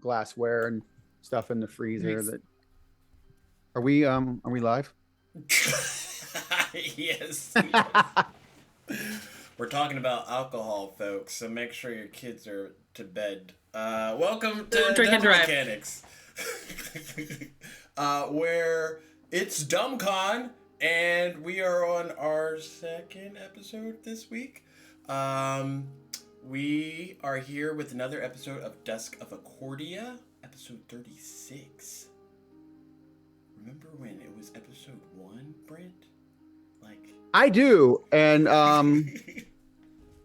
glassware and stuff in the freezer. That are we live? Yes. We're talking about alcohol, folks, so make sure your kids are to bed. Welcome to Drink and Drive Mechanics, where it's DumbCon, and we are on our second episode this week. We are here with another episode of Dusk of Achordia, episode 36. Remember when it was episode 1, Brent? Like I do, and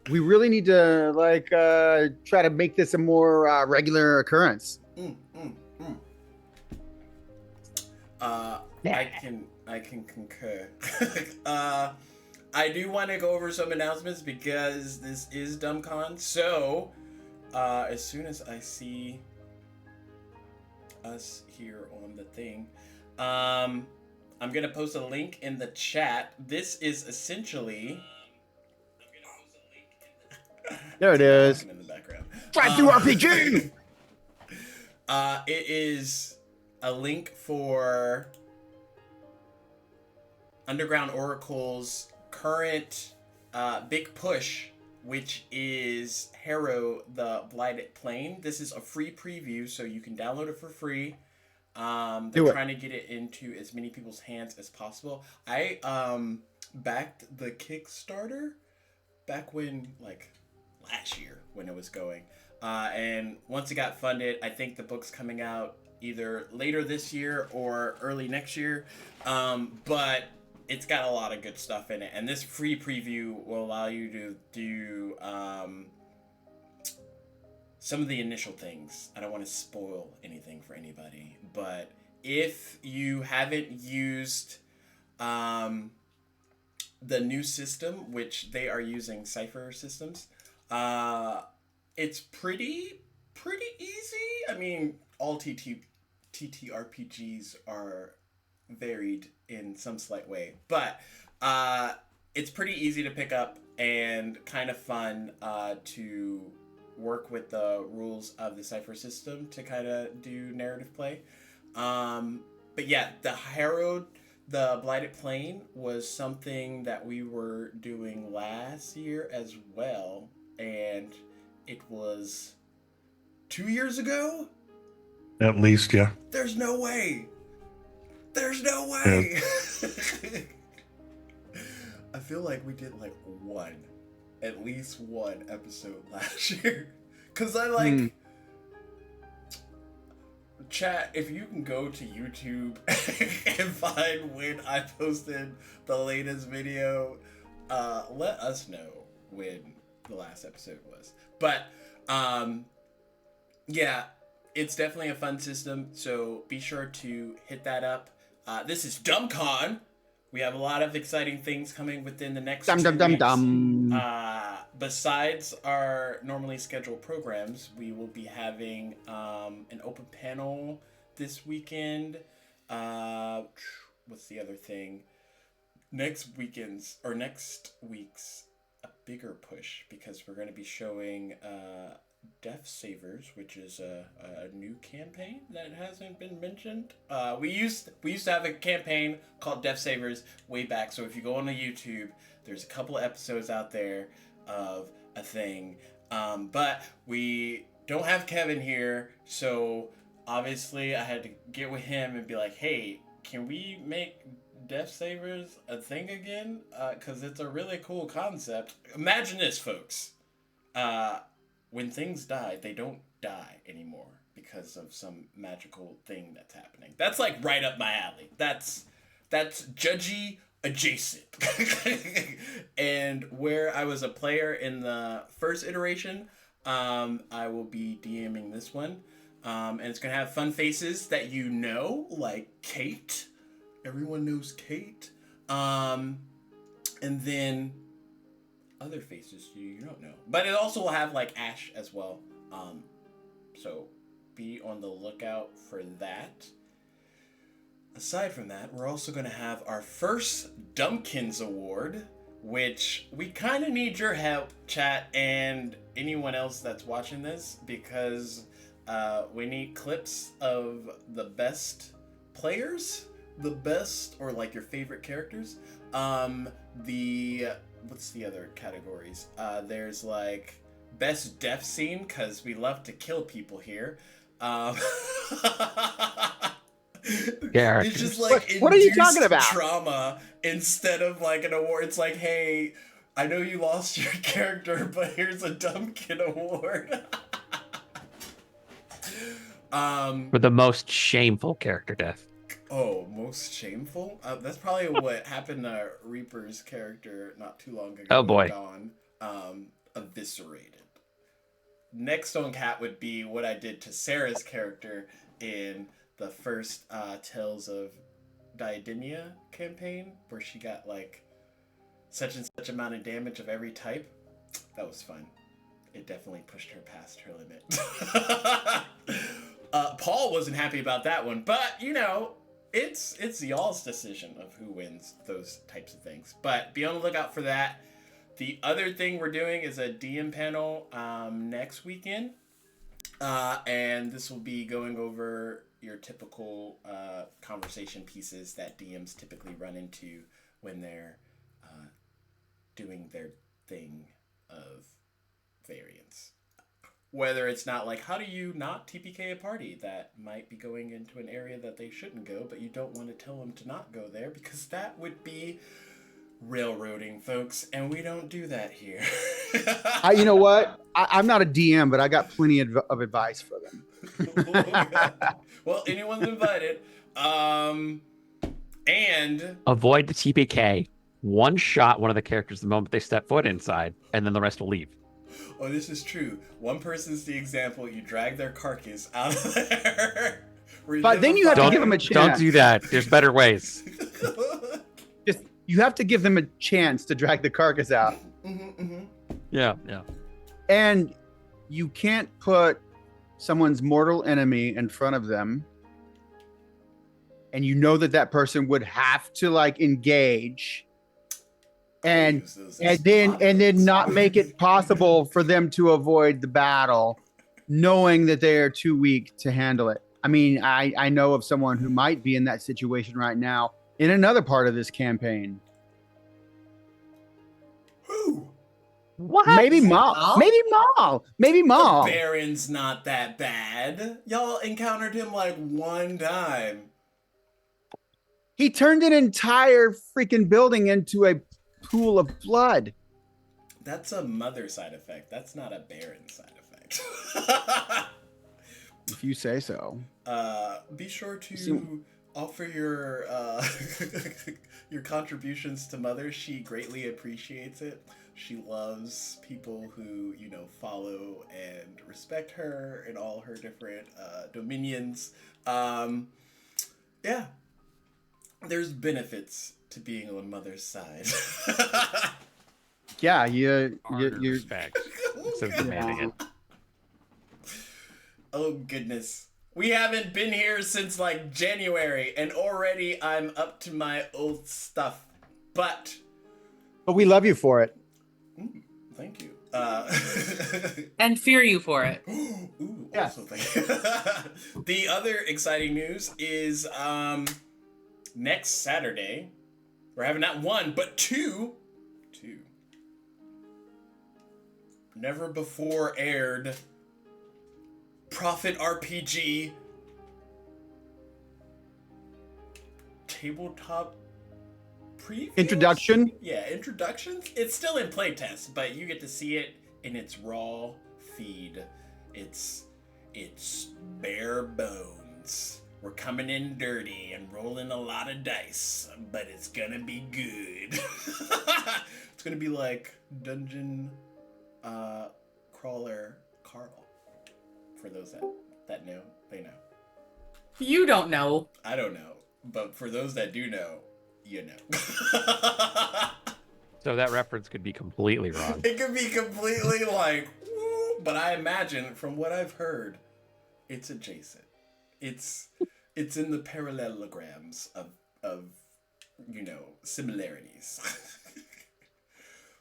we really need to try to make this a more regular occurrence. mm, mm, mm. I can concur. I do want to go over some announcements because this is DumbCon. So, as soon as I see us here on the thing, I'm gonna post a link in the chat. This is essentially. There it is. In the background. Drive through RPG. It is a link for Underground Oracle's current big push, which is Harrow the Blighted Plane. This is a free preview, so you can download it for free. They're trying to get it into as many people's hands as possible. I backed the Kickstarter back when, like, last year when it was going. And once it got funded, I think the book's coming out either later this year or early next year. But it's got a lot of good stuff in it. And this free preview will allow you to do some of the initial things. I don't want to spoil anything for anybody. But if you haven't used the new system, which they are using Cypher systems, it's pretty easy. I mean, all TTRPGs are varied in some slight way, but it's pretty easy to pick up and kind of fun to work with the rules of the Cypher system to kind of do narrative play. But yeah, the Harrowed, the Blighted Plane was something that we were doing last year as well, and it was 2 years ago? At least, yeah. There's no way. There's no way. Yeah. I feel like we did like at least one episode last year. Cause I chat, if you can go to YouTube and find when I posted the latest video, let us know when the last episode was. But yeah, it's definitely a fun system, so be sure to hit that up. This is DumbCon. We have a lot of exciting things coming within the next 2 weeks. Besides our normally scheduled programs, we will be having an open panel this weekend. What's the other thing? Next week's a bigger push, because we're going to be showing Death Savers, which is a new campaign that hasn't been mentioned. We used to have a campaign called Death Savers way back, so if you go on the YouTube, there's a couple of episodes out there of a thing. But we don't have Kevin here, so obviously I had to get with him and be like, hey, can we make Death Savers a thing again? Because it's a really cool concept. Imagine this, folks. When things die, they don't die anymore because of some magical thing that's happening. That's like right up my alley. That's judgy adjacent. And where I was a player in the first iteration, I will be DMing this one. And it's going to have fun faces that you know, like Kate. Everyone knows Kate. And then other faces you don't know. But it also will have like Ash as well. So be on the lookout for that. Aside from that, we're also going to have our first Dumbkins Award, which we kind of need your help, chat, and anyone else that's watching this, because we need clips of the best players, the best, or like your favorite characters. What's the other categories? There's like best death scene, because we love to kill people here. It's just like what are you talking about? Trauma instead of like an award. It's like, hey, I know you lost your character, but here's a Dumpkin award. For the most shameful character death. Oh, most shameful? That's probably what happened to Reaper's character not too long ago. Oh, boy. Gone, eviscerated. Next on Cat would be what I did to Sarah's character in the first Tales of Diademia campaign, where she got like such and such amount of damage of every type. That was fun. It definitely pushed her past her limit. Paul wasn't happy about that one, but you know, it's y'all's decision of who wins those types of things. But be on the lookout for that. The other thing we're doing is a DM panel next weekend, and this will be going over your typical conversation pieces that DMs typically run into when they're doing their thing of variance. Whether it's not like, how do you not TPK a party that might be going into an area that they shouldn't go, but you don't want to tell them to not go there, because that would be railroading, folks, and we don't do that here. You know what? I'm not a DM, but I got plenty of advice for them. Well, anyone's invited. And Avoid the TPK. One shot one of the characters the moment they step foot inside, and then the rest will leave. oh, this is true. One person's the example. You drag their carcass out of there. But then you have to Don't give them a chance. Don't do that. There's better ways. Just you have to give them a chance to drag the carcass out. Yeah. And you can't put someone's mortal enemy in front of them, and you know that person would have to like engage, and then not make it possible for them to avoid the battle, knowing that they are too weak to handle it. I mean, I know of someone who might be in that situation right now in another part of this campaign. Who? What? Maybe Maul. Maybe Maul. Maybe Maul. The Baron's not that bad. Y'all encountered him like one time. He turned an entire freaking building into a pool of blood. That's a mother side effect. That's not a Baron side effect. If you say so. Be sure to offer your your contributions to Mother. She greatly appreciates it. She loves people who, you know, follow and respect her in all her different dominions. Yeah. There's benefits to being on Mother's side. Yeah, you respect. So demanding it. Oh, goodness. We haven't been here since, like, January, and already I'm up to my old stuff. But we love you for it. Thank you. And fear you for it. Ooh, Yeah. also thank you. The other exciting news is next Saturday, we're having not one, but two never before aired Prophet RPG tabletop previews? Introduction. Yeah, introductions. It's still in playtest, but you get to see it in its raw feed. It's bare bones. We're coming in dirty and rolling a lot of dice, but it's gonna be good. It's gonna be like Dungeon Crawler Carl. For those that know, they know. You don't know. I don't know, but for those that do know, you know. So that reference could be completely wrong. It could be completely like, woo, but I imagine from what I've heard, it's adjacent. It's in the parallelograms of you know, similarities.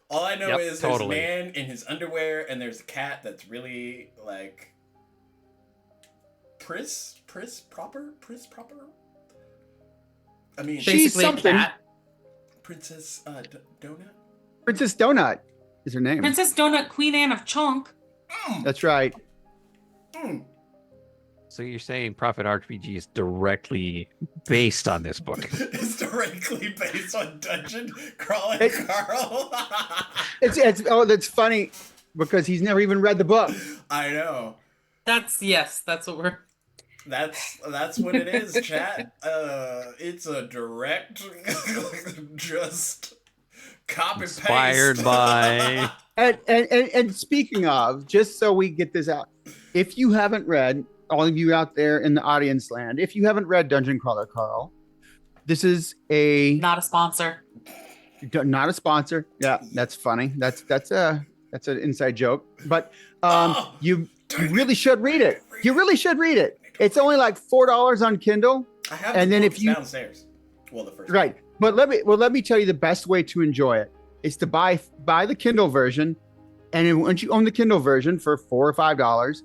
All I know is there's a man in his underwear and there's a cat that's really like Pris proper. I mean, She's Basically a something. cat. Princess Donut. Princess Donut is her name. Princess Donut, Queen Anne of Chunk. That's right. So you're saying Prophet RPG is directly based on this book? It's directly based on Dungeon Crawling It- Carl. That's funny because he's never even read the book. I know. That's what we're. That's what it is, chat. It's a direct, just copy paste. Inspired by. And speaking of, just so we get this out, if you haven't read, all of you out there in the audience land, if you haven't read Dungeon Crawler Carl, this is Not a sponsor. not a sponsor. Yeah, that's funny. That's an inside joke. But you really should read it. You really should read it. It's only like $4 on Kindle. I have and the then books if you downstairs. Well, the first right, but let me tell you the best way to enjoy it is to buy the Kindle version, and then once you own the Kindle version for $4 or $5,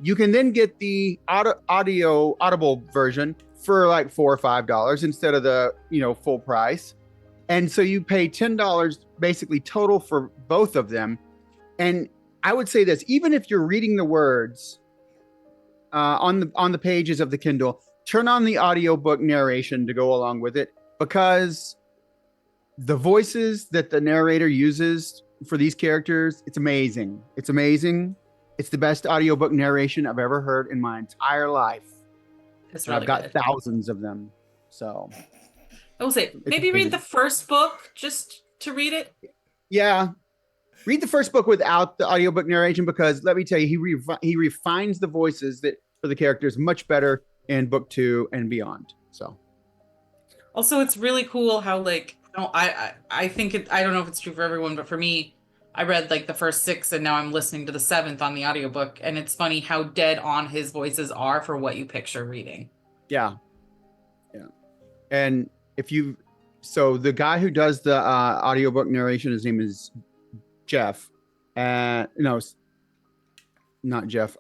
you can then get the audible version for like $4 or $5 instead of the full price, and so you pay $10 basically total for both of them. And I would say this, even if you're reading the words on the pages of the Kindle, turn on the audiobook narration to go along with it, because the voices that the narrator uses for these characters, it's amazing. It's amazing. It's the best audiobook narration I've ever heard in my entire life. It's And really I've got good. thousands of them. So I will say, maybe read amazing. the first book just to read it. yeah, read the first book without the audiobook narration, because let me tell you, he refines the voices that for the characters much better in book 2 and beyond. So Also, it's really cool how I think I don't know if it's true for everyone, but for me, I read like the first 6 and now I'm listening to the 7th on the audiobook, and it's funny how dead on his voices are for what you picture reading. yeah. And so the guy who does the audiobook narration, his name is Jeff. No, not Jeff.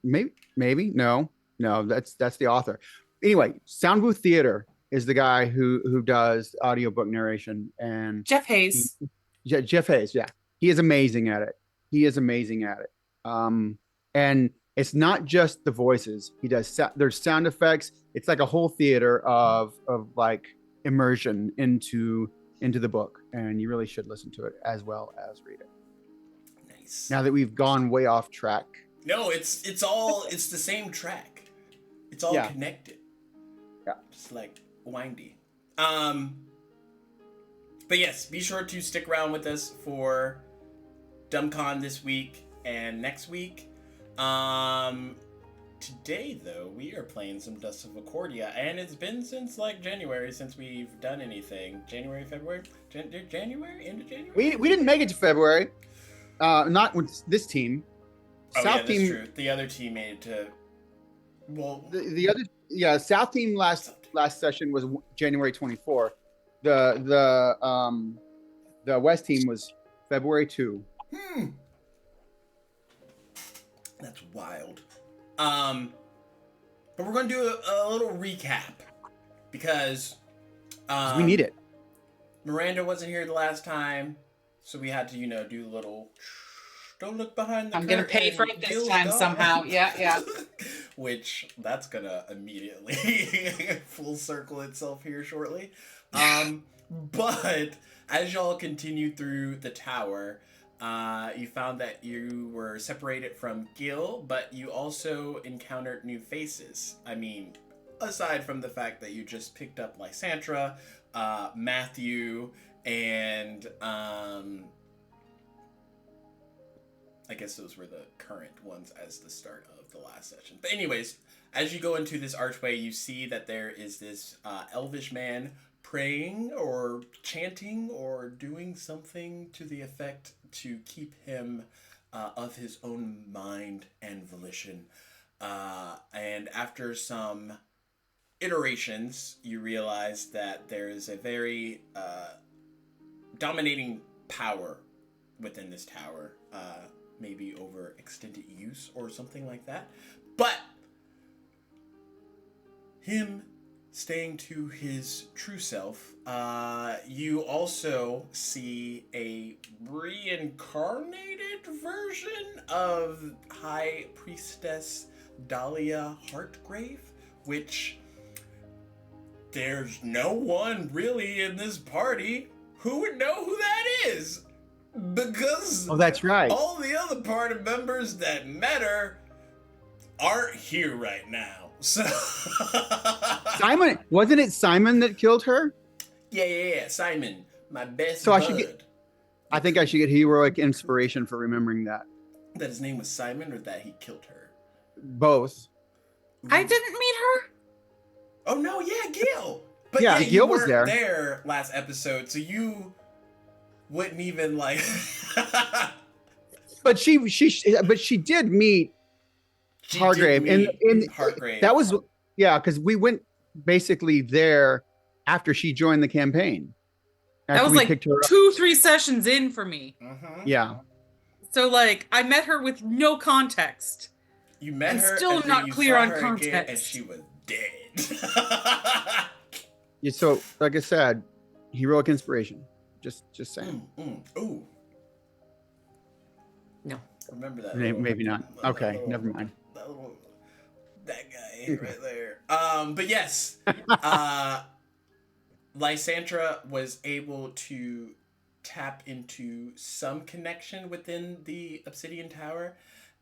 Maybe no, that's the author. Anyway, Sound Booth Theater is the guy who does audiobook narration, and Jeff Hayes. Jeff Hayes. Yeah, he is amazing at it. And it's not just the voices. He does there's sound effects. It's like a whole theater of like immersion into the book, and you really should listen to it as well as read it. Nice. Now that we've gone way off track. No, it's the same track. It's all connected. Yeah. Just like windy. But yes, be sure to stick around with us for DumbCon this week and next week. Today though, we are playing some Dusk of Achordia, and it's been since like January since we've done anything. January, February? January? End of January? We didn't make it to February. Not with this team. Oh, South yeah, that's team. true. The other team made it to. Well, The other South team last session was January 24th. The West team was February 2. That's wild. But we're gonna do a little recap because We need it. Miranda wasn't here the last time, so we had to, do a little. Don't look behind the I'm gonna pay for it this time somehow. Yeah. Which that's gonna immediately full circle itself here shortly. But as y'all continued through the tower, you found that you were separated from Gil, but you also encountered new faces. I mean, aside from the fact that you just picked up Lysandra, Matthew, and I guess those were the current ones as the start of the last session. But anyways, as you go into this archway, you see that there is this elvish man praying or chanting or doing something to the effect to keep him of his own mind and volition. And after some iterations, you realize that there is a very dominating power within this tower, maybe over extended use or something like that. But him staying to his true self, you also see a reincarnated version of High Priestess Dahlia Heartgrave, which there's no one really in this party who would know who that is. Because that's right. all the other party members that met her aren't here right now. So Simon, wasn't it Simon that killed her? Yeah, Simon, my best So bud. I think I should get heroic inspiration for remembering that. That his name was Simon, or that he killed her? Both. I didn't meet her. Oh no, yeah, Gil. But Yeah, you Gil was weren't there. there last episode, so you wouldn't even like. But she did meet She Hargrave, did meet and Hargrave. that was because we went basically there after she joined the campaign. That After was we like picked her up. 2-3 sessions in for me. Mhm. Yeah. So like I met her with no context. You met I'm her. still and then not you clear saw on her again, context. and she was dead. Yeah, so like I said, heroic inspiration. Just saying. Ooh. No. Remember that? Maybe not. Okay, never mind. That guy right there. But yes, Lysandra was able to tap into some connection within the Obsidian Tower,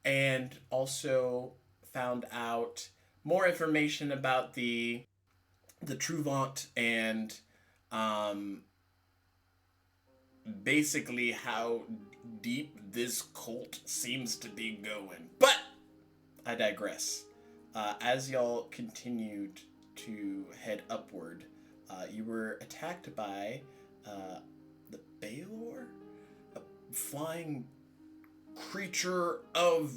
and also found out more information about the Truvant and basically how deep this cult seems to be going. But I digress. As y'all continued to head upward, you were attacked by the Baylor, a flying creature of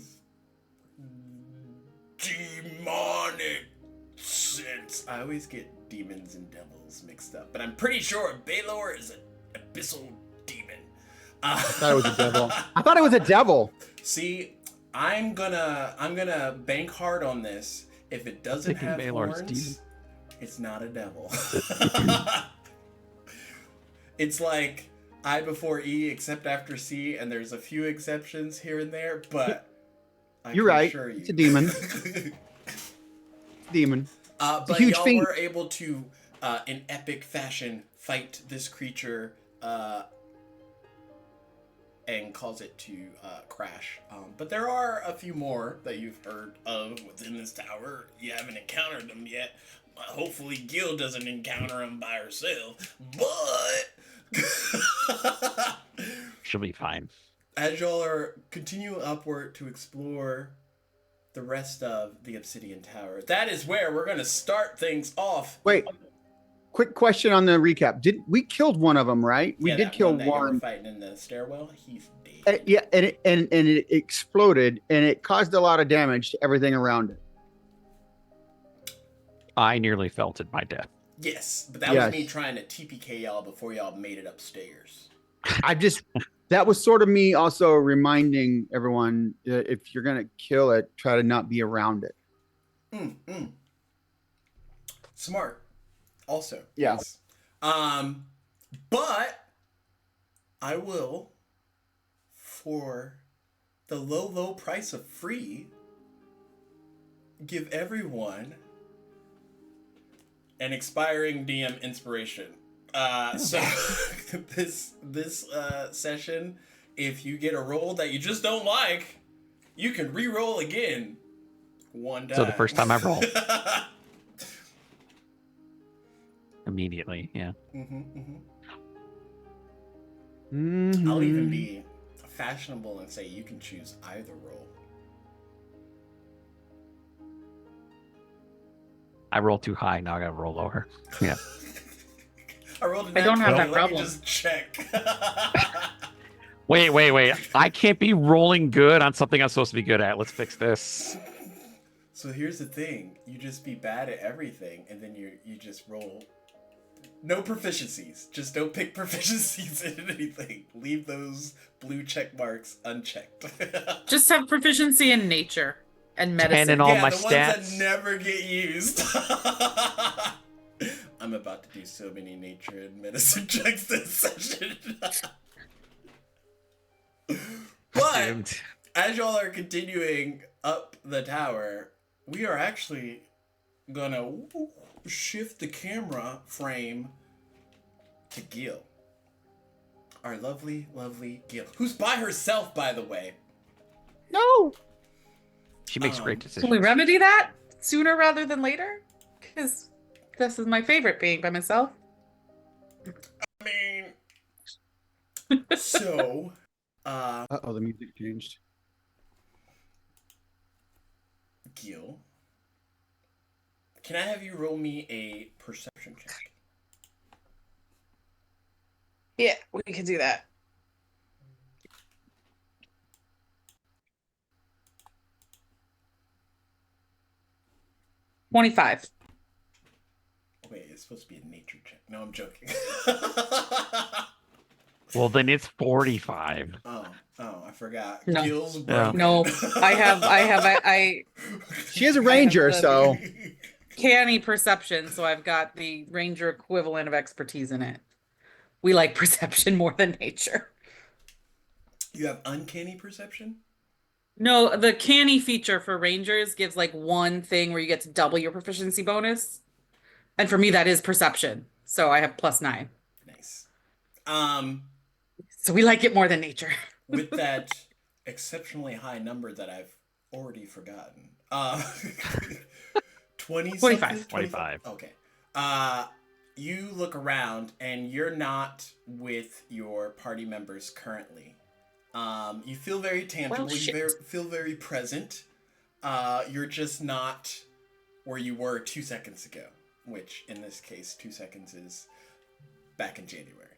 demonic sense. I always get demons and devils mixed up, but I'm pretty sure Baylor is an abyssal demon. I thought it was a devil. I thought it was a devil. See, I'm gonna bank hard on this. If it doesn't Thinking have Baylor's horns, demon. it's not a devil. It's like I before E, except after C, and there's a few exceptions here and there, but I You're can right. assure you. It's a demon. Demon. But huge y'all feat. were able to, in epic fashion, fight this creature and cause it to crash. But there are a few more that you've heard of within this tower. You haven't encountered them yet. Hopefully Gil doesn't encounter them by herself. But She'll be fine. as y'all are continuing upward to explore the rest of the Obsidian Tower, that is where we're going to start things off. Wait. Quick question on the recap. We killed one of them, right? We Yeah, did that kill that y'all were one. fighting in the stairwell. He's dead. Yeah, and it exploded, and it caused a lot of damage to everything around it. I nearly felt it by death. Yes, but that Yes. was me trying to TPK y'all before y'all made it upstairs. That was sort of me also reminding everyone that if you're gonna kill it, try to not be around it. Smart. Also. Yeah. Yes. But I will, for the low price of free, give everyone an expiring DM inspiration. So this session, if you get a roll that you just don't like, you can re-roll again one time. So the first time I roll. Immediately, yeah. I'll even be fashionable and say you can choose either roll. I rolled too high. Now I gotta roll lower. Yeah. I rolled a I don't nat have 20. that Let me problem. just check. Wait. I can't be rolling good on something I'm supposed to be good at. Let's fix this. So here's the thing: you just be bad at everything, and then you just roll. No proficiencies. Just don't pick proficiencies in anything. Leave those blue check marks unchecked. Just have proficiency in nature and medicine. 10 in all yeah, my the stats. ones that never get used. I'm about to do so many nature and medicine checks this session. But Doomed. as y'all are continuing up the tower, we are actually gonna shift the camera frame to Gil. Our lovely, lovely Gil, who's by herself, by the way. No. She makes great decisions. Can we remedy that sooner rather than later? Because this is my favorite, being by myself. I mean, so, Uh-oh, the music changed. Gil, can I have you roll me a perception check? Yeah, we can do that. $25. Wait, it's supposed to be a nature check. No, I'm joking. Well, then it's 45. Oh, I forgot. No. Gil's Yeah. broken. No, I She is a ranger, the- so canny perception, so I've got the ranger equivalent of expertise in it. We like perception more than nature. You have uncanny perception? No, the canny feature for rangers gives like one thing where you get to double your proficiency bonus. And for me, that is perception. So I have +9. Nice. So we like it more than nature. With that exceptionally high number that I've already forgotten. 20 25. 25. Okay. You look around and you're not with your party members currently. You feel very tangible. Well, shit. You feel very present. You're just not where you were 2 seconds ago, which in this case, 2 seconds is back in January.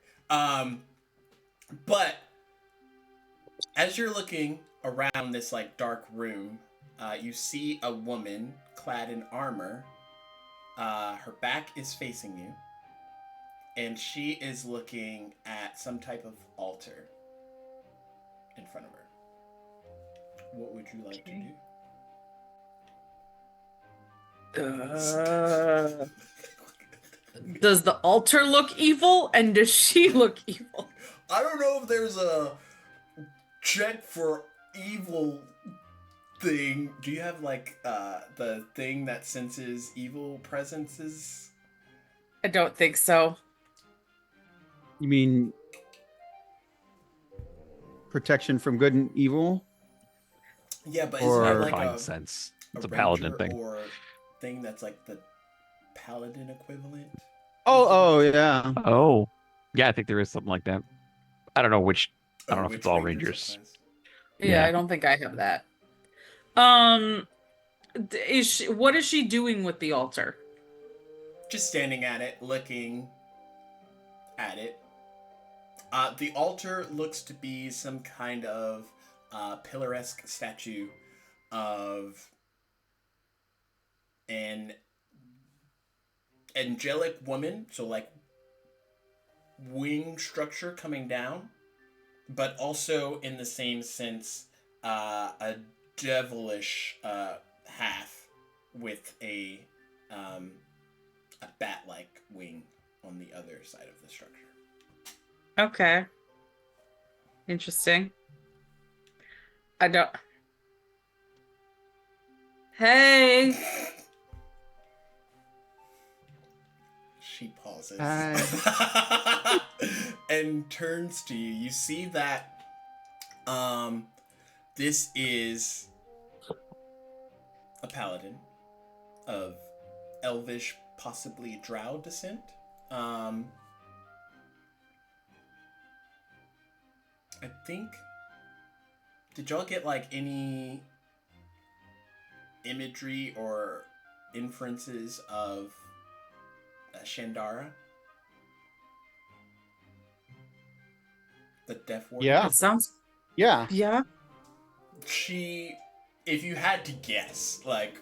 But as you're looking around this like dark room, you see a woman clad in armor. Her back is facing you, and she is looking at some type of altar in front of her. What would you like to do? Does the altar look evil, and does she look evil? I don't know if there's a check for evil thing. Do you have like the thing that senses evil presences? I don't think so. you mean protection from good and evil? Yeah, but Or- isn't it like Fine a sense. It's a paladin ranger thing. or thing that's like the paladin equivalent? Oh, yeah. Oh. Yeah, I think there is something like that. I don't know which. I don't know if which it's all ranger rangers. sometimes. Yeah, Yeah. I don't think I have that. What is she doing with the altar? Just standing at it, looking at it. The altar looks to be some kind of pillaresque statue of an angelic woman, so like wing structure coming down, but also in the same sense a devilish half with a bat-like wing on the other side of the structure. Okay. Interesting. I don't. Hey. She pauses and turns to you. You see that this is a paladin of elvish, possibly drow descent. I think. Did y'all get like any imagery or inferences of Shandara? The deaf warden? Yeah. That sounds. Yeah. Yeah. She, if you had to guess, like,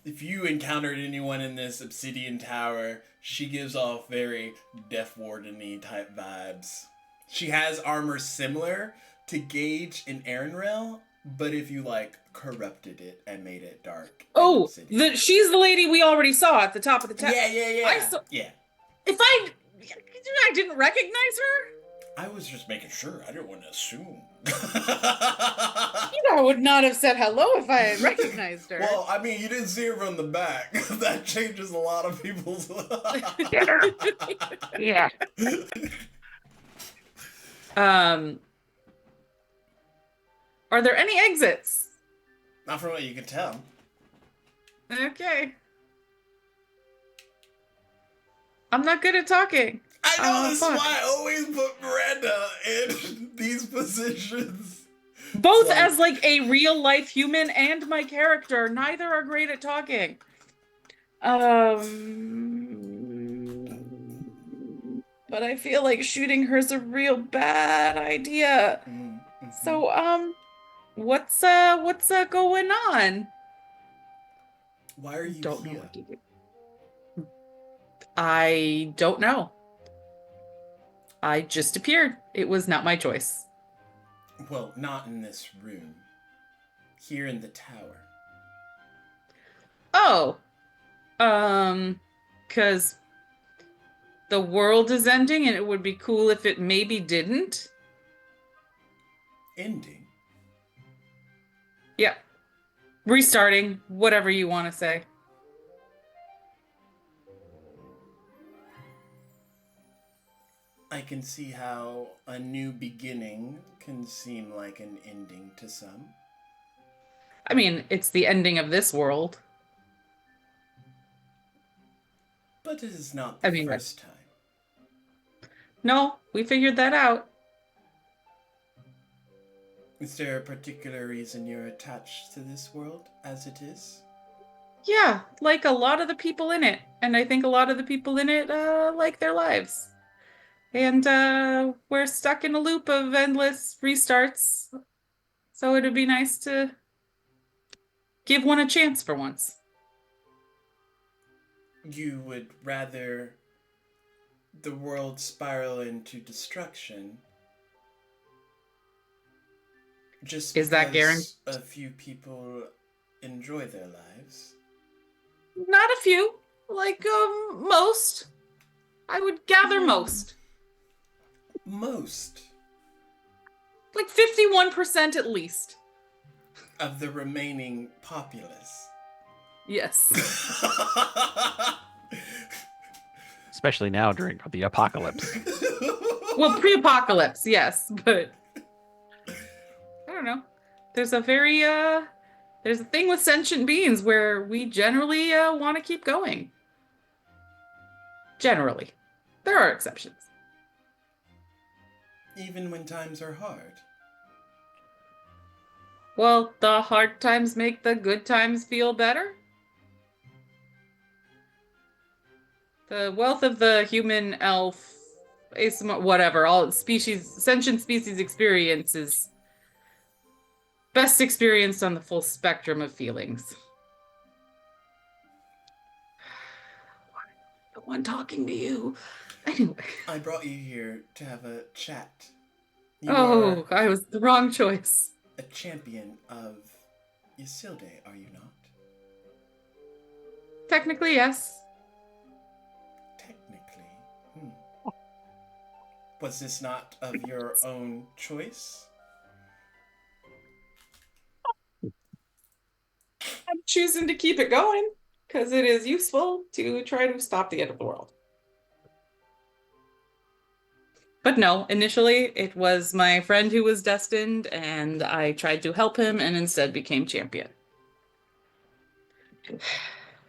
if you encountered anyone in this obsidian tower, she gives off very deaf warden-y type vibes. She has armor similar to Gage in Aaronrail, but if you like corrupted it and made it dark. and Oh, obsidian. she's the lady we already saw at the top of the tower. Yeah. I saw- Yeah. If I didn't recognize her. I was just making sure. I didn't want to assume. I would not have said hello if I had recognized her. Well, I mean, you didn't see her from the back. That changes a lot of people's. Yeah. Are there any exits? Not from what you can tell. Okay. I'm not good at talking. I know, this is fuck. why I always put Miranda in these positions. Both Like- as like a real life human and my character, neither are great at talking. But I feel like shooting her's a real bad idea. Mm-hmm. So, what's going on? Why are you Don't know here? what to do. I don't know. I just appeared. It was not my choice. Well, not in this room. Here in the tower. Oh. 'Cause the world is ending and it would be cool if it maybe didn't. Ending? Yeah. Restarting, whatever you want to say. I can see how a new beginning can seem like an ending to some. I mean, it's the ending of this world. But it is not the first time. No, we figured that out. Is there a particular reason you're attached to this world as it is? Yeah, like a lot of the people in it. And I think a lot of the people in it like their lives. And we're stuck in a loop of endless restarts. So it'd be nice to give one a chance for once. You would rather the world spiral into destruction just Is that because a few people enjoy their lives? Not a few. Like most. I would gather most. Most Like 51% at least. of the remaining populace. Yes. Especially now during the apocalypse. Well, pre-apocalypse, yes, but I don't know. There's a very there's a thing with sentient beings where we generally want to keep going. Generally. There are exceptions. Even when times are hard. Well, the hard times make the good times feel better. The wealth of the human, elf, whatever, all sentient species experience is best experienced on the full spectrum of feelings. The one talking to you. Anyway. I brought you here to have a chat. You Oh, are I was the wrong choice. a champion of Isilde, are you not? Technically, yes. Technically. Was this not of your own choice? I'm choosing to keep it going because it is useful to try to stop the end of the world. But no, initially it was my friend who was destined, and I tried to help him and instead became champion.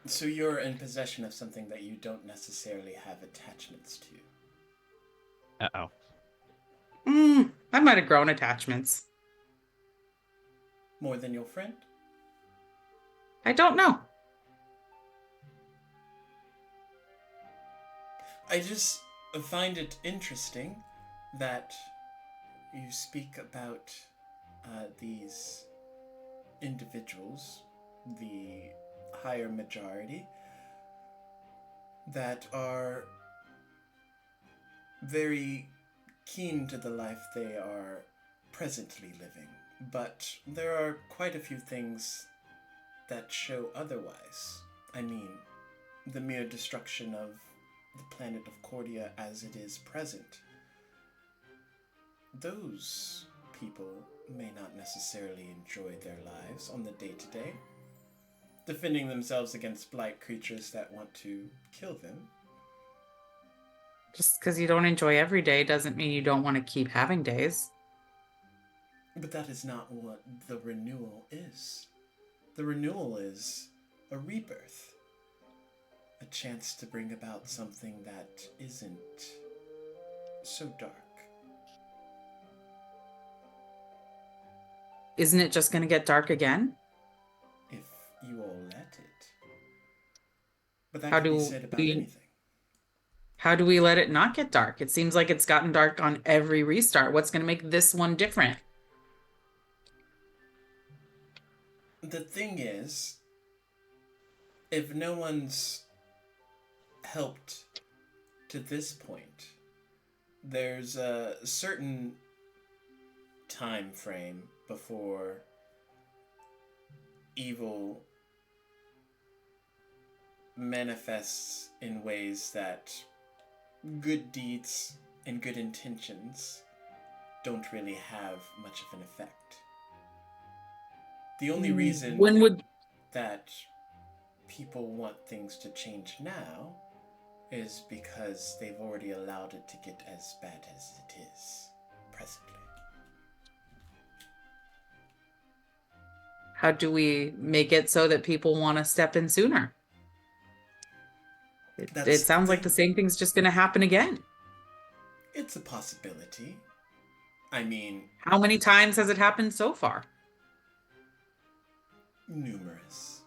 So you're in possession of something that you don't necessarily have attachments to. Uh-oh. I might have grown attachments. More than your friend? I don't know. I just find it interesting that you speak about these individuals, the higher majority, that are very keen to the life they are presently living. But there are quite a few things that show otherwise. I mean, the mere destruction of the planet of Achordia as it is present. Those people may not necessarily enjoy their lives on the day-to-day, defending themselves against blight creatures that want to kill them. Just because you don't enjoy every day doesn't mean you don't want to keep having days. But that is not what the renewal is. The renewal is a rebirth. A chance to bring about something that isn't so dark. Isn't it just going to get dark again? If you all let it. But that How can be do said about we- anything. How do we let it not get dark? It seems like it's gotten dark on every restart. What's going to make this one different? The thing is, if no one's helped to this point, there's a certain time frame before evil manifests in ways that good deeds and good intentions don't really have much of an effect. The only reason When would that people want things to change now is because they've already allowed it to get as bad as it is presently. how do we make it so that people want to step in sooner? That's It sounds the like the thing. same thing's just going to happen again. It's a possibility. I mean, How many times has it happened so far? numerous.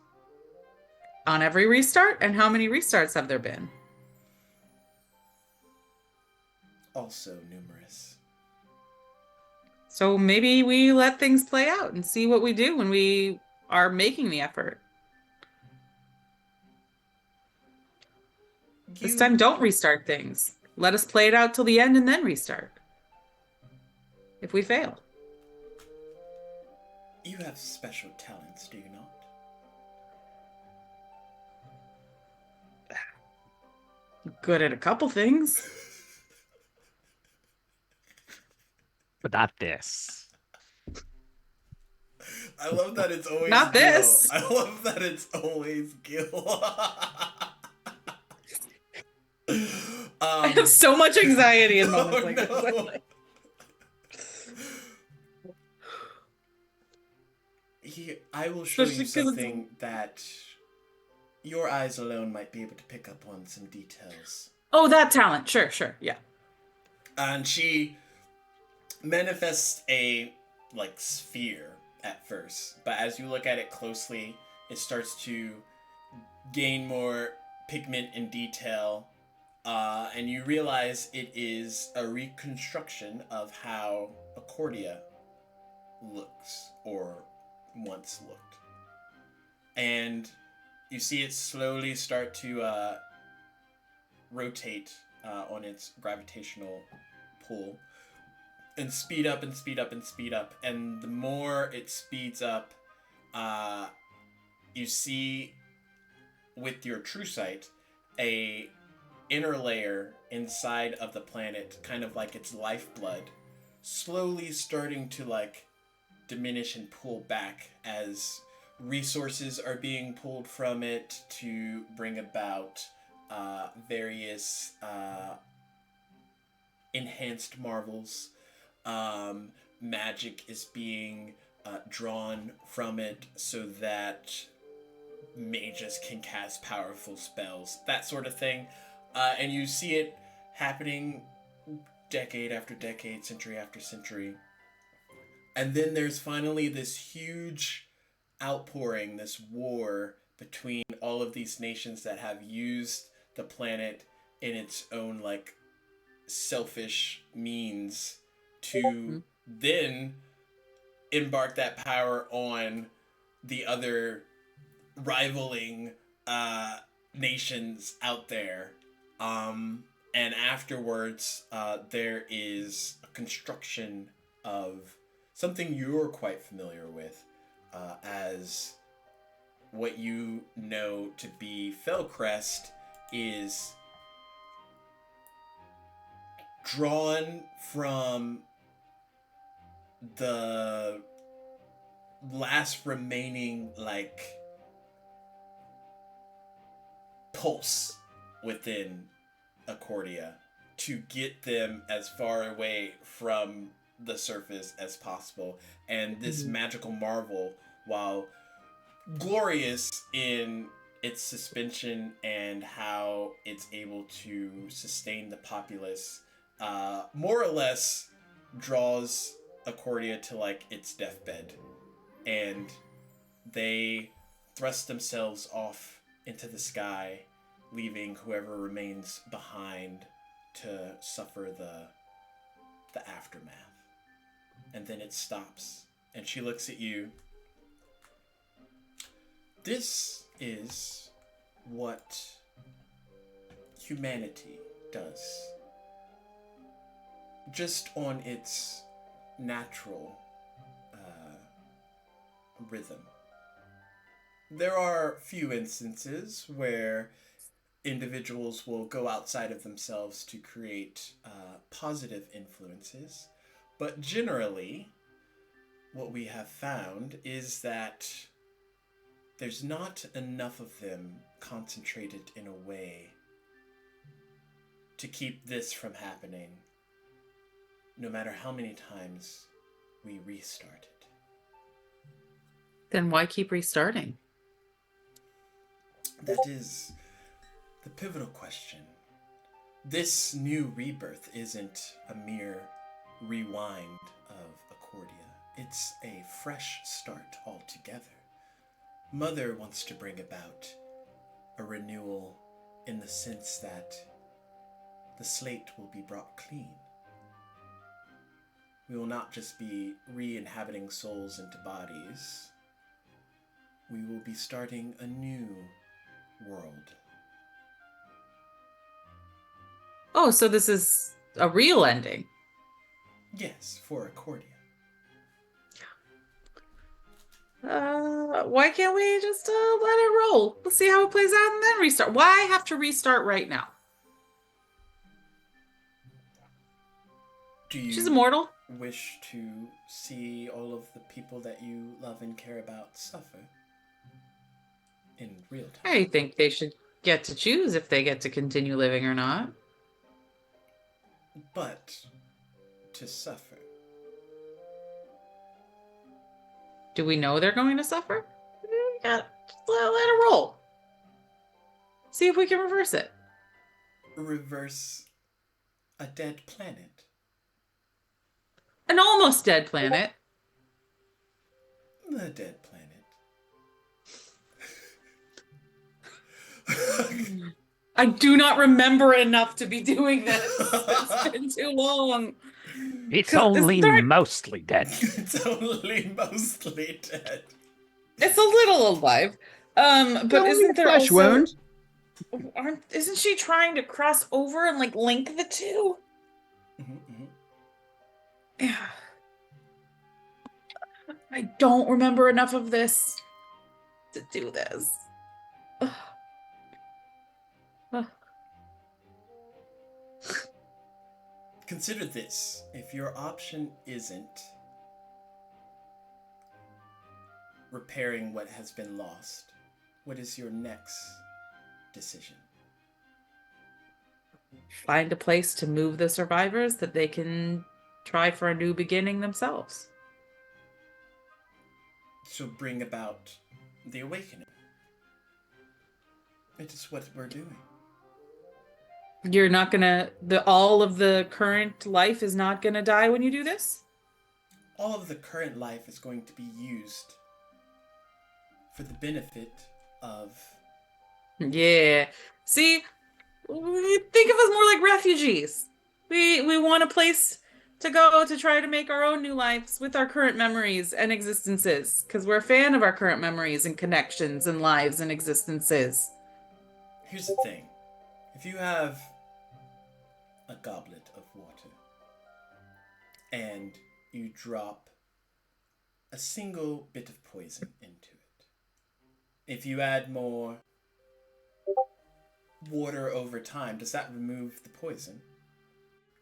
On every restart? And how many restarts have there been? Also numerous. So maybe we let things play out and see what we do when we are making the effort. This time, don't restart things. Let us play it out till the end and then restart. If we fail. You have special talents, do you not? Good at a couple things. But not this. I love that it's always Not Gil. this. I love that it's always Gil. I have so much anxiety in moments like this. no. I will show Especially you 'cause it's- something that your eyes alone might be able to pick up on some details. Oh, that talent. Sure, yeah. And she manifests a sphere at first, but as you look at it closely, it starts to gain more pigment and detail, and you realize it is a reconstruction of how Achordia looks, or once looked. And you see it slowly start to rotate on its gravitational pull, and speed up and speed up and speed up. And the more it speeds up, you see with your true sight a inner layer inside of the planet, kind of like its lifeblood, slowly starting to diminish and pull back as resources are being pulled from it to bring about various enhanced marvels. Magic is being drawn from it so that mages can cast powerful spells, that sort of thing. And you see it happening decade after decade, century after century. And then there's finally this huge outpouring, this war between all of these nations that have used the planet in its own selfish means to then embark that power on the other rivaling nations out there. And afterwards, there is a construction of something you're quite familiar with as what you know to be Fellcrest is drawn from the last remaining like pulse within Achordia to get them as far away from the surface as possible. And this magical marvel, while glorious in its suspension and how it's able to sustain the populace, more or less draws Achordia to like its deathbed, and they thrust themselves off into the sky, leaving whoever remains behind to suffer the aftermath. And then it stops, and she looks at you. This is what humanity does. Just on its natural rhythm. There are few instances where individuals will go outside of themselves to create positive influences, but generally, what we have found is that there's not enough of them concentrated in a way to keep this from happening, no matter how many times we restart it. Then why keep restarting? That is the pivotal question. This new rebirth isn't a mere rewind of Achordia. It's a fresh start altogether. Mother wants to bring about a renewal in the sense that the slate will be brought clean. We will not just be re-inhabiting souls into bodies. We will be starting a new world. Oh, so this is a real ending. Yes, for Achordia. Why can't we just let it roll? Let's see how it plays out and then restart. Why have to restart right now? Do you She's immortal. wish to see all of the people that you love and care about suffer in real time? I think they should get to choose if they get to continue living or not. But to suffer. Do we know they're going to suffer? Yeah, let it roll. See if we can reverse it. Reverse a dead planet. An almost dead planet. The dead planet. I do not remember enough to be doing this. It's been too long. It's 'Cause only there- mostly dead. It's only mostly dead. It's a little alive. But Only isn't there flesh also wound. isn't she trying to cross over and like link the two? Yeah. I don't remember enough of this to do this. Ugh. Ugh. Consider this. If your option isn't repairing what has been lost, what is your next decision? Find a place to move the survivors that they can try for a new beginning themselves. So bring about the awakening. It is what we're doing. You're not gonna all of the current life is not gonna die when you do this? All of the current life is going to be used for the benefit of... Yeah. See, we think of us more like refugees. We want a place to go to try to make our own new lives with our current memories and existences, because we're a fan of our current memories and connections and lives and existences. Here's the thing. If you have a goblet of water and you drop a single bit of poison into it, if you add more water over time, does that remove the poison?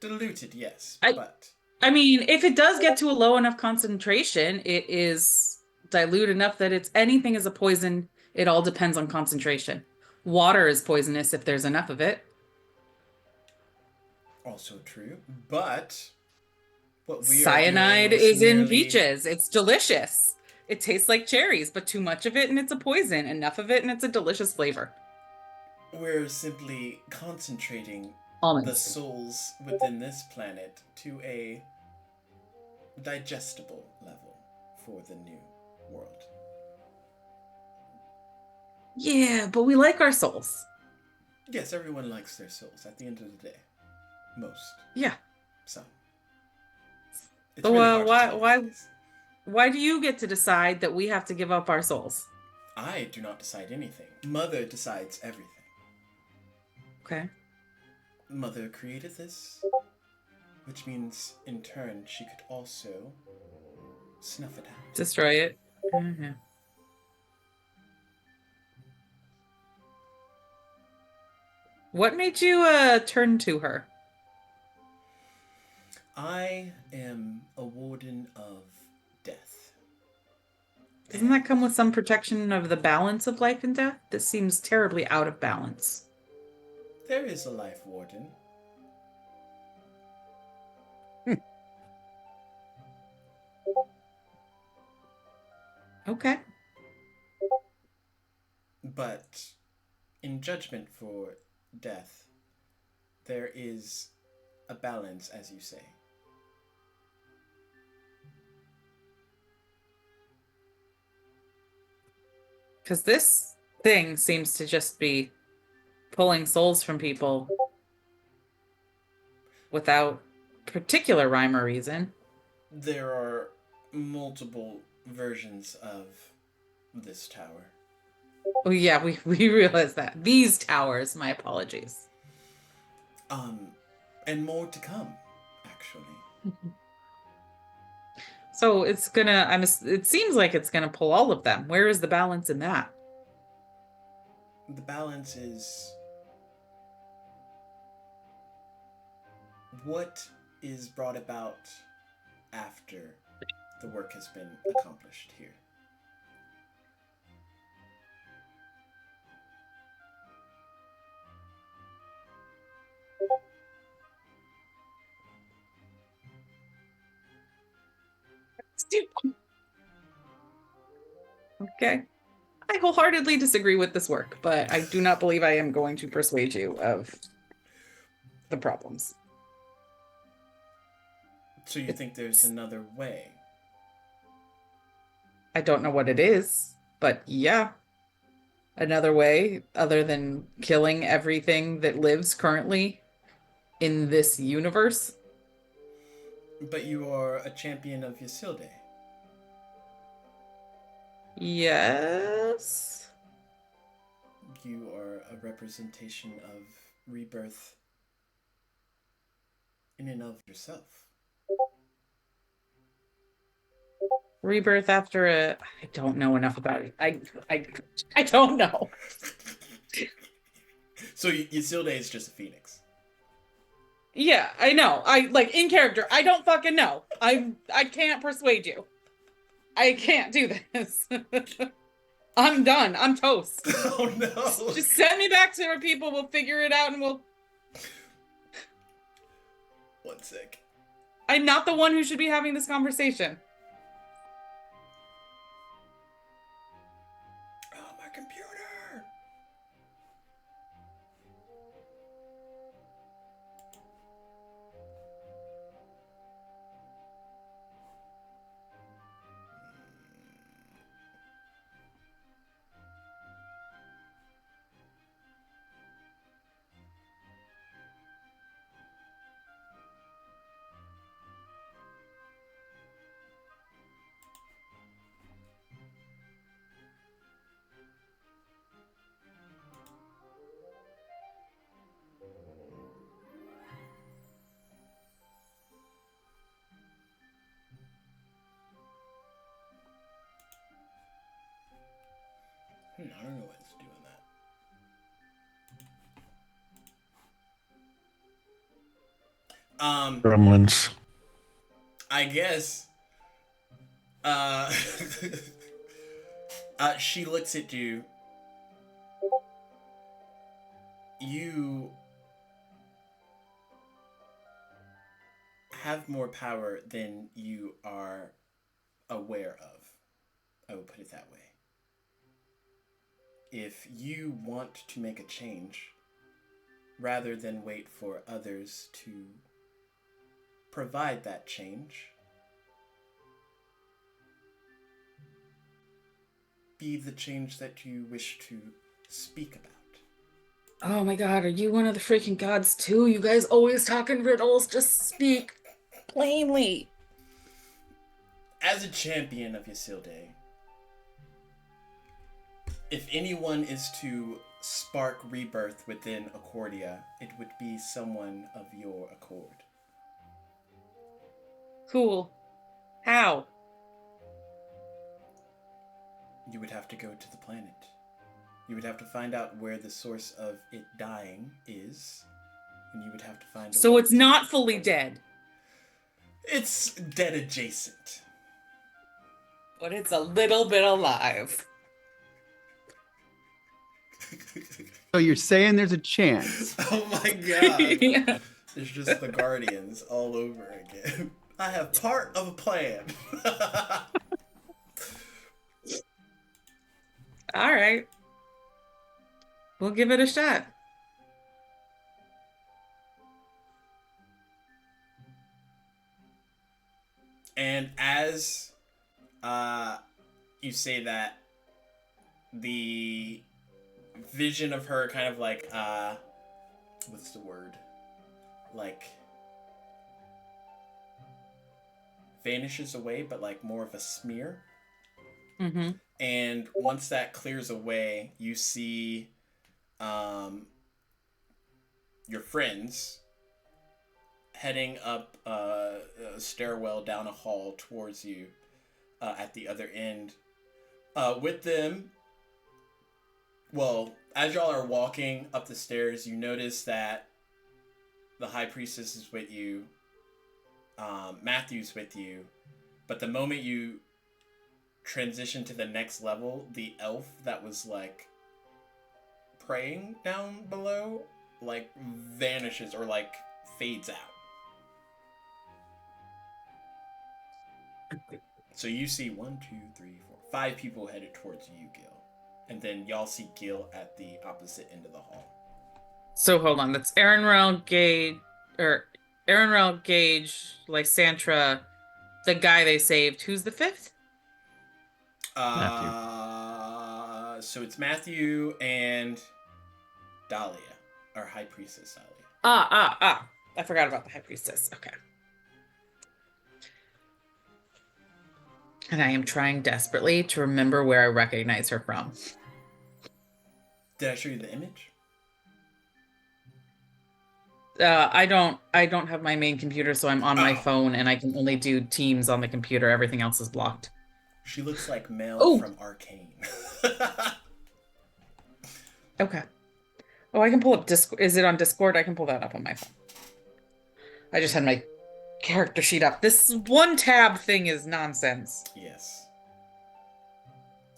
Diluted, yes, but... I mean, if it does get to a low enough concentration, it is dilute enough that it's anything is a poison. It all depends on concentration. Water is poisonous if there's enough of it. Also true, but what we are doing Cyanide is is in merely peaches. It's delicious. It tastes like cherries, but too much of it and it's a poison. Enough of it and it's a delicious flavor. we're simply concentrating the Almonds. souls within this planet to a digestible level for the new world. Yeah, but we like our souls. Yes, everyone likes their souls at the end of the day. Most. Yeah. Some. It's So really hard to tell why these days. why do you get to decide that we have to give up our souls? I do not decide anything. Mother decides everything. Okay. Mother created this, which means in turn she could also snuff it out. Destroy it. Mm-hmm. What made you turn to her? I am a warden of death. Doesn't that come with some protection of the balance of life and death? This seems terribly out of balance. There is a life warden. Okay. But in judgment for death, there is a balance, as you say. Because this thing seems to just be pulling souls from people without particular rhyme or reason. There are multiple versions of this tower. Oh yeah, we realize that. These towers, my apologies. And more to come, actually. So it's gonna it seems like it's gonna pull all of them. Where is the balance in that? The balance is what is brought about after the work has been accomplished here. Okay. I wholeheartedly disagree with this work, but I do not believe I am going to persuade you of the problems. So you think there's another way? I don't know what it is, but yeah. Another way other than killing everything that lives currently in this universe. But you are a champion of Ysilde. Yes. You are a representation of rebirth in and of yourself. Rebirth after I don't know enough about it. I don't know. So Ysilde is just a phoenix. Yeah, I know. I like in character. I don't fucking know. I can't persuade you. I can't do this. I'm done. I'm toast. Oh no. Just send me back to our people. We'll figure it out and we'll. One sec. I'm not the one who should be having this conversation. Oh, my computer. I don't know why it's doing that. Gremlins. I guess. She looks at you. You have more power than you are aware of. I will put it that way. If you want to make a change, rather than wait for others to provide that change, be the change that you wish to speak about. Oh my god, are you one of the freaking gods too? You guys always talk in riddles. Just speak plainly. As a champion of Ysilde, if anyone is to spark rebirth within Achordia, it would be someone of your accord. Cool. How? You would have to go to the planet. You would have to find out where the source of it dying is, and you would have to find a So way it's not fully dead. It's dead adjacent. But it's a little bit alive. So you're saying there's a chance? Oh my god. Yeah. It's just the Guardians all over again. I have part of a plan. All right. We'll give it a shot. And as you say that, the vision of her kind of like, what's the word? Like, vanishes away, but like more of a smear. Mm-hmm. And once that clears away, you see your friends heading up a stairwell down a hall towards you at the other end. With them, well, as y'all are walking up the stairs, you notice that the High Priestess is with you, Matthew's with you, but the moment you transition to the next level, the elf that was like praying down below like vanishes or like fades out. So you see 1, 2, 3, 4, 5 people headed towards you, Gil. And then y'all see Gil at the opposite end of the hall. So hold on. That's Aaron Gage, Lysantra, the guy they saved. Who's the fifth? So it's Matthew and Dahlia, our High Priestess Dahlia. I forgot about the High Priestess. Okay. And I am trying desperately to remember where I recognize her from. Did I show you the image? I don't have my main computer, so I'm on my phone and I can only do Teams on the computer. Everything else is blocked. She looks like Mel from Arcane. Okay. Oh, I can pull up Discord. Is it on Discord? I can pull that up on my phone. I just had my character sheet up. This one tab thing is nonsense. Yes.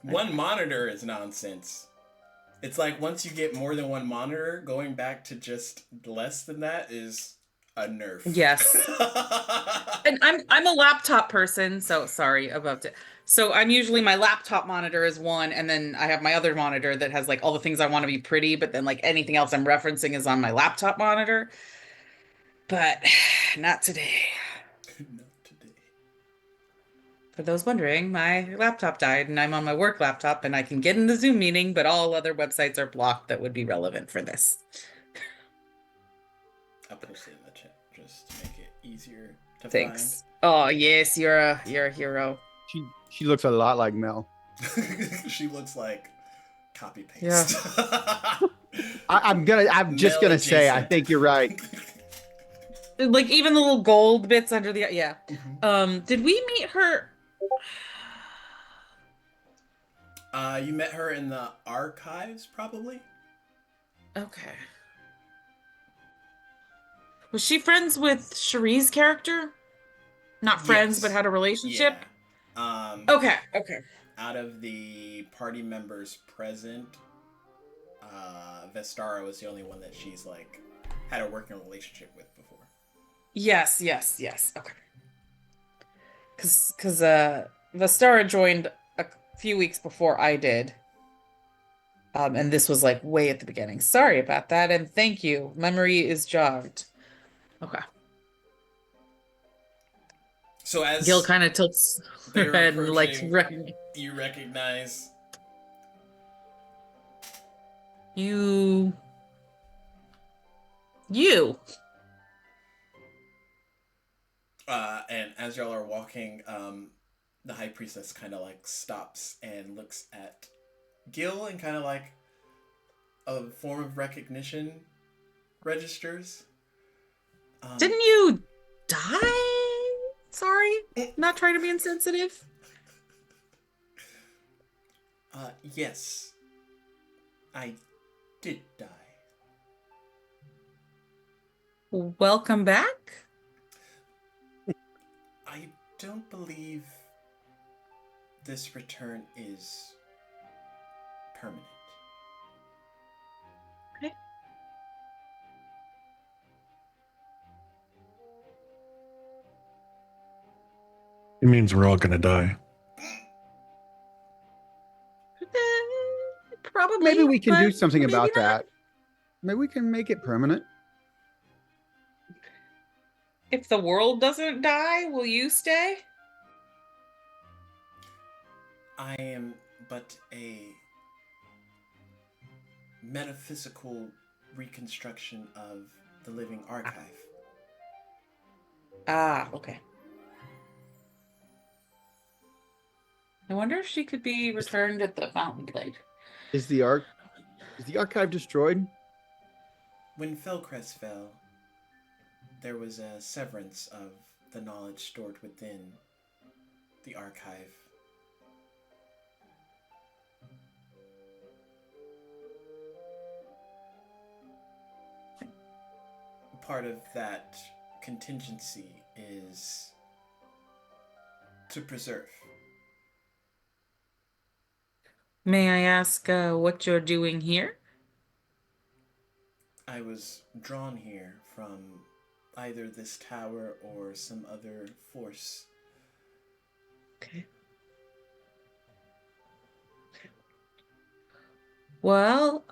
One monitor is nonsense. It's like once you get more than one monitor, going back to just less than that is a nerf. Yes. And I'm a laptop person, so sorry about it. So I'm usually, my laptop monitor is one, and then I have my other monitor that has like all the things I want to be pretty, but then like anything else I'm referencing is on my laptop monitor. But not today. Not today. For those wondering, my laptop died and I'm on my work laptop and I can get in the Zoom meeting, but all other websites are blocked that would be relevant for this. I'll post it in the chat just to make it easier to Thanks. Oh yes, you're a hero. She looks a lot like Mel. find. She looks like copy paste. Yeah. I'm just gonna say I think you're right. Like even the little gold bits under the Did we meet her? You met her in the archives, probably? Okay. Was she friends with Cherie's character? Not friends, Yes. but had a relationship? Yeah. Okay. Out of the party members present, Vestara was the only one that she's like had a working relationship with before. Yes. Okay. Because Vestara joined a few weeks before I did. And this was like way at the beginning. Sorry about that, and thank you. Memory is jogged. Okay. So as Gil kind of tilts her they're head and like approaching, you recognize you. and as y'all are walking, the high priestess kind of like stops and looks at Gil and kind of like a form of recognition registers. Didn't you die? Sorry, not trying to be insensitive. Yes, I did die. Welcome back. I don't believe this return is permanent. Okay. It means we're all gonna die. Probably. Maybe we can do but something maybe about not. that. Maybe we can make it permanent. If the world doesn't die, will you stay? I am but a metaphysical reconstruction of the living archive. Ah, okay. I wonder if she could be returned at the Fountain Blade. Is the archive destroyed? When Felcrest fell, there was a severance of the knowledge stored within the archive. Part of that contingency is to preserve. May I ask what you're doing here? I was drawn here from either this tower or some other force. Okay. Well,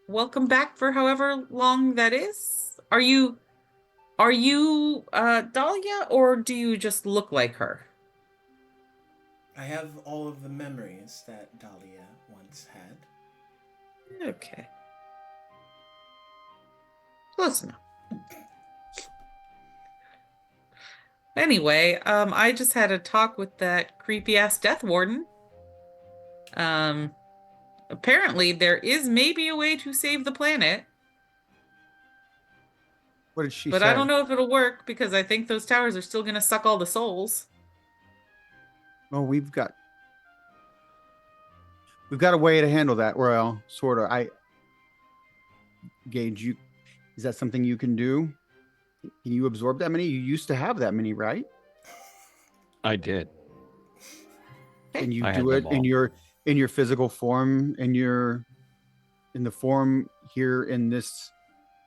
welcome back for however long that is. Are you Dahlia, or do you just look like her? I have all of the memories that Dahlia once had. Okay. Close enough. Anyway, I just had a talk with that creepy ass Death Warden. Apparently there is maybe a way to save the planet, What did she but say? I don't know if it'll work because I think those towers are still gonna suck all the souls. Oh, we've got a way to handle that. Well, sort of. Gage, is that something you can do? Can you absorb that many? You used to have that many, right? I did. Can you I had do it them in all. your physical form, in the form here in this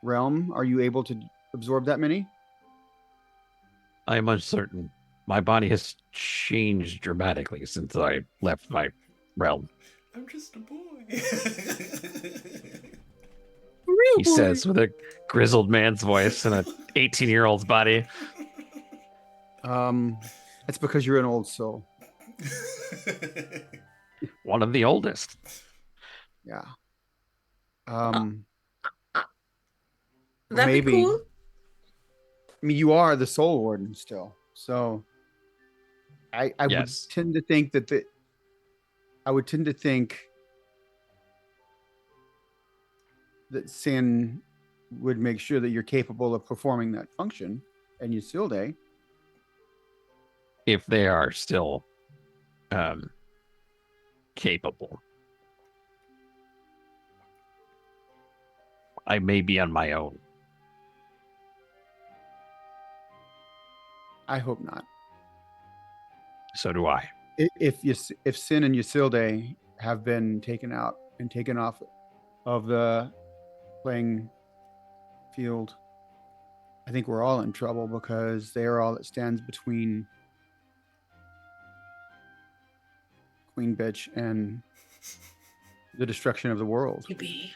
realm? Are you able to absorb that many? I am uncertain. My body has changed dramatically since I left my realm, I'm just a boy. he says with a grizzled man's voice and a 18-year-old's body. That's because you're an old soul. One of the oldest. Yeah. That'd Maybe. be cool. I mean, you are the soul warden still, so I Yes. would tend to think that Sin would make sure that you're capable of performing that function, and you still do. If they are still capable. I may be on my own. I hope not. So do I. If Sin and Ysilde have been taken out and taken off of the playing field, I think we're all in trouble because they are all that stands between Queen Bitch and the destruction of the world. Yippee.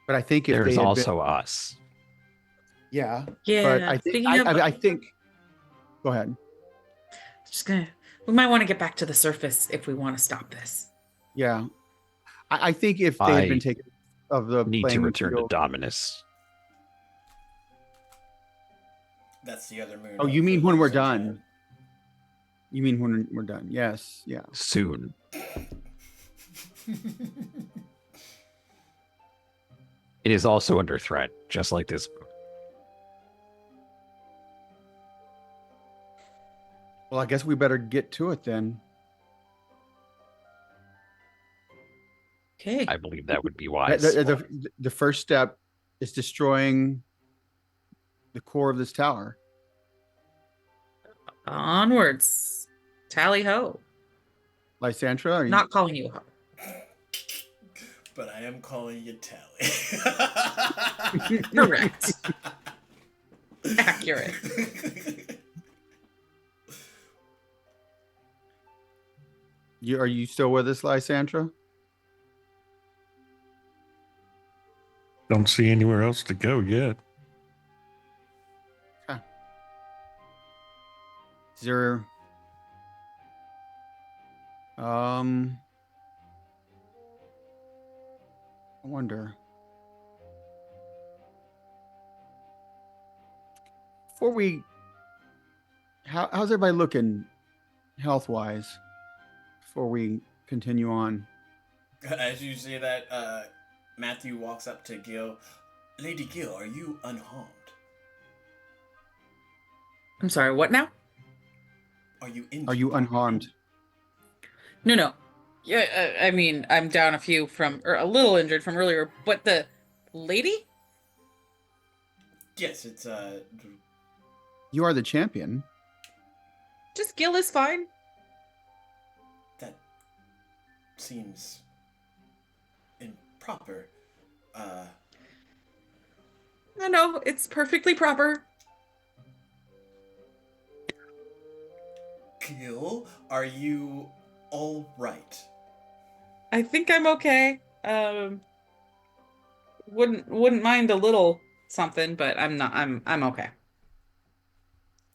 But I think if There's they had also us. yeah, Yeah. but I think Speaking of, I think. Go ahead. we might want to get back to the surface if we want to stop this. Yeah, I think if they had been I taken of the Need to playing return to field. Dominus. That's the other moon. Oh, up you mean for when we're Lucian done? You mean when we're done? Yes. Yeah. Soon. It is also under threat, just like this. Well, I guess we better get to it then. Okay. I believe that would be The, wise. the first step is destroying the core of this tower. Onwards. Tally ho. Lysandra, are you? Not calling you a ho. But I am calling you Tally. Correct. Accurate. Are you still with us, Lysandra? Don't see anywhere else to go yet. Is there? I wonder. Before we, how's everybody looking, health wise? Before we continue on. As you say that, Matthew walks up to Gil. Lady Gil, are you unharmed? I'm sorry, what now? Are you injured? Are you unharmed? No. Yeah, I mean, I'm down or a little injured from earlier, but the lady? Yes, it's You are the champion. Just Gil is fine. that seems improper. No, it's perfectly proper. Gil, are you all right? I think I'm okay. Wouldn't mind a little something, but I'm not. I'm okay.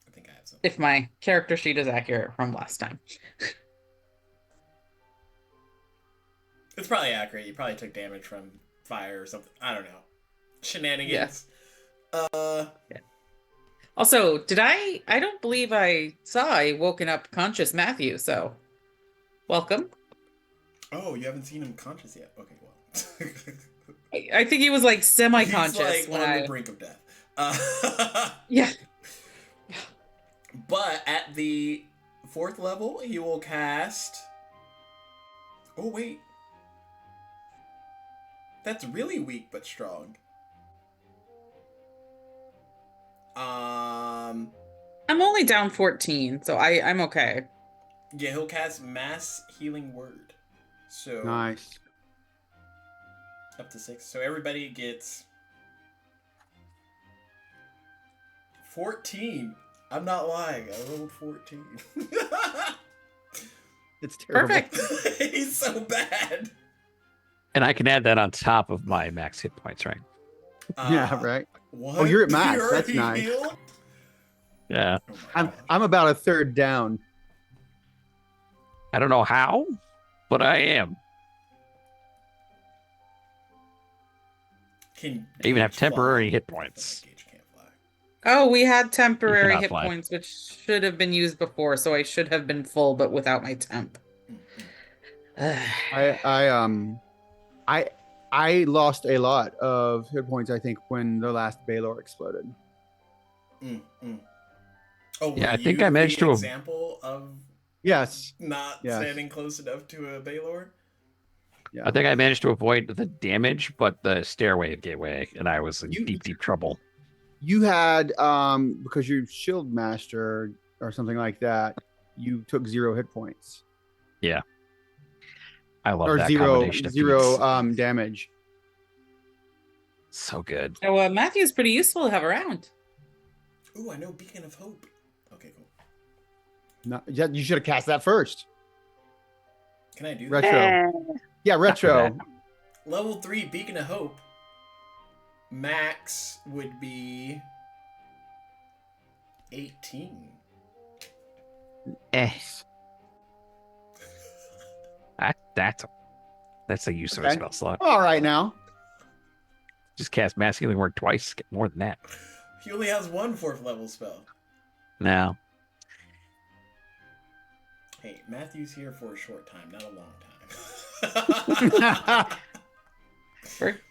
I think I have some. If my character sheet is accurate from last time. It's probably accurate. You probably took damage from fire or something. I don't know. Shenanigans. Yeah. Also, I don't believe I saw a woken up conscious Matthew, so welcome. Oh, you haven't seen him conscious yet? Okay, well. I think he was like semi-conscious He's like when on the brink of death. Yeah. But at the 4th level, he will cast... Oh, wait. That's really weak but strong. I'm only down 14, so I'm okay. Yeah, he'll cast Mass Healing Word. So Nice. up to 6. So everybody gets 14. I'm not lying. I rolled 14. It's terrible. Perfect. He's so bad. And I can add that on top of my max hit points, right? Yeah, right. What? Oh, you're at max. You're That's already nice. healed? Yeah. Oh my God. I'm about a third down. I don't know how, but I am. Can I even have Gage fly? temporary hit I points. think Gage can't fly. Oh, we had temporary cannot hit fly. points, which should have been used before, so I should have been full, but without my temp. Mm-hmm. I lost a lot of hit points, I think, when the last Baylor exploded. Oh, Yeah, were I think you I managed the to- example of Yes. not Yes. standing close enough to a Baylor? I think I managed to avoid the damage, but the stairway gave way, and I was in You- deep trouble. You had because you're shield master or something like that, you took 0 hit points. I love Or that zero combination of feats. damage. So good. So Matthew's pretty useful to have around. Ooh, I know Beacon of Hope. Okay, cool. No, yeah, you should have cast that first. Can I do that? Retro. Yeah, retro. Level 3 Beacon of Hope. Max would be 18. Eh. That's a use of a Okay. spell slot. All right now. Just cast Mass Healing Word twice, get more than that. He only has one 4th level spell. Now, Hey, Matthew's here for a short time, not a long time.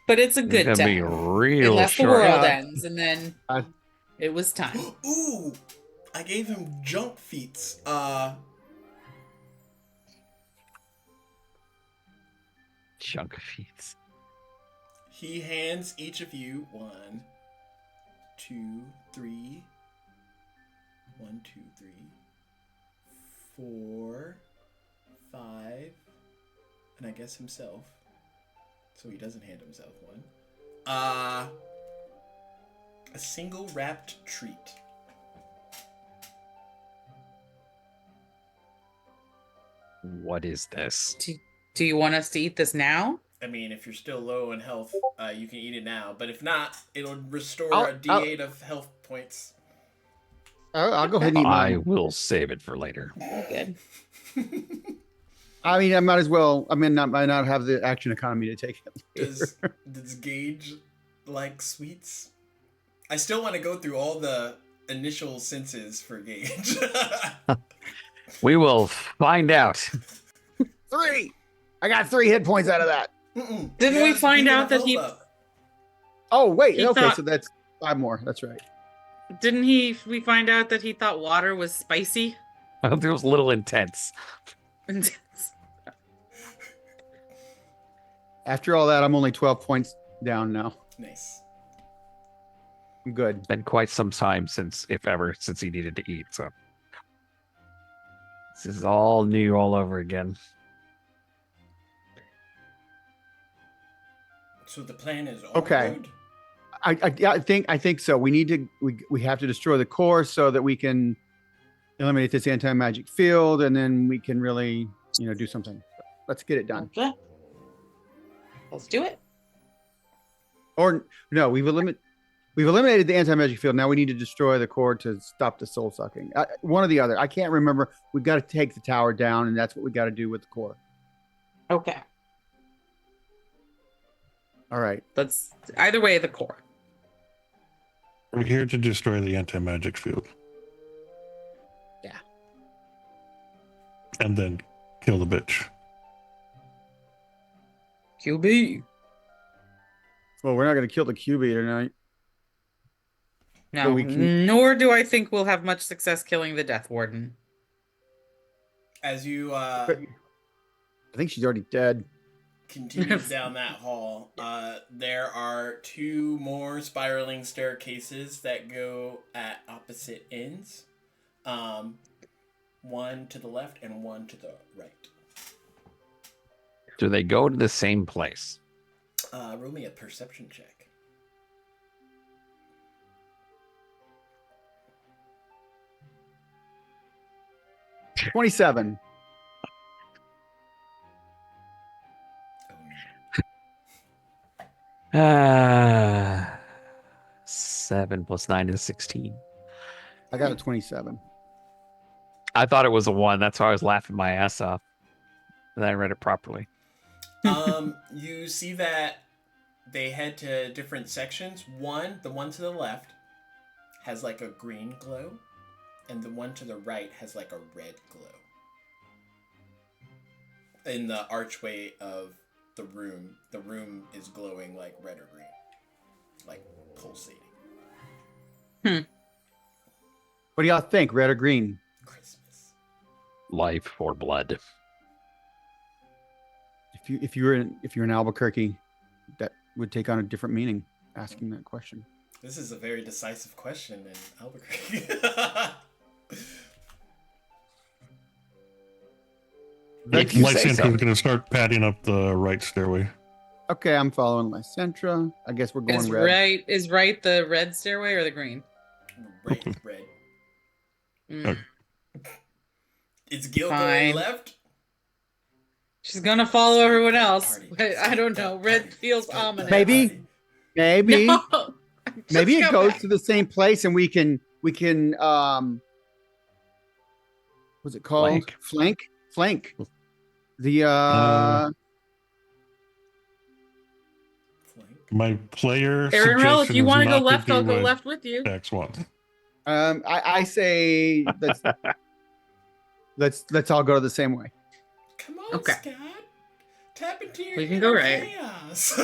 But it's a it's good gonna be time. real Unless the short. world Yeah. ends, and then it was time. Ooh, I gave him junk feats. Chunk of feats. He hands each of you 1, 2, 3, 1, 2, 3, 4, 5, and I guess himself. So he doesn't hand himself one. A single wrapped treat. What is this? Do you want us to eat this now? I mean, if you're still low in health, you can eat it now. But if not, it'll restore I'll- a D8 of health points. I'll go ahead and eat I mine. will save it for later. Good. I mean, I might as well. I might not have the action economy to take it. Does Gage like sweets? I still want to go through all the initial senses for Gage. We will find out. 3. I got 3 hit points out of that. Mm-mm. Didn't You we have find Beacon out of that Hope he- up. Oh wait, He okay, thought- so that's 5 more. That's right. Didn't we find out that he thought water was spicy? I hope it was a little intense. After all that, I'm only 12 points down now. Nice. I'm good. Been quite some time since, if ever, since he needed to eat. So this is all new all over again. So the plan is on Okay. the road? I think so. We need to we have to destroy the core so that we can eliminate this anti-magic field, and then we can really do something. Let's get it done. Okay. Let's do it. Or no, we've eliminated the anti-magic field. Now we need to destroy the core to stop the soul sucking. One or the other. I can't remember. We've got to take the tower down, and that's what we got to do with the core. Okay. All right. Let's either way the core. We're here to destroy the anti-magic field. Yeah. And then kill the bitch. QB. Well, we're not going to kill the QB tonight. No, we can- nor do I think we'll have much success killing the Death Warden. As you I think she's already dead. continue down that hall, there are 2 more spiraling staircases that go at opposite ends. One to the left and one to the right. Do they go to the same place? Roll me a perception check. 27. Ah, 7 plus 9 is 16. I got a 27. I thought it was a 1. That's why I was laughing my ass off. And then I read it properly. You see that they head to different sections. The one to the left, has like a green glow, and the one to the right has like a red glow. In the archway of the room is glowing like red or green, like pulsating. What do y'all think? Red or green? Christmas. Life or blood. If if you're in Albuquerque, that would take on a different meaning. Asking that question. This is a very decisive question in Albuquerque. If you say Lysandra's so. going to start padding up the right stairway. Okay, I'm following Lysantra. I guess we're going Is red. right the red stairway or the green? Right, red. Mm. Is Gil Fine. going left? She's gonna follow everyone else. Party. But I don't know. Red Party. feels Party. ominous. Maybe. Maybe. No. Just Maybe it go goes back. to the same place, and we can what's it called? Flank. The Flank. My player Aaron Rell, if suggestion you is want to go not left, do I'll go a left with you. tax one. I say let's all go the same way. Come on, Okay. Scott. Tap into your We can go inner right. chaos.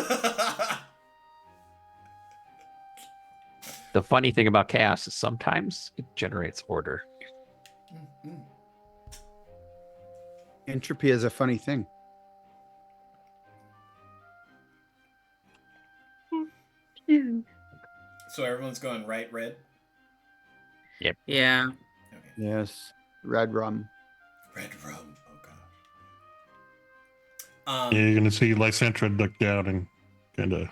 The funny thing about chaos is sometimes it generates order. Entropy is a funny thing. So everyone's going right, red? Yeah. Okay. Yes, red rum. Red rum. Oh, gosh. Yeah, you're going to see Lysandra duck down and kind of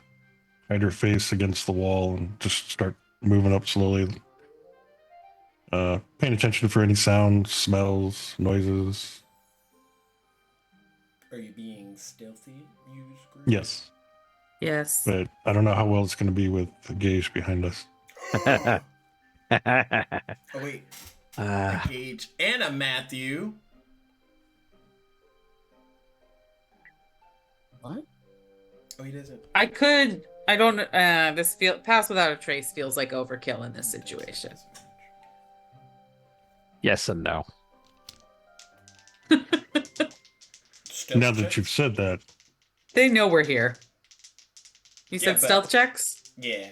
hide her face against the wall and just start moving up slowly. Paying attention for any sounds, smells, noises. Are you being stealthy, use group? Yes, Yes. but I don't know how well it's going to be with the Gage behind us. Oh, wait. Uh, A Gage and a Matthew. What? Oh, he doesn't. I don't this pass without a trace feels like overkill in this situation. yes and no. Stealth Now that checks? you've said that, They know we're here. You Yeah, said but- stealth checks? Yeah.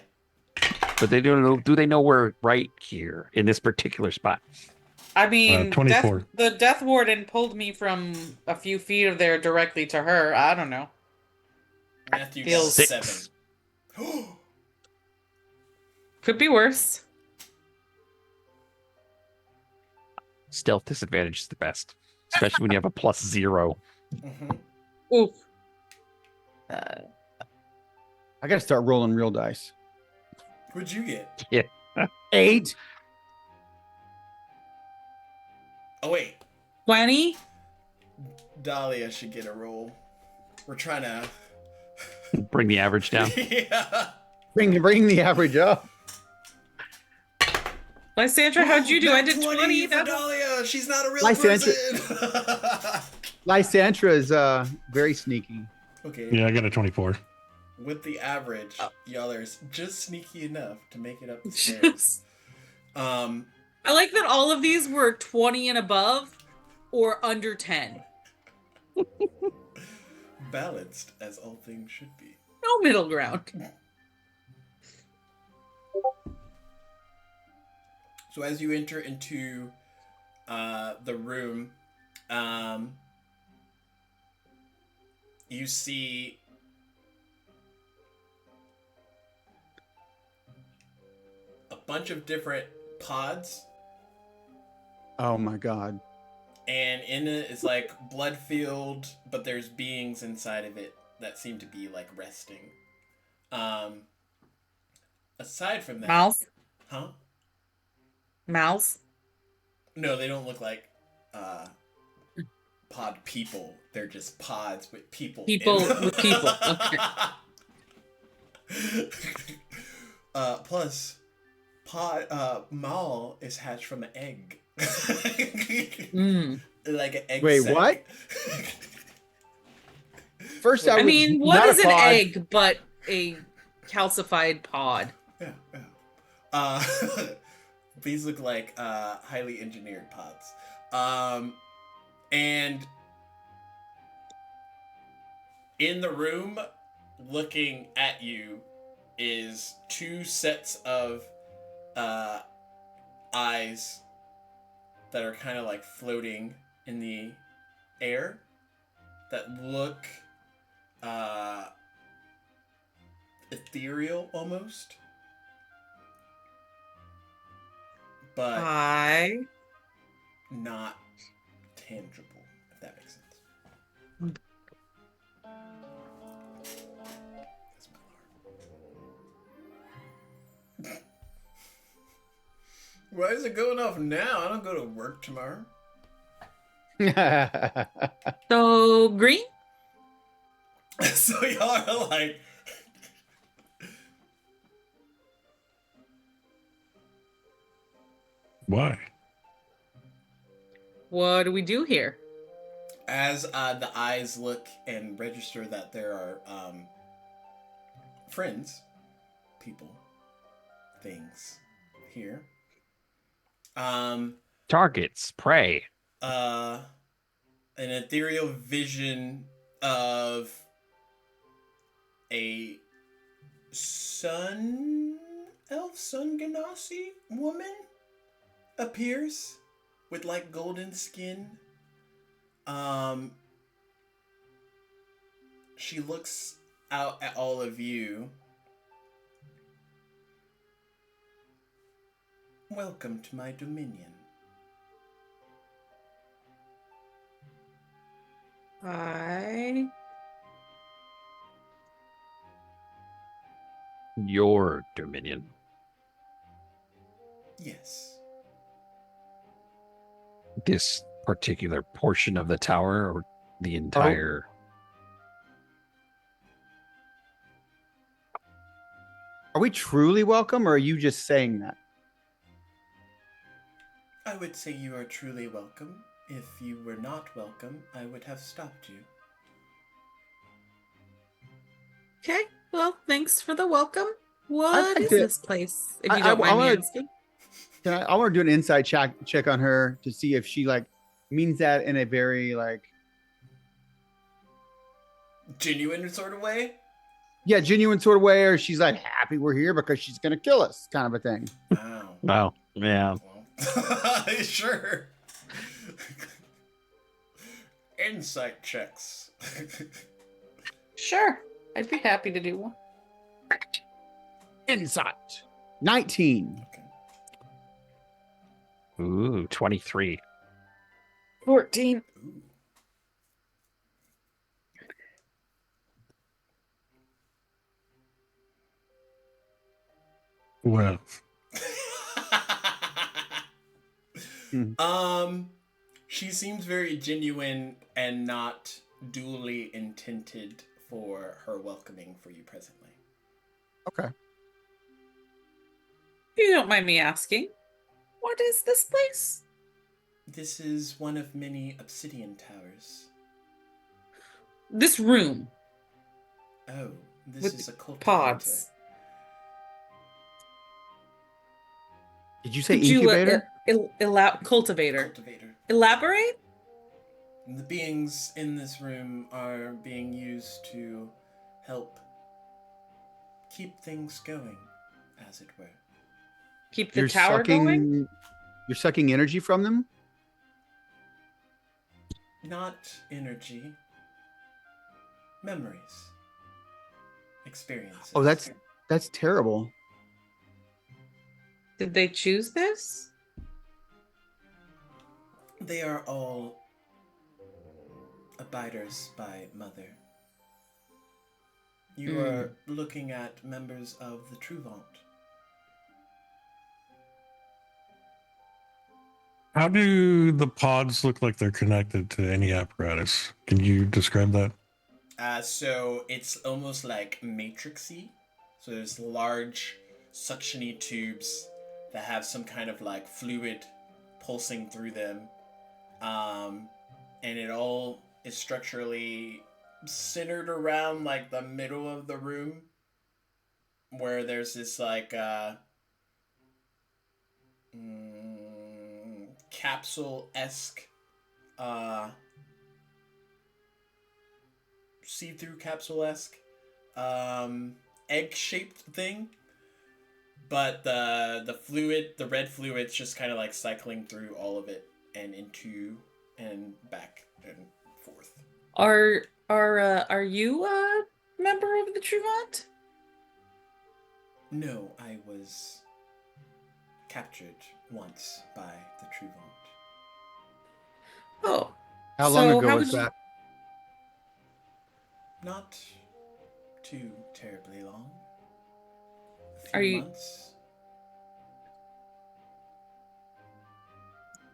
But they don't know. Do they know we're right here in this particular spot? I mean, 24. the death warden pulled me from a few feet of there directly to her. I don't know. Matthew got Feels- 6. 7. Could be worse. Stealth disadvantage is the best, especially when you have a +0. Mm-hmm. Oof. I gotta start rolling real dice. What'd you get? 8. Oh, wait. 20? Dahlia should get a roll. We're trying to... Bring the average down. Yeah. Bring the average up. Lysandra, how'd you do? I did 20. for That's Dahlia. She's not a real Lysandra- person. Lysantra is very sneaky. Okay. yeah, I got a 24. With the average, y'all are just sneaky enough to make it up the stairs. just... Um, I like that all of these were 20 and above or under 10. balanced as all things should be. No middle ground. So as you enter into the room, you see a bunch of different pods, Oh my god. and in it is like blood filled, but there's beings inside of it that seem to be like resting. Aside from that, Mouse? huh? Mouse? No, they don't look like pod people. They're just pods with people. People in them. with people. Okay. Plus, Maul is hatched from an egg. Mm. Like an egg. Wait, sack. what? First, I mean, what not is a an pod. egg but a calcified pod? Yeah, yeah. These look like highly engineered pods. And in the room, looking at you, is 2 sets of eyes that are kind of like floating in the air that look ethereal almost, but not tangible, if that makes sense. That's my alarm. Why is it going off now? I don't go to work tomorrow. So green? So y'all are like, Why? What do we do here? as the eyes look and register that there are friends, people, things here. Targets, prey. An ethereal vision of a sun ganassi woman appears with like golden skin. She looks out at all of you. Welcome to my dominion. Your dominion. Yes. This particular portion of the tower or the entire. Are we truly welcome, or are you just saying that? I would say you are truly welcome. If you were not welcome, I would have stopped you. Okay, well, thanks for the welcome. What like is to- this place, if you I don't mind me wanna- asking? I want to do an inside check on her to see if she like means that in a very like Genuine sort of way? genuine sort of way, or she's like happy we're here because she's gonna kill us, kind of a thing. Wow. Wow. Yeah. Well, sure. Insight checks. Sure, I'd be happy to do one. Insight 19. Okay. Ooh, 23. 14. Ooh. Well, She seems very genuine and not duly intended for her welcoming for you presently. Okay. If you don't mind me asking, what is this place? This is one of many obsidian towers. This room Oh, this with is a cultivator. pods. Did you say Could you incubator? cultivator? Cultivator. Elaborate? The beings in this room are being used to help keep things going, as it were. Keep the tower going? You're sucking energy from them? Not energy. Memories. Experiences. Oh, that's terrible. Did they choose this? They are all abiders by Mother. You are looking at members of the Truvant. how do the pods look like they're connected to any apparatus? Can you describe that? So it's almost like matrixy. So there's large suctiony tubes that have some kind of like fluid pulsing through them. And it all is structurally centered around like the middle of the room, where there's this like capsule-esque see-through capsule-esque egg-shaped thing, but the fluid, the red fluid's just kind of like cycling through all of it and into and back and forth. Are Are you a member of the Truvant? No, I was captured once by the Truvant. Oh. How long So ago how was would you- that? Not too terribly long. A Are few you- months.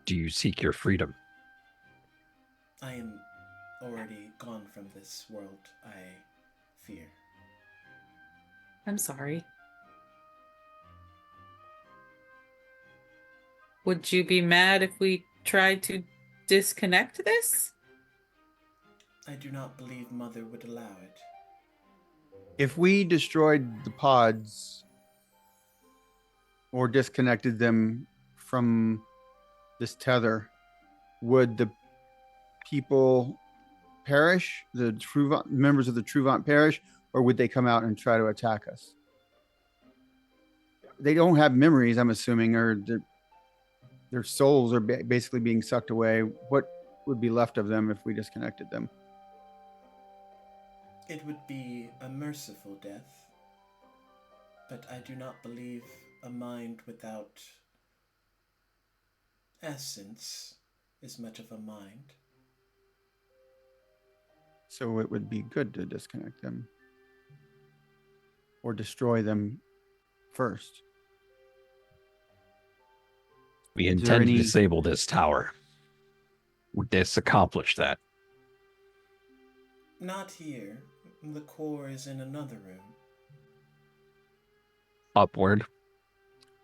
Do you seek your freedom? I am already gone from this world, I fear. I'm sorry. Would you be mad if we tried to disconnect this? I do not believe Mother would allow it. If we destroyed the pods or disconnected them from this tether, would the people perish? The Truvant members of the Truvant perish, or would they come out and try to attack us? They don't have memories, I'm assuming, or their souls are basically being sucked away. What would be left of them if we disconnected them? It would be a merciful death, but I do not believe a mind without essence is much of a mind. So it would be good to disconnect them or destroy them first. We Is there intend to any- disable this tower. Would this accomplish that? Not here. The core is in another room. Upward.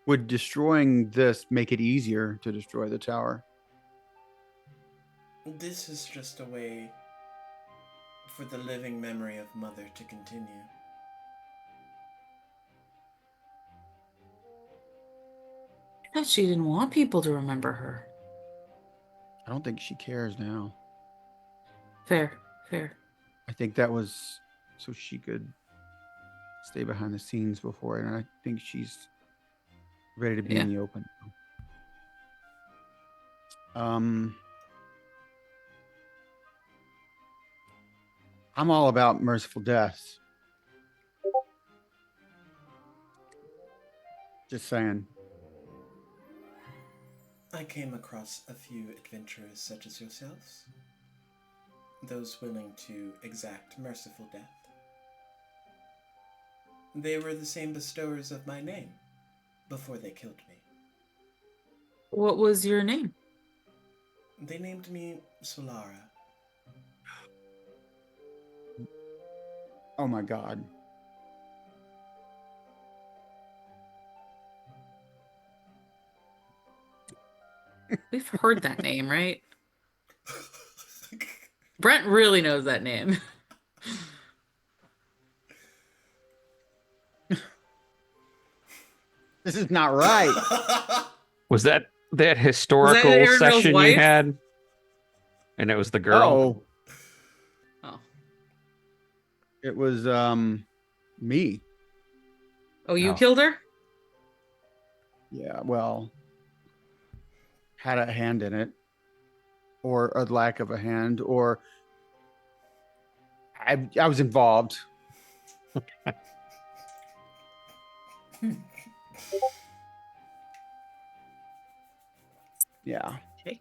Would destroying this make it easier to destroy the tower? This is just a way for the living memory of Mother to continue. I thought she didn't want people to remember her. I don't think she cares now. Fair, fair. I think that was so she could stay behind the scenes before it, and I think she's ready to be in the open. I'm all about merciful deaths. Just saying. I came across a few adventurers such as yourselves, those willing to exact merciful death. They were the same bestowers of my name before they killed me. What was your name? They named me Solara. Oh my God. We've heard that name, right? Brent really knows that name. This is not right. Was that historical Aaron Rill's session you wife? had? And it was the girl? Oh, Oh. it was me. Oh, you Oh. killed her? Yeah, well, had a hand in it, or a lack of a hand, or I was involved. Yeah. Okay.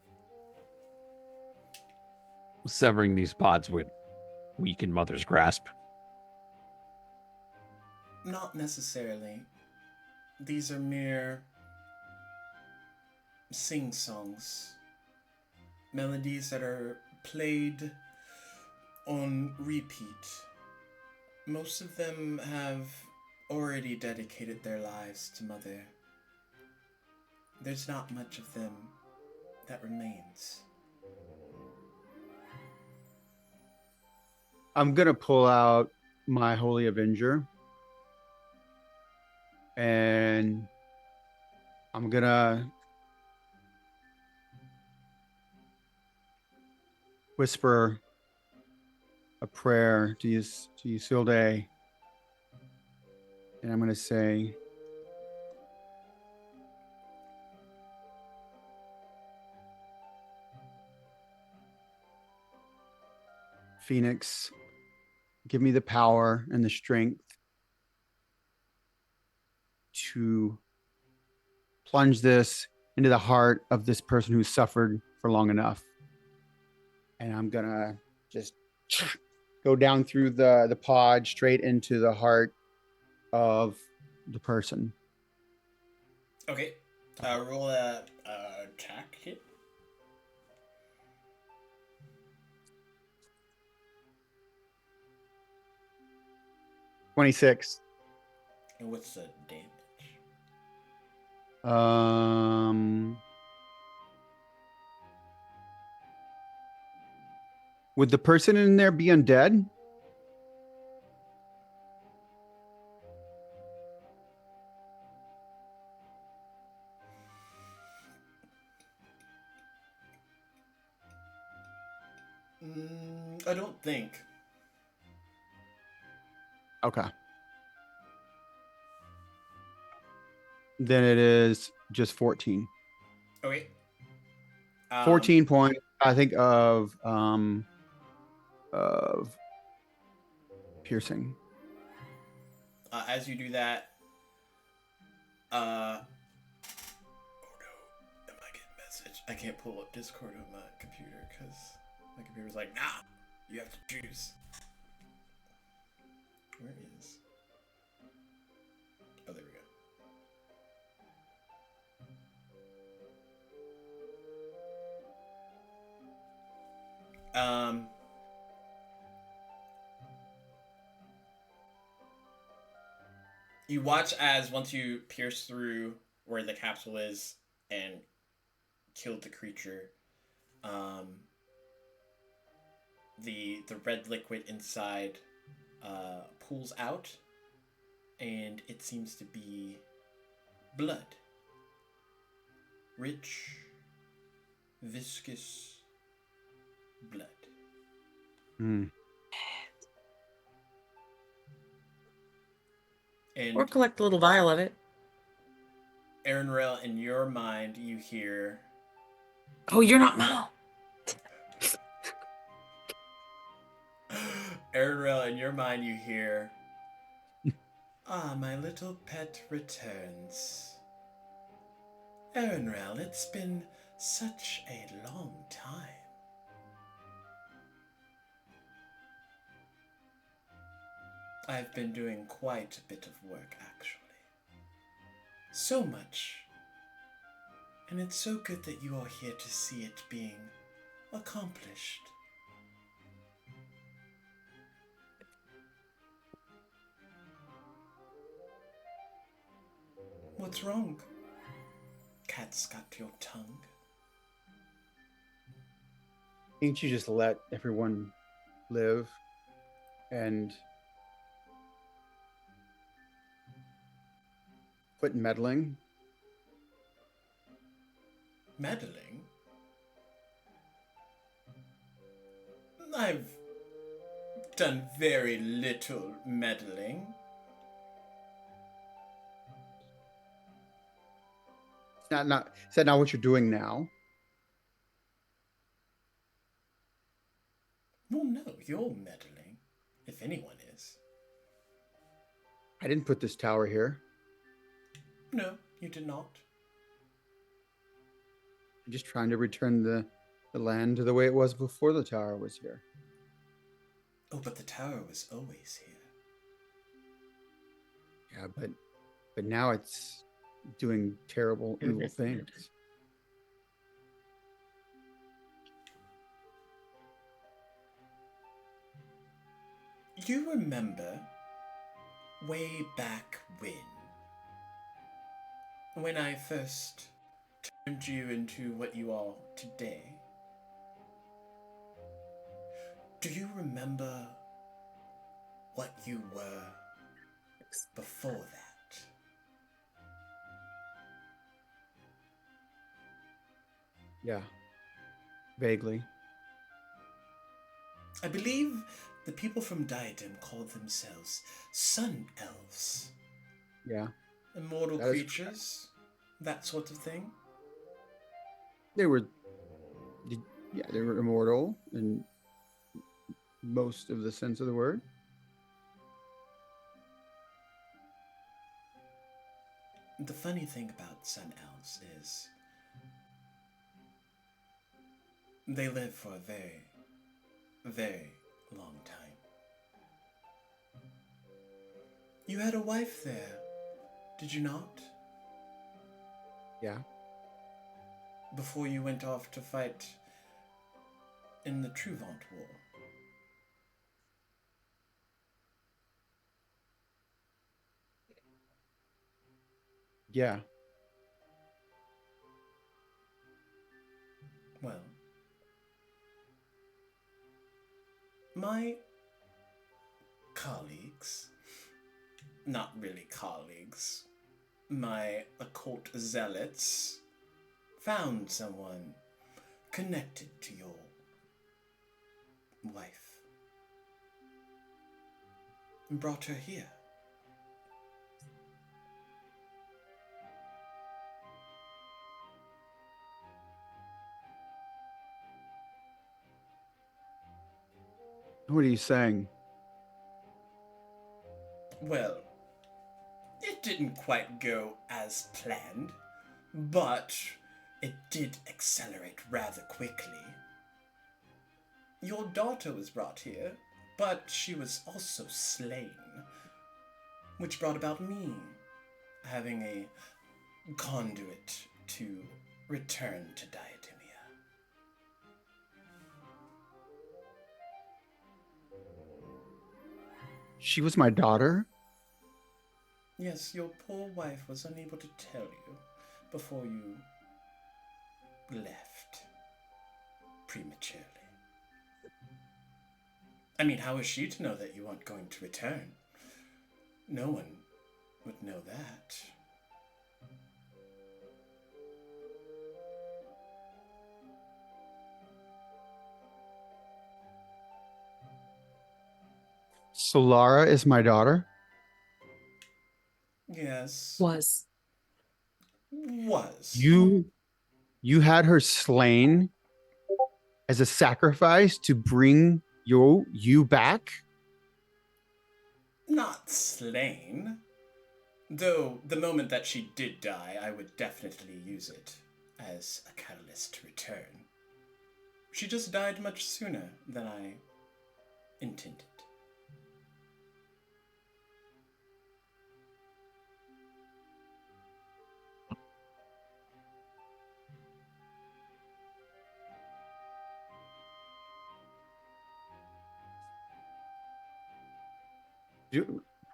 Severing these pods would weaken Mother's grasp. Not necessarily. These are mere sing-songs. Melodies that are played on repeat. Most of them have already dedicated their lives to Mother. There's not much of them that remains. I'm gonna pull out my Holy Avenger, and I'm gonna whisper a prayer to Isilde, and I'm gonna say, Phoenix, give me the power and the strength to plunge this into the heart of this person who's suffered for long enough. And I'm gonna just go down through the pod straight into the heart of the person. Okay. Roll a attack hit. $26. And what's the damage? Would the person in there be undead? I don't think. Okay. Then it is just 14. Okay. 14 points, I think, of piercing. As you do that, oh no, am I getting message? I can't pull up Discord on my computer because my computer's like, nah, you have to choose. Where is? Oh, there we go. You watch as once you pierce through where the capsule is and killed the creature, the red liquid inside pulls out, and it seems to be blood. Rich, viscous blood. Mm. And Or collect a little vial of it. Aaron Rail, in your mind, you hear, Oh, you're not Mal. Aaron Rail, in your mind, you hear, ah, my little pet returns. Aaron Rail, it's been such a long time. I've been doing quite a bit of work, actually. So much. And it's so good that you are here to see it being accomplished. What's wrong? Cat's got your tongue. Can't you just let everyone live and quit meddling? Meddling? I've done very little meddling. Is that not what you're doing now? Well, no, you're meddling, if anyone is. I didn't put this tower here. No, you did not. I'm just trying to return the land to the way it was before the tower was here. Oh, but the tower was always here. Yeah, but now it's doing terrible, evil things. You remember way back when I first turned you into what you are today? Do you remember what you were before that? Yeah, vaguely. I believe the people from Diadem called themselves Sun Elves. Yeah. Immortal That is creatures, that sort of thing. They were immortal in most of the sense of the word. The funny thing about sun elves is they live for a very, very long time. You had a wife there, did you not? Yeah. Before you went off to fight in the Truvant War. Yeah. Well, my colleagues, not really colleagues, my occult zealots, found someone connected to your wife and brought her here. What are you saying? Well, it didn't quite go as planned, but it did accelerate rather quickly. Your daughter was brought here, but she was also slain, which brought about me having a conduit to return to Diademia. She was my daughter? Yes, your poor wife was unable to tell you before you left prematurely. I mean, how is she to know that you aren't going to return? No one would know that. Solara is my daughter? Yes. Was. Was. You had her slain as a sacrifice to bring you back? Not slain. Though, the moment that she did die, I would definitely use it as a catalyst to return. She just died much sooner than I intended.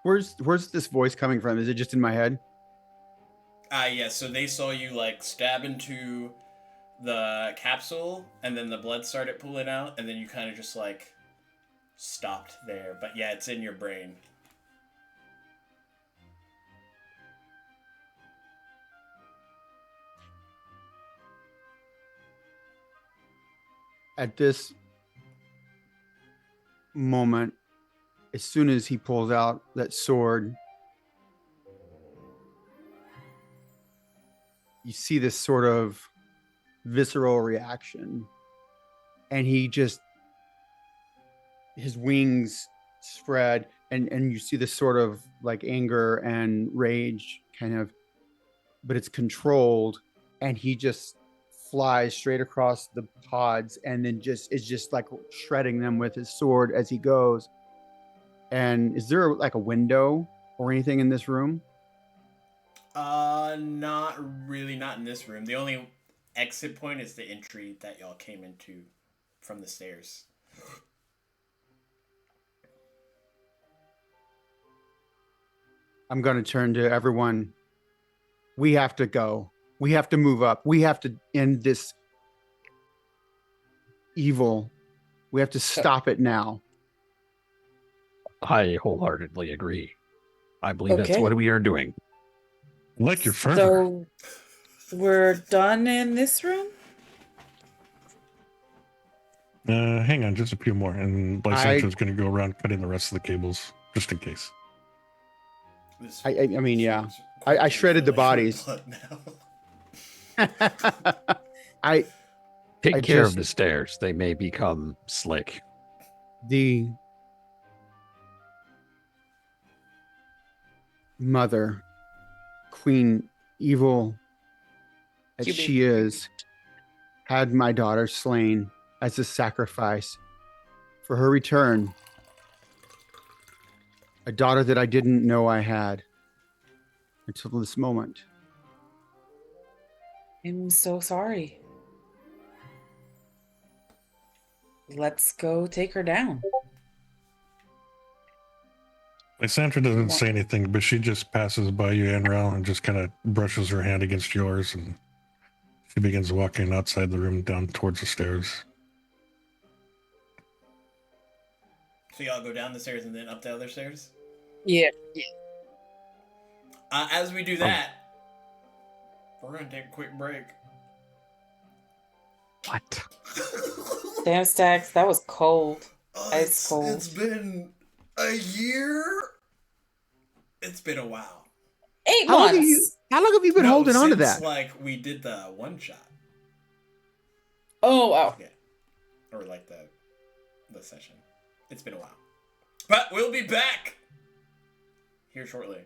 Where's this voice coming from? Is it just in my head? Yeah, so they saw you, like, stab into the capsule, and then the blood started pooling out, and then you kind of just, like, stopped there. But yeah, it's in your brain. At this moment, as soon as he pulls out that sword, you see this sort of visceral reaction, and his wings spread, and you see this sort of like anger and rage kind of, but it's controlled, and he just flies straight across the pods and then is just like shredding them with his sword as he goes. And is there like a window or anything in this room? Not really, not in this room. The only exit point is the entry that y'all came into from the stairs. I'm going to turn to everyone. We have to go. We have to move up. We have to end this evil. We have to stop it now. I wholeheartedly agree. I believe that's Okay. what we are doing. Like your fervor. So we're done in this room? Hang on, just a few more, and Lysandra's going to go around cutting the rest of the cables, just in case. I mean, yeah. I shredded the bodies. I Take I care just- of the stairs. They may become slick. the mother, Queen evil as QB. she is, had my daughter slain as a sacrifice for her return. A daughter that I didn't know I had until this moment. I'm so sorry. Let's go take her down. Lysandra doesn't say anything, but she just passes by you, Enrel, and just kind of brushes her hand against yours, and she begins walking outside the room down towards the stairs. So y'all go down the stairs and then up the other stairs? Yeah. As we do that, we're going to take a quick break. What? Damn, Stacks, that was cold. Ice cold. It's been a year. It's been a while. 8 How long months. have you been holding on to since, that? like, we did the one shot. Oh, wow. Yeah. Or, like, the session. It's been a while. But we'll be back here shortly.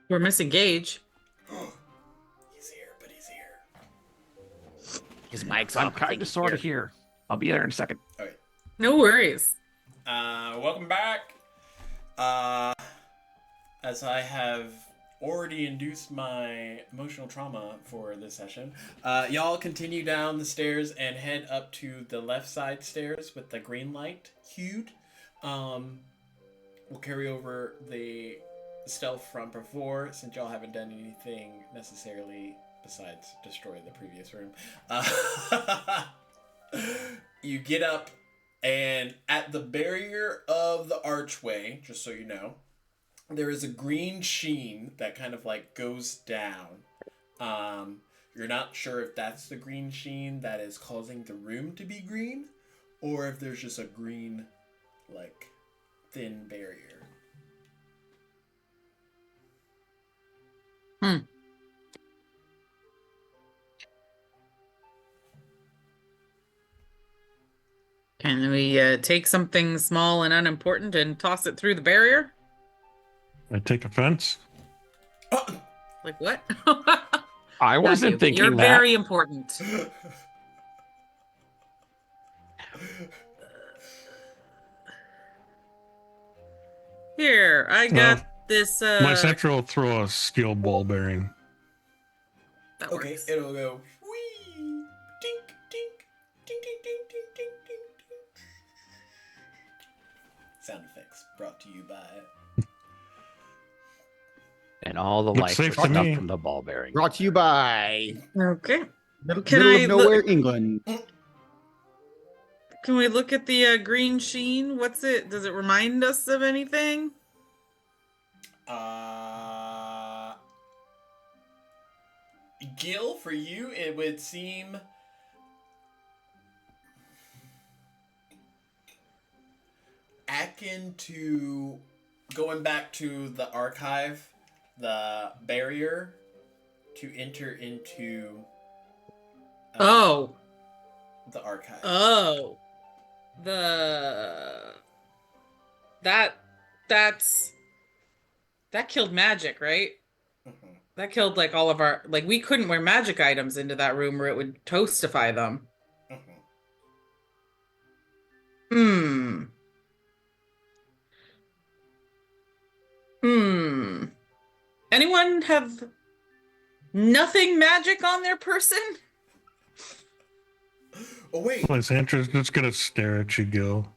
We're missing Gage. He's here, but he's here. His mic's I'm kind of sort of here. I'll be there in a second. All right. No worries. Welcome back. As I have already induced my emotional trauma for this session, y'all continue down the stairs and head up to the left side stairs with the green light hued. We'll carry over the stealth from before, since y'all haven't done anything necessarily besides destroy the previous room. You get up, and at the barrier of the archway, just so you know, there is a green sheen that kind of like goes down. You're not sure if that's the green sheen that is causing the room to be green, or if there's just a green, like, thin barrier. Can we take something small and unimportant and toss it through the barrier? I take offense. Like what? I wasn't thinking You're that. very important. Here, I got this. My center will throw a steel ball bearing. That Okay, works. it'll go whee, dink, dink, ding, ding, ding, ding, ding, ding, ding. Sound effects brought to you by. And all the Looks lights safe are to stuck me. from the ball bearing. Brought to you by Okay. middle, Can middle I of nowhere, England. Can we look at the green sheen? What's it? Does it remind us of anything? Gil, for you, it would seem akin to going back to the archive, the barrier to enter into Oh. the archive. Oh. That killed magic, right? Mhm. That killed like all of our we couldn't wear magic items into that room or it would toastify them. Mhm. Anyone have nothing magic on their person? Oh wait, Lysandra's just gonna stare at you, Gil.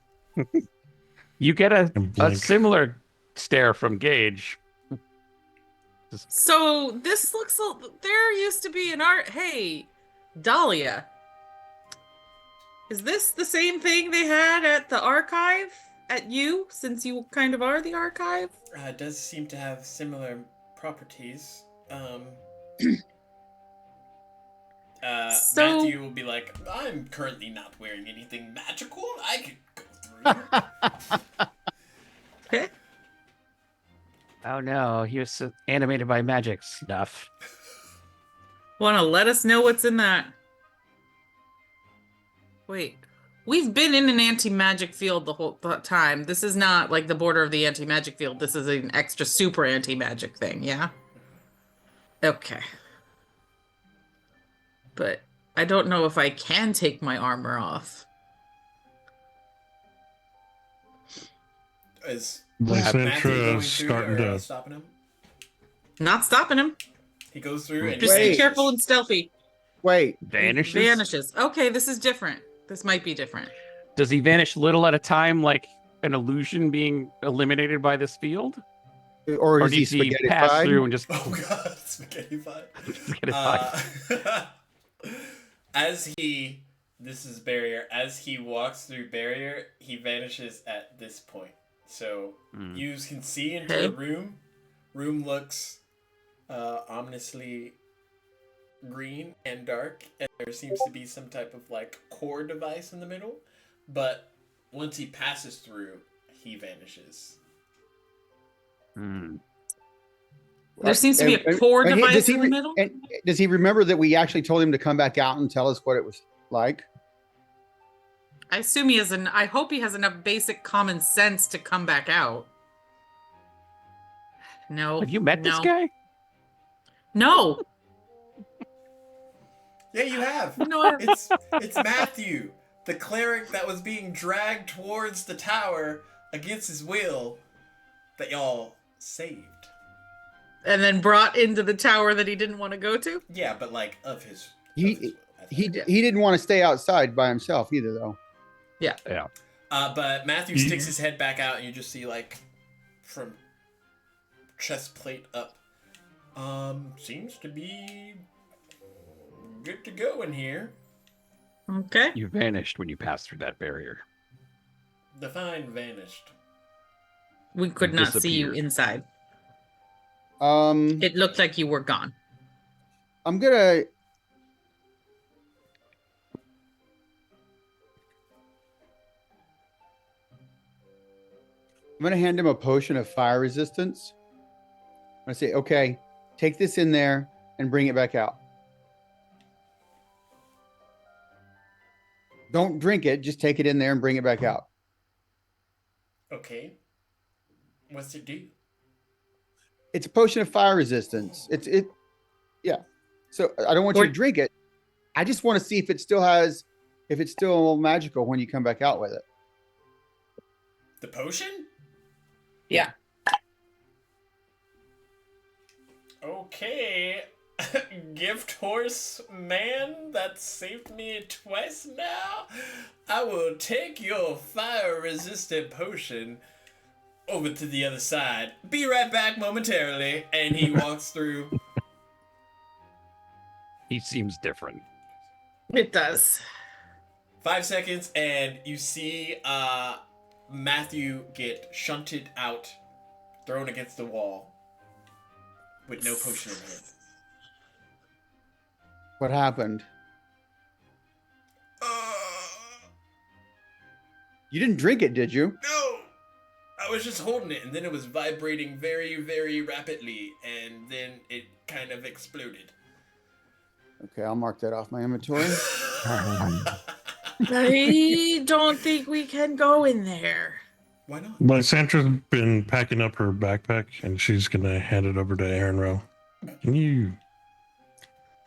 You get a And blink. similar stare from Gage. So this looks there used to be an art. Hey, Dahlia. Is this the same thing they had at the archive at you, since you kind of are the archive? it does seem to have similar properties. So- Matthew will be like, I'm currently not wearing anything magical. I could go through. Okay. Oh no, he was animated by magic stuff. Want to let us know what's in that? Wait, we've been in an anti-magic field the whole time. This is not like the border of the anti-magic field. This is an extra super anti-magic thing, yeah? Okay. But I don't know if I can take my armor off. Is Lysandra Matthew going is through starting or to. stopping him? Not stopping him. He goes through and Just be Wait. careful and stealthy. Wait, Vanishes? Vanishes. Okay, this is different. This might be different. Does he vanish little at a time, like an illusion being eliminated by this field? or Or is he does he spaghetti pass fried? through and just Oh god, spaghetti fight. Spaghettified? This is barrier. As he walks through barrier, he vanishes at this point. So you can see into the room. Room looks ominously green and dark, and there seems to be some type of like core device in the middle. But once he passes through, he vanishes. There seems to be a core And device does he in the middle. And does he remember that we actually told him to come back out and tell us what it was like? I assume he has I hope he has enough basic common sense to come back out. No. Have you met this no. guy? No. Yeah, you have. No. It's Matthew, the cleric that was being dragged towards the tower against his will, that y'all saved. And then brought into the tower that he didn't want to go to? Yeah, but like of his. He he. didn't want to stay outside by himself either, though. Yeah. Yeah. But Matthew sticks his head back out, and you just see like from chest plate up. Seems to be good to go in here. Okay. You vanished when you passed through that barrier. Define vanished. We could not see you Disappeared. inside. I'm It looked like you were gone. gonna. I'm gonna hand him a potion of fire resistance. I'm gonna say, okay, take this in there and bring it back out. Don't drink it, just take it in there and bring it back out. Okay. What's it do? It's a potion of fire resistance. Yeah. So I don't want you to drink it. I just want to see if it's still magical when you come back out with it. The potion? Yeah. Okay. Gift horse man that saved me twice now. I will take your fire resistant potion over to the other side. Be right back momentarily. And he walks through. He seems different. It does. 5 seconds, and you see Matthew get shunted out, thrown against the wall, with no potion in hand. What happened? You didn't drink it, did you? No! I was just holding it, and then it was vibrating very, very rapidly, and then it kind of exploded. Okay, I'll mark that off my inventory. I don't think we can go in there. Why not? Lysandra's been packing up her backpack, and she's gonna hand it over to Aaron Rowe. Can you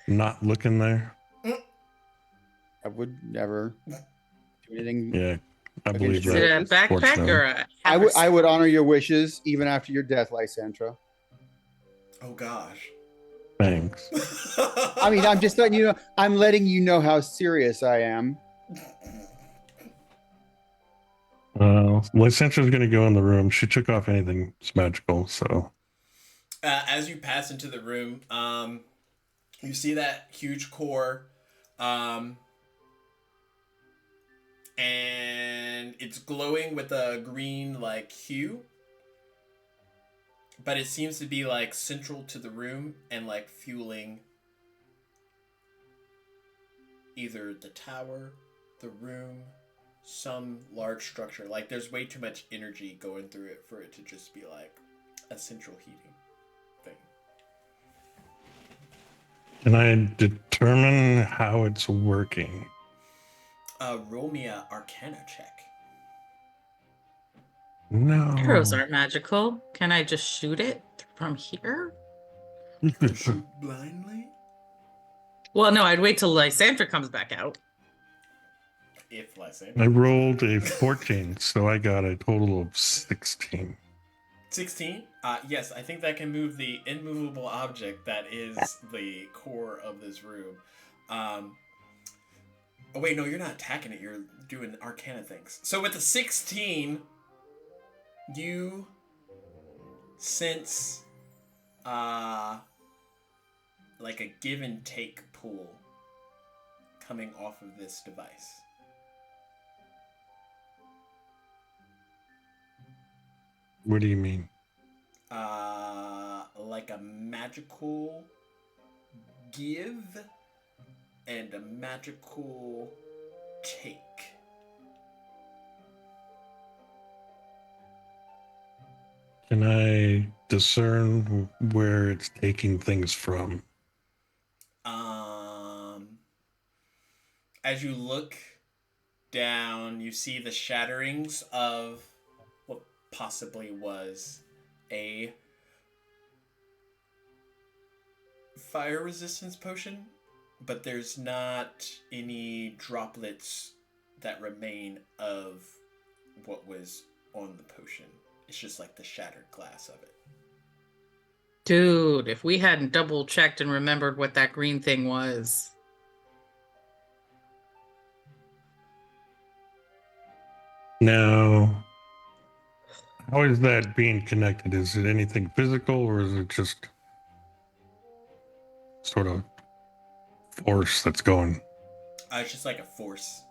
not look in there? I would never do anything. Yeah, I Okay, believe is Is it that. a backpack Fortunately. or a I would honor your wishes even after your death, Lysandra. Oh gosh. Thanks. I mean, I'm just letting you know. I'm letting you know how serious I am. Lysandra's gonna go in the room. She took off anything that's magical, so. As you pass into the room, you see that huge core, and it's glowing with a green like hue, but it seems to be like central to the room and like fueling either the tower, the room, some large structure. Like there's way too much energy going through it for it to just be like a central heating thing. Can I determine how it's working? Roll me a Arcana check. No. Arrows aren't magical. Can I just shoot it from here? Shoot blindly? Well, no, I'd wait till Lysandra comes back out. If Lysandra. I rolled a 14, so I got a total of 16. 16? Yes, I think that can move the immovable object that is the core of this room. Oh wait, no, you're not attacking it. You're doing Arcana things. So with the 16, you sense like a give and take pull coming off of this device. What do you mean? Like a magical give and a magical take. Can I discern where it's taking things from? As you look down, you see the shatterings of what possibly was a fire resistance potion, but there's not any droplets that remain of what was on the potion. It's just like the shattered glass of it. Dude, if we hadn't double checked and remembered what that green thing was. Now, how is that being connected? Is it anything physical, or is it just sort of force that's going? It's just like a force.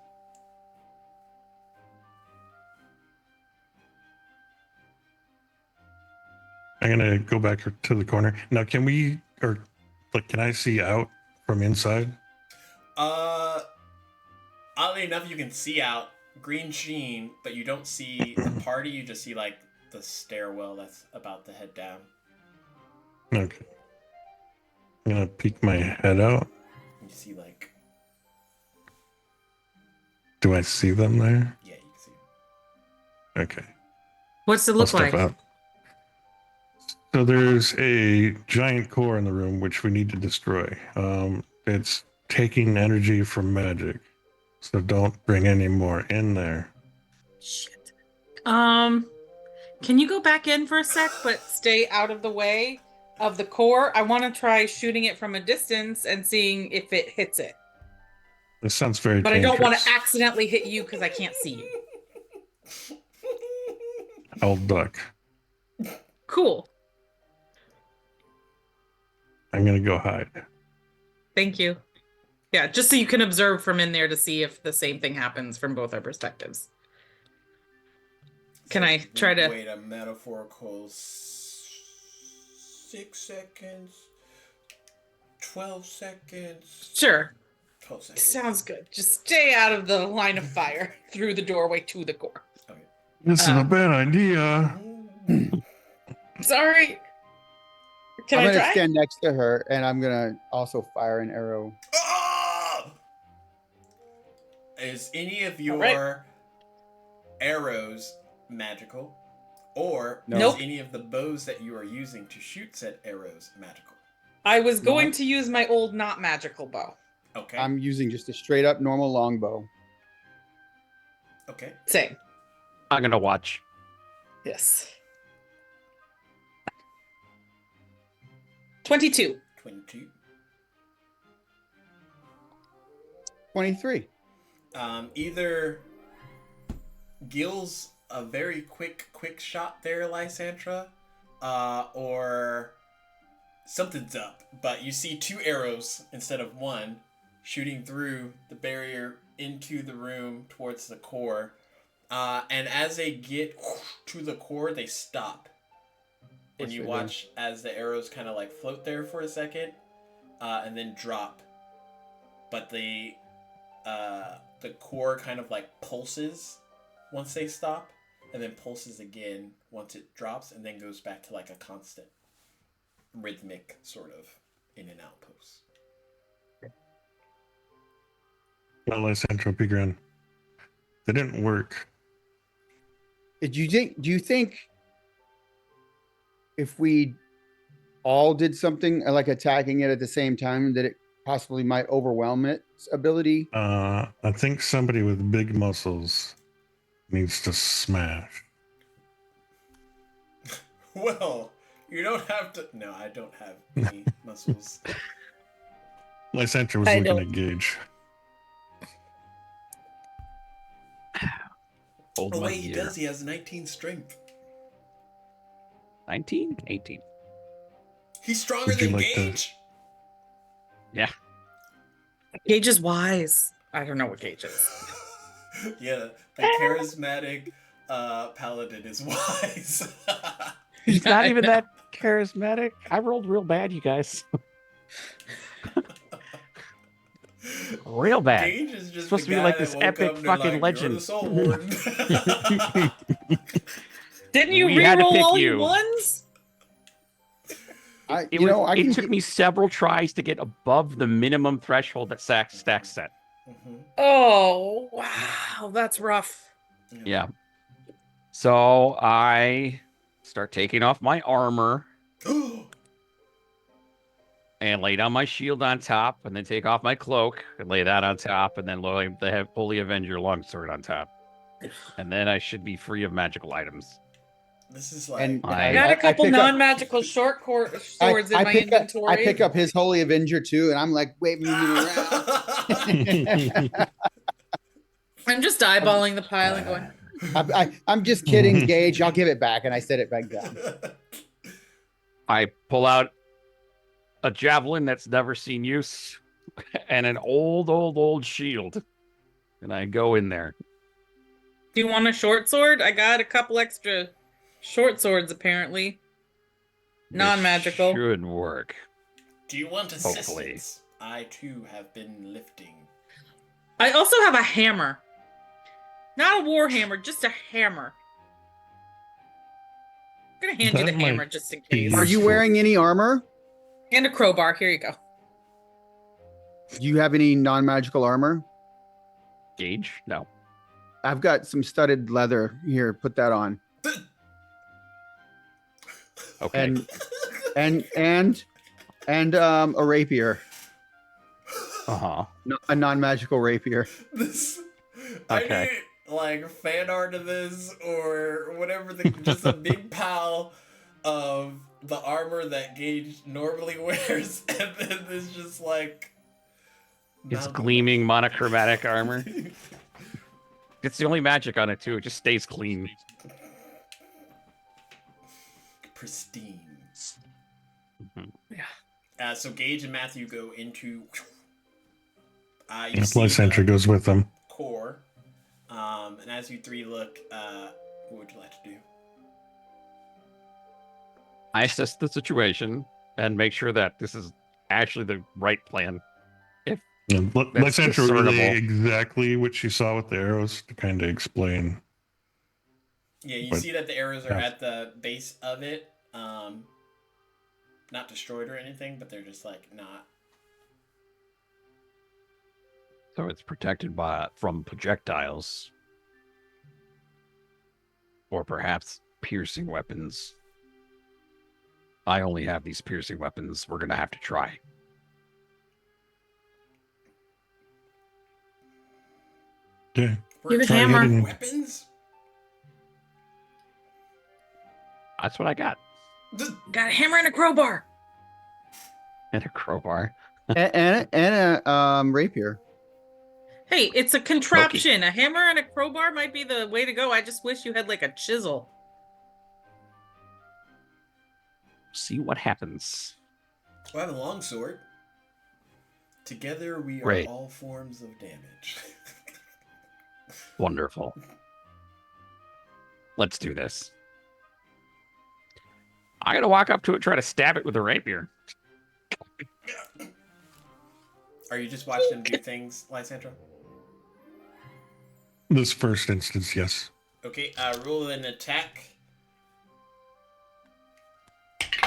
I'm gonna go back to the corner. Now, can I see out from inside? Oddly enough, you can see out green sheen, but you don't see the party. You just see like the stairwell that's about to head down. Okay. I'm gonna peek my head out. You see like, Do I see them there? yeah, you can see. Okay. What's it I'll look step like? out. So there's a giant core in the room which we need to destroy. It's taking energy from magic, so don't bring any more in there. Shit. Can you go back in for a sec, but stay out of the way of the core? I want to try shooting it from a distance and seeing if it hits it. This sounds very But dangerous. I don't want to accidentally hit you because I can't see you. I'll duck. Cool. I'm gonna go hide. Thank you. Yeah, just so you can observe from in there to see if the same thing happens from both our perspectives. Can I try to... Wait a metaphorical 6 seconds, 12 seconds. Sure. 12 seconds. Sounds good. Just stay out of the line of fire through the doorway to the core. Okay. This is a bad idea. Sorry. Can I'm I gonna try? stand next to her, and I'm gonna also fire an arrow. Ah! Is any of your Alright. arrows magical? Or No. is any of the bows that you are using to shoot said arrows magical? I was going No. to use my old not magical bow. Okay. I'm using just a straight up normal longbow. Okay. Same. I'm gonna watch. Yes. 22. 22. 23. Either Gil's a very quick shot there, Lysandra, or something's up. But you see 2 arrows instead of 1 shooting through the barrier into the room towards the core. And as they get to the core, they stop. And you watch as the arrows kind of like float there for a second, and then drop. But the core kind of like pulses once they stop, and then pulses again once it drops, and then goes back to like a constant rhythmic sort of in and out pulse. Well, Lysantropy grin. They didn't work. Do you think if we all did something like attacking it at the same time, that it possibly might overwhelm its ability? I think somebody with big muscles needs to smash. Well, you don't have to. No, I don't have any muscles. Lysandra was I looking don't. at Gage. Old Oh money wait, he here. does. He has 19 strength. 19? 18. He's stronger Would you than like to- Gage. Yeah. Gage is wise. I don't know what Gage is. Yeah, the charismatic paladin is wise. He's not even that charismatic. I rolled real bad, you guys. Real bad. Gage is just Supposed the to be guy like that this woke epic up and they're fucking like, "You're legend." the Soul Warden." Didn't you We had to reroll pick all you. your ones? It took me several tries to get above the minimum threshold that Stacks set. Mhm. Oh, wow. That's rough. Yeah. So I start taking off my armor and lay down my shield on top, and then take off my cloak and lay that on top, and then lay the Holy Avenger longsword on top. And then I should be free of magical items. This is like And I got a couple pick up- non-magical short swords in my pick up, inventory. I pick up his Holy Avenger too, and I'm like waving him around. I'm just eyeballing the pile and going, I'm just kidding, Gage. I'll give it back, and I set it back down. I pull out a javelin that's never seen use and an old shield. And I go in there. do you want a short sword? I got a couple extra short swords, apparently. This Non-magical. should work. Do you want Hopefully. assistance? I too have been lifting. I also have a hammer. Not a war hammer, just a hammer. I'm gonna hand you That the might hammer just in be case. Are you Useful. wearing any armor? And a crowbar. Here you go. Do you have any non-magical armor? Gauge? No. I've got some studded leather here. Put that on. Okay. And a rapier, Uh-huh. a non-magical rapier. This. Okay. I need like fan art of this or whatever. Just a big pile of the armor that Gage normally wears, and then there's just like. It's non- gleaming monochromatic armor. It's the only magic on it, too. It just stays clean. Pristine. Mhm. So Gage and Matthew go into. You Yeah, see Lysander the goes with them. core, and as you three look, what would you like to do? I assess the situation and make sure that this is actually the right plan. Yeah, That's Lysander really discernible. exactly what she saw with the arrows to kind of explain. Yeah, you But- see that the arrows are yeah. at the base of it, not destroyed or anything, but they're just like not. So it's protected from projectiles. Or perhaps piercing weapons. I only have these piercing weapons. We're going to have to try. Yeah. We're the trying hammer. weapons. That's what I got. Got a hammer and a crowbar. And a crowbar. and a rapier. Hey, it's a contraption. A hammer and a crowbar might be the way to go. I just wish you had like a chisel. See what happens. Well, I have a longsword. Together we are Great. all forms of damage. Wonderful. Let's do this. I'm gonna walk up to it, try to stab it with a rapier. Are you just watching him do things, Lysandra? This first instance, yes. Okay, roll an attack.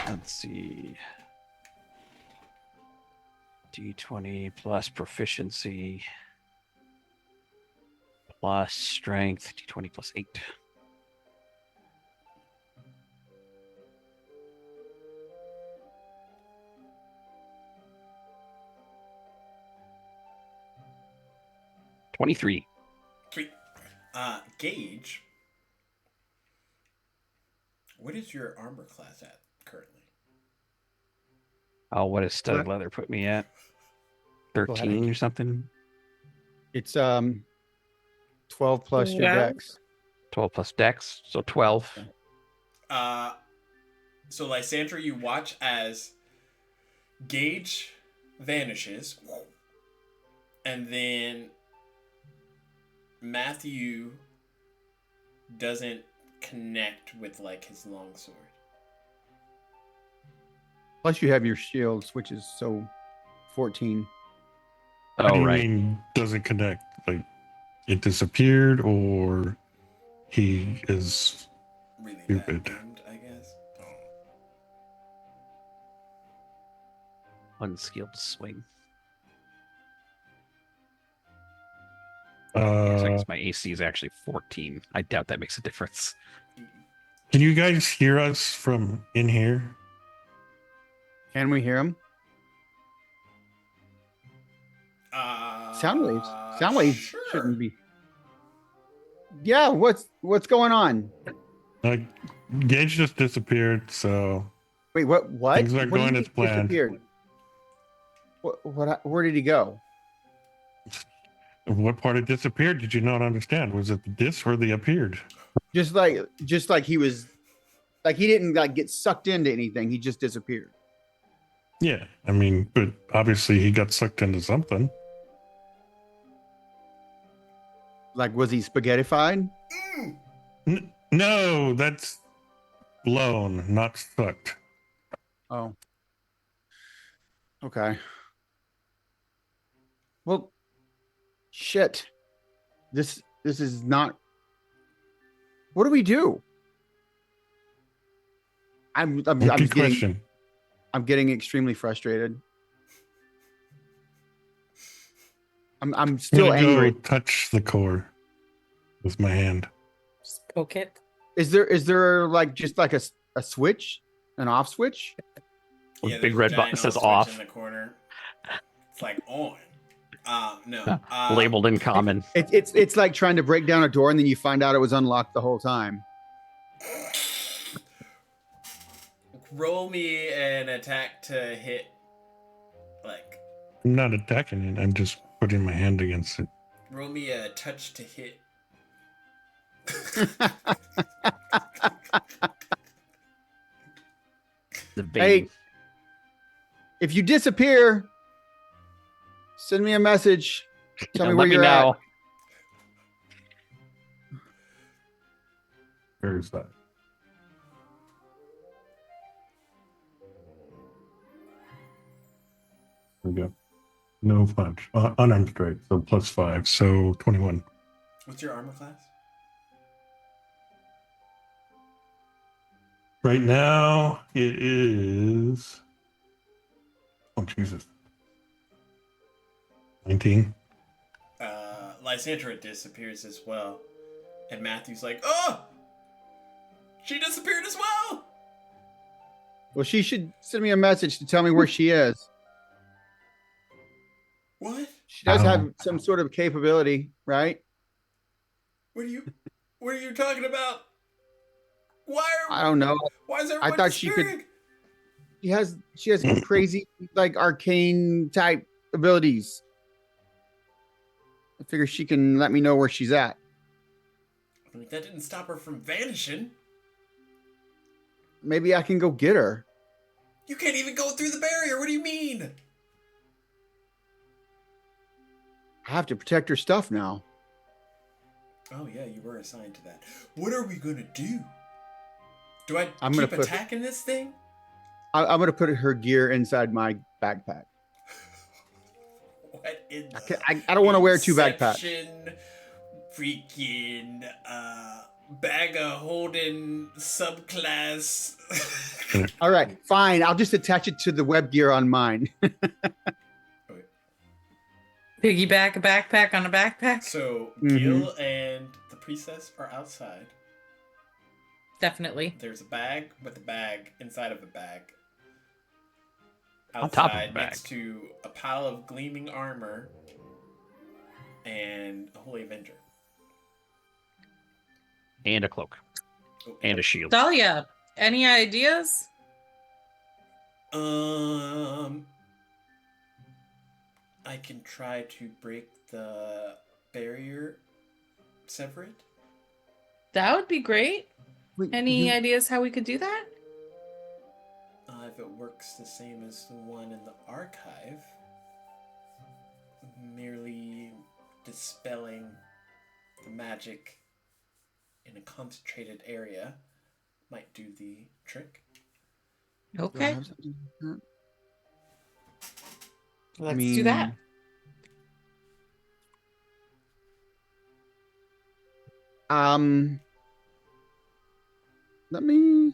Let's see. D20 plus proficiency plus strength. D20 plus 8. $23. 3. Gage. What is your armor class at currently? Oh, what does studded leather put me at? 13 or something? It's 12 plus your Yeah. dex. 12 plus dex, so 12. So Lysandra, you watch as Gage vanishes, and then Matthew doesn't connect with like his longsword. Plus you have your shields, which is so 14. How do Oh, you right. mean doesn't connect? Like it disappeared, or he is Really Stupid. bad wind, I guess. Unskilled swing. So I guess my AC is actually 14. I doubt that makes a difference. Can you guys hear us from in here? Can we hear him? Sound waves. Sound waves Sure. shouldn't be. Yeah, what's going on? Gage just disappeared, so Wait, what? things What aren't do you going mean as planned. disappeared? Where did he go? What part it disappeared did you not understand? Was it this or the appeared? Just like he was, like he didn't like get sucked into anything. He just disappeared. Yeah, I mean, but obviously he got sucked into something. Like, was he spaghettified? No, that's blown, not sucked. Oh. Okay. Well, shit. This is not. What do we do? I'm Good getting question. I'm getting extremely frustrated. I'm I'm still gonna angry. go touch the core with my hand. Just poke it. Is there like just like a switch, an off switch? With Yeah, big there's a red giant button that says switch off. in the corner. It's like on. No. Labeled in common. It's like trying to break down a door and then you find out it was unlocked the whole time. Roll me an attack to hit. Like, I'm not attacking it. I'm just putting my hand against it. roll me a touch to hit. The vein. Hey, if you disappear, send me a message. Tell me And where let me you're know. at. Where is that? There we go. No punch. Unarmed strike, so +5, so 21. What's your armor class? Right now, it is. Oh, Jesus. 19. Lysandra disappears as well. And Matthew's like, oh! She disappeared as well! Well, she should send me a message to tell me where she is. What? She does Ow. have some sort of capability, right? What are you talking about? I don't know. Why is everyone thought she could- disappearing? She has crazy like arcane type abilities. I figure she can let me know where she's at. I mean, that didn't stop her from vanishing. Maybe I can go get her. You can't even go through the barrier. What do you mean? I have to protect her stuff now. Oh yeah, you were assigned to that. What are we gonna do? Do I I'm gonna keep put- attacking this thing? I'm going to put her gear inside my backpack. What in the I don't want to wear two backpacks. Inception freaking bag of holding subclass. All right, fine. I'll just attach it to the web gear on mine. Piggyback a backpack on a backpack. So Mhm. Gil and the priestess are outside. Definitely. There's a bag with a bag inside of a bag. On top of a Outside, bag. next to a pile of gleaming armor and a Holy Avenger. And a cloak. Oh. And a shield. Dahlia, any ideas? I can try to break the barrier, sever it. That would be great. Wait, Any you- ideas how we could do that? If it works the same as the one in the archive, merely dispelling the magic in a concentrated area might do the trick. do I Okay, have something like that? let's do that. Let me.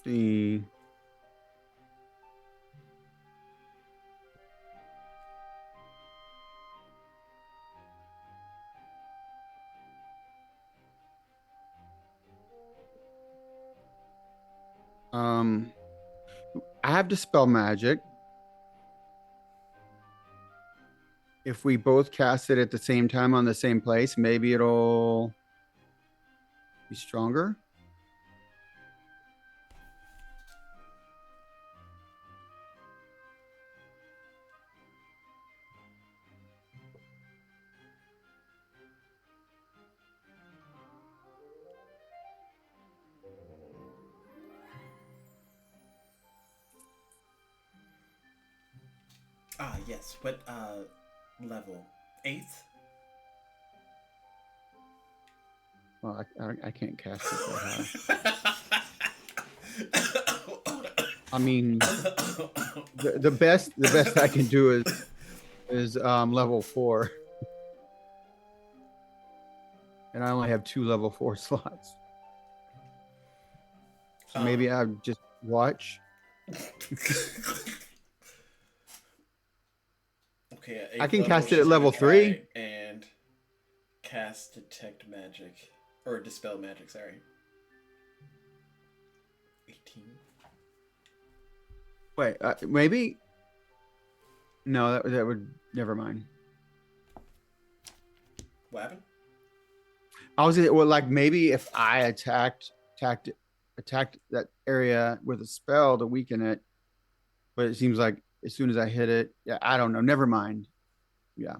See. Um, I have dispel magic. If we both cast it at the same time on the same place, maybe it'll be stronger. Ah, yes. What level? 8th? Well, I can't cast it that high. I mean, the best I can do is level 4, and I only have 2 level 4 slots. So maybe I just watch. Okay, I can cast it at level 3. And cast detect magic. Or dispel magic, sorry. 18. Wait, maybe. No, that would never mind. What happened? I was well, like maybe if I attacked that area with a spell to weaken it, but it seems like as soon as I hit it, yeah, I don't know. Never mind. Yeah.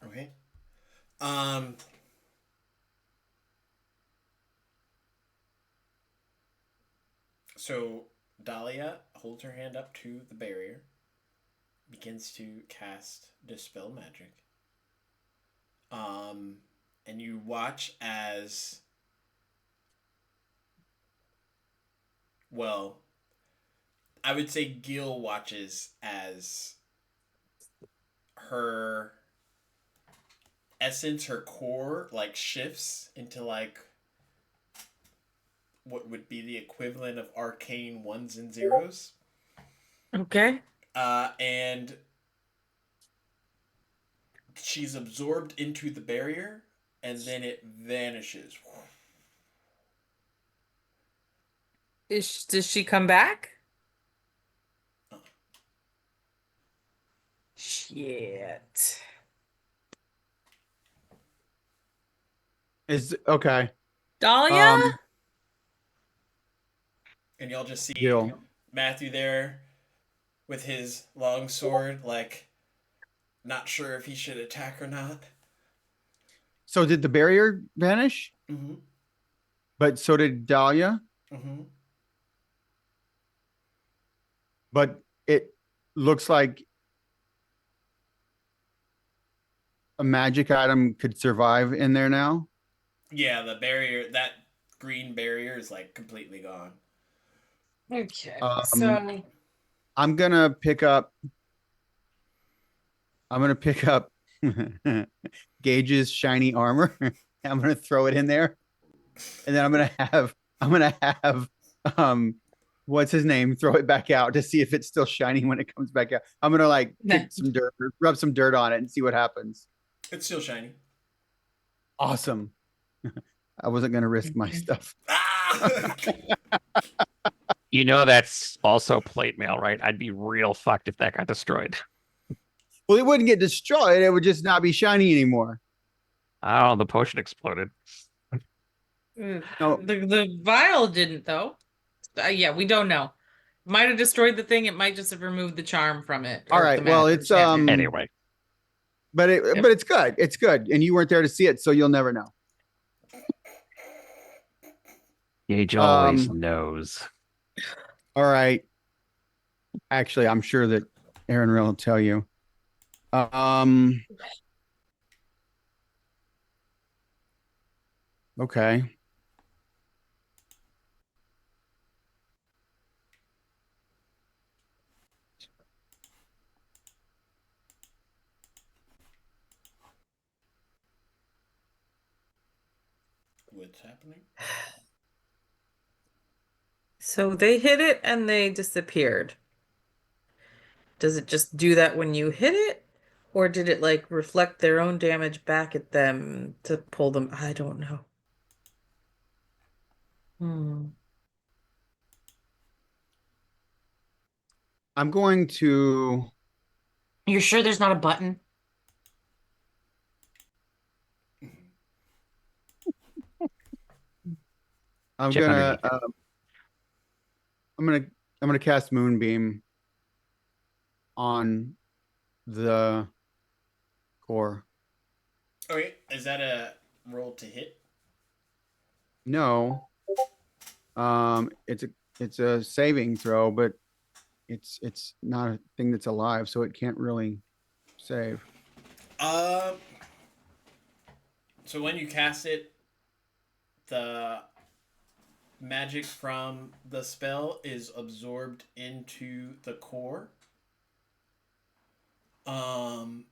Okay. So Dahlia holds her hand up to the barrier, begins to cast dispel magic. And you watch as, well, I would say Gil watches as her essence, her core, like shifts into like what would be the equivalent of arcane ones and zeros. Okay. And she's absorbed into the barrier, and then it vanishes. Does she come back? Shit. Is okay. Dahlia? And y'all just see Gil. Matthew there with his long sword, like not sure if he should attack or not. So did the barrier vanish? Mm-hmm. But so did Dahlia. Mm-hmm. But it looks like a magic item could survive in there now. Yeah, the barrier, that green barrier is like completely gone. Okay. Um, So I'm gonna pick up Gage's shiny armor. I'm gonna throw it in there, and then I'm gonna have what's his name throw it back out to see if it's still shiny when it comes back out. I'm gonna like kick some dirt, rub some dirt on it, and see what happens. It's still shiny. Awesome. I wasn't gonna risk my stuff. Ah! You know that's also plate mail, right? I'd be real fucked if that got destroyed. Well, it wouldn't get destroyed. It would just not be shiny anymore. Oh, the potion exploded. No. the vial didn't though. Yeah, we don't know. Might have destroyed the thing. It might just have removed the charm from it. All or right. the Well, magic it's enchantment. Anyway, but it's good. It's good, and you weren't there to see it, so you'll never know. Gage always knows. All right. Actually, I'm sure that Aaron will tell you. Okay. what's happening. So they hit it and they disappeared. Does it just do that when you hit it? Or did it like reflect their own damage back at them to pull them? I don't know. Hmm. I'm going to. You're sure there's not a button? I'm Chip gonna. underneath it. I'm gonna. I'm gonna cast Moonbeam on the core. Okay, is that a roll to hit? No. It's a saving throw, but it's not a thing that's alive, so it can't really save. Um. So when you cast it, the magic from the spell is absorbed into the core. You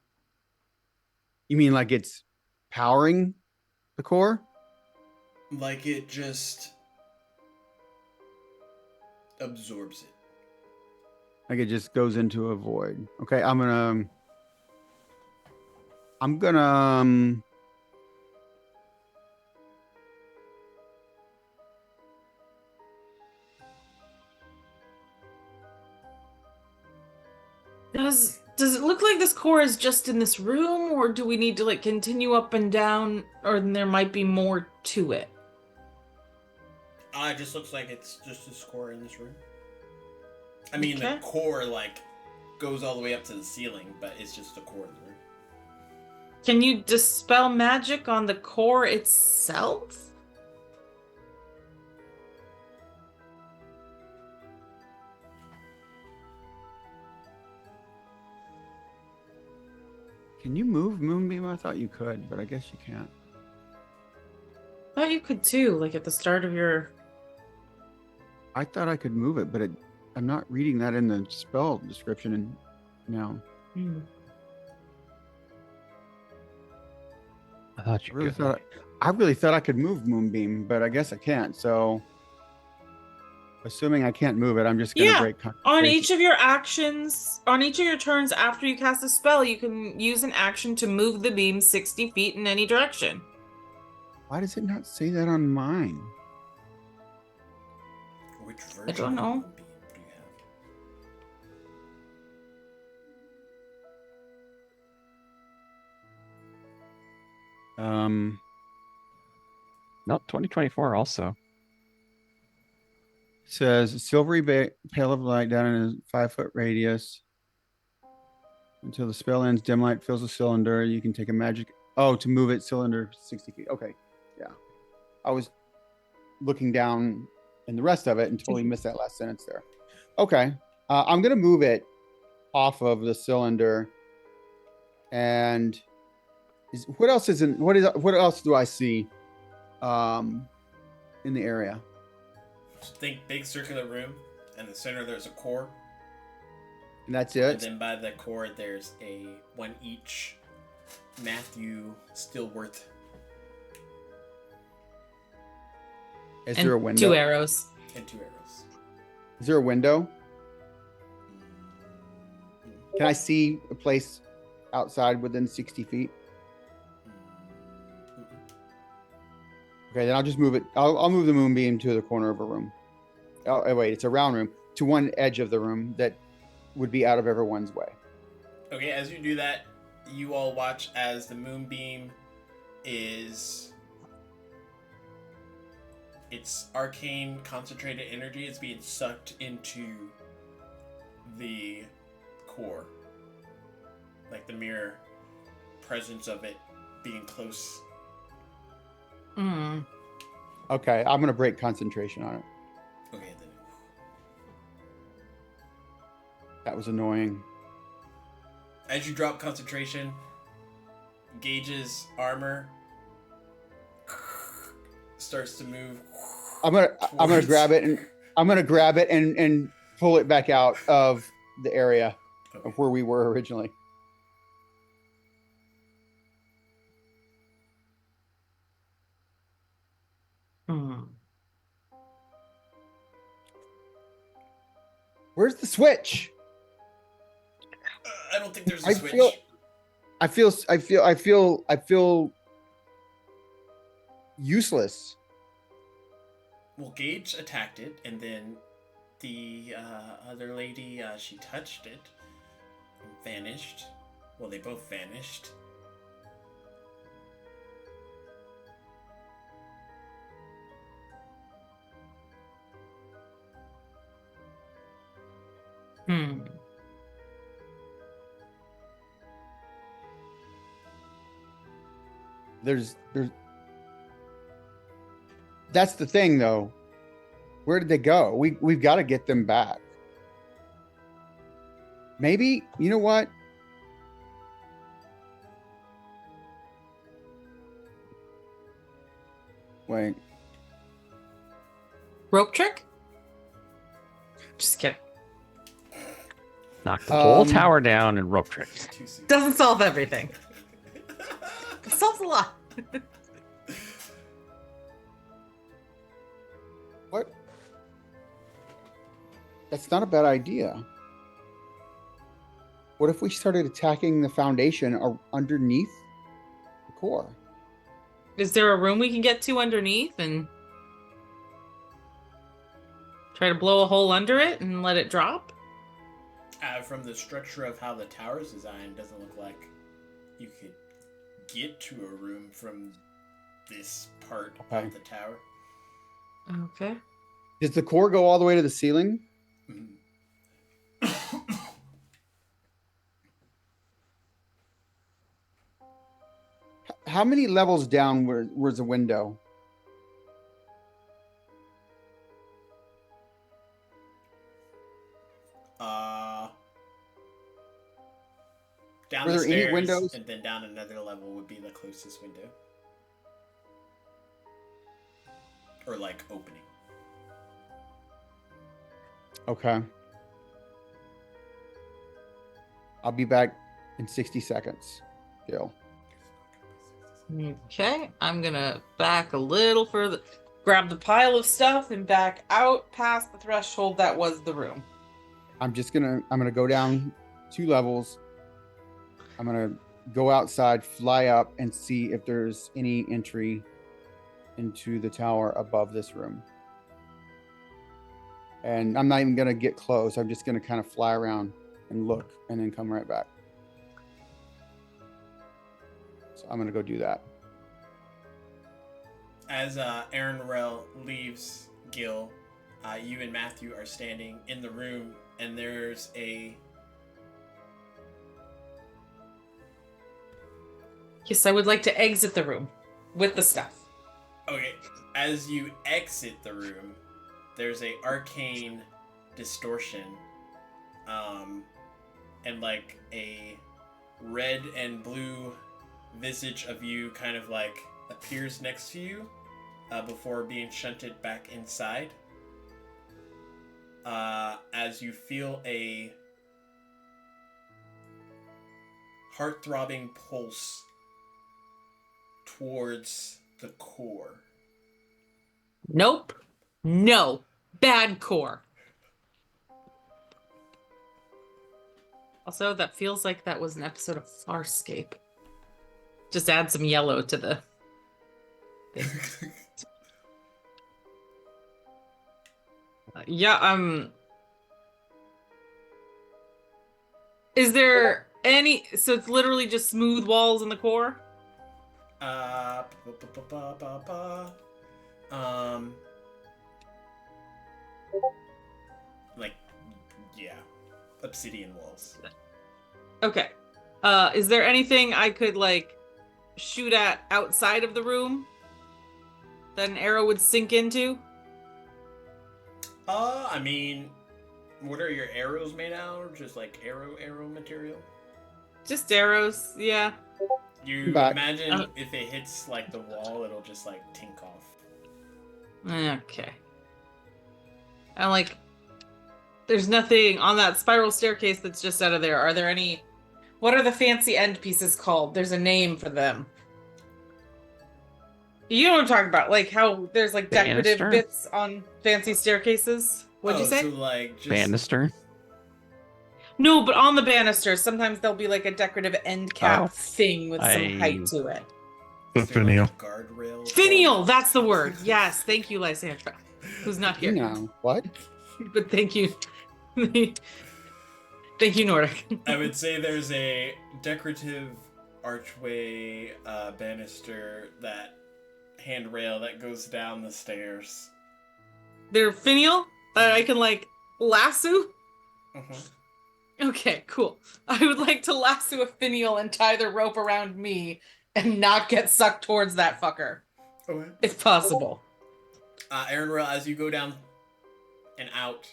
mean like it's powering the core? Like it just absorbs it. Like it just goes into a void. Okay, I'm gonna Does it look like this core is just in this room, or do we need to like continue up and down, or there might be more to it? It just looks like it's just a core in this room. I mean, Okay. the core like goes all the way up to the ceiling, but it's just a core in the room. Can you dispel magic on the core itself? Can you move Moonbeam? I thought you could, but I guess you can't. I thought you could too, like at the start of your. I thought I could move it, but I'm not reading that in the spell description and now. Hmm. I thought you could. I really thought I could move Moonbeam, but I guess I can't. So assuming I can't move it, I'm just gonna Yeah, break on concentration. each of your actions, on each of your turns after you cast a spell, you can use an action to move the beam 60 feet in any direction. Why does it not say that on mine? Which version don't know. of Moonbeam do you have? No, 2024 also. Says silvery pale of light down in a 5-foot radius. Until the spell ends, dim light fills the cylinder. You can take a magic. Oh, to move it, cylinder 60 feet. Okay. Yeah. I was looking down in the rest of it and totally missed that last sentence there. Okay. I'm going to move it off of the cylinder. And what else what else do I see in the area? Just think big circular room, and in the center there's a core. And that's And it. then by the core there's a one each Matthew Stillworth. Is And there a window? 2 arrows. And 2 arrows. Is there a window? Can I see a place outside within 60 feet? Okay, then I'll just move it. I'll move the moonbeam to the corner of a room. Oh, wait, it's a round room to one edge of the room that would be out of everyone's way. Okay, as you do that, you all watch as the moonbeam is... Its arcane concentrated energy is being sucked into the core. Like the mere presence of it being close. Mm. Okay, I'm going to break concentration on it. Okay, then. That was annoying. As you drop concentration, Gage's armor starts to move. I'm gonna grab it and pull it back out of the area of where we were originally. Where's the switch? I don't think there's a I switch. I feel useless. Well, Gage attacked it, and then the other lady, she touched it, and vanished. Well, they both vanished. Hmm. There's that's the thing though. Where did they go? We've got to get them back. Maybe, you know what? Wait. Rope trick? Just kidding. Knock the whole Um, tower down and rope trick. Too soon. Doesn't solve everything. It solves a lot. What? That's not a bad idea. What if we started attacking the foundation or underneath the core? Is there a room we can get to underneath and try to blow a hole under it and let it drop? From the structure of how the tower's designed, doesn't look like you could get to a room from this part Okay. of the tower. Okay. Does the core go all the way to the ceiling? Mhm. How many levels down was the window? Down Were the there any stairs, windows? and then down another level would be the closest window. Or like opening. Okay. I'll be back in 60 seconds. Gil. Okay. I'm gonna back a little further, grab the pile of stuff and back out past the threshold that was the room. I'm gonna go down 2 levels. I'm gonna go outside, fly up, and see if there's any entry into the tower above this room. And I'm not even gonna get close. I'm just gonna kind of fly around and look and then come right back. So I'm gonna go do that. As Aaron Rell leaves Gil, you and Matthew are standing in the room, and there's a... Yes, I would like to exit the room with the stuff. Okay, as you exit the room, there's a arcane distortion, and like a red and blue visage of you kind of like appears next to you, before being shunted back inside. As you feel a heart-throbbing pulse towards the core. Nope. No. Bad core. Also, that feels like that was an episode of Farscape. Just add some yellow to the thing. Yeah, is there any... So it's literally just smooth walls in the core? Like, yeah, obsidian walls. Okay. Is there anything I could, like, shoot at outside of the room that an arrow would sink into? I mean, what are your arrows made out of? Just like arrow material? Just arrows, yeah. You Back. imagine if it hits like the wall, it'll just like tink off. Okay. And like, there's nothing on that spiral staircase that's just out of there. Are there any... What are the fancy end pieces called? There's a name for them. You know what I'm talking about? Like how there's like decorative Banister? bits on fancy staircases. What'd you say? So like just Banister. No, but on the banister, sometimes there'll be like a decorative end cap Oh. thing with some height I- to it. The Is there, finial. like, guardrail? Finial, that's the word. Yes, thank you, Lysandra, who's not here. No, what? But thank you. Thank you, Nordic. I would say there's a decorative archway banister, that handrail that goes down the stairs. They're finial? I can like lasso? Mhm. Okay, cool. I would like to lasso a finial and tie the rope around me and not get sucked towards that fucker, Okay. if possible. Aaron Rail, as you go down and out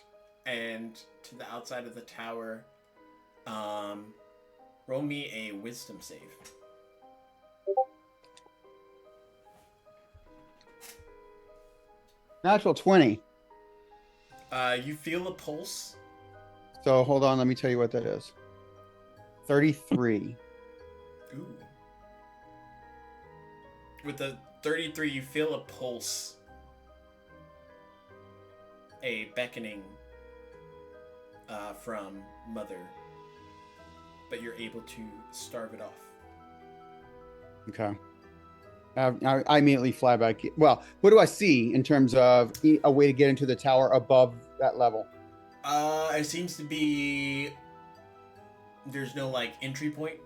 and to the outside of the tower, roll me a wisdom save. Natural 20. You feel a pulse. So hold on, let me tell you what that is. 33. Ooh. With the 33, you feel a pulse. A beckoning from Mother. But you're able to starve it off. Okay. I immediately fly back. Well, what do I see in terms of a way to get into the tower above that level? It seems to be... There's no, like, entry point.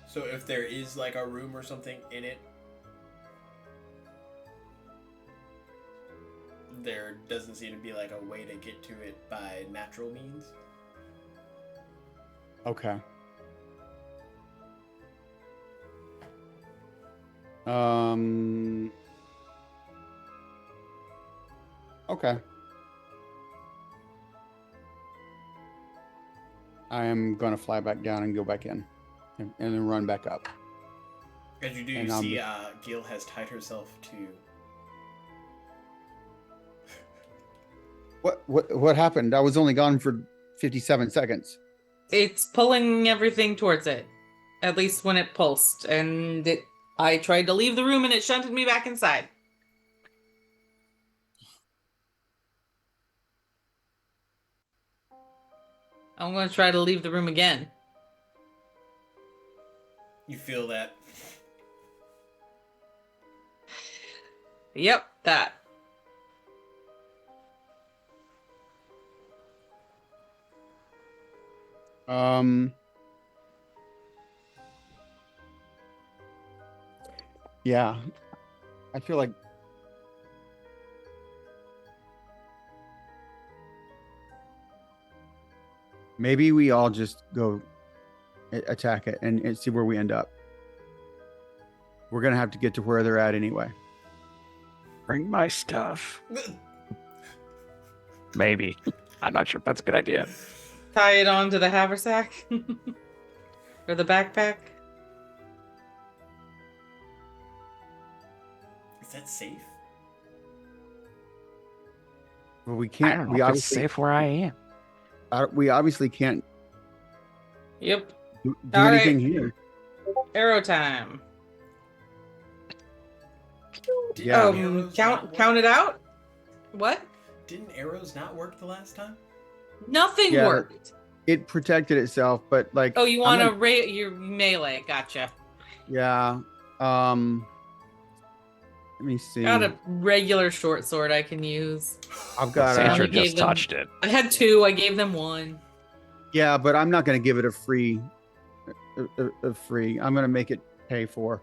So if there is, like, a room or something in it, there doesn't seem to be, like, a way to get to it by natural means. Okay. Okay. I am gonna fly back down and go back in, and then run back up. As you do, And, you see Gil has tied herself to... What happened? I was only gone for 57 seconds. It's pulling everything towards it, at least when it pulsed, and I tried to leave the room and it shunted me back inside. I'm going to try to leave the room again. You feel that... Yep, that. Yeah, I feel like maybe we all just go attack it and see where we end up. We're gonna have to get to where they're at anyway. Bring my stuff. Maybe. I'm not sure if that's a good idea. Tie it onto the haversack or the backpack. Is that safe? Well, we I can't. don't know We if it's obviously, safe where I am. we obviously can't Yep. do All anything right. here. Arrow time. Did Yeah. arrows not work? Count it out. What? Didn't arrows not work the last time? Nothing Yeah, worked. It protected itself, but like. Oh, you I'm want to gonna- rate your melee? Gotcha. Yeah. Let me see. Got a regular short sword I can use. I've got Sandra Sandra a. gave just them- touched it. I had two. I gave them one. Yeah, but I'm not gonna give it a free. A free. I'm gonna make it pay for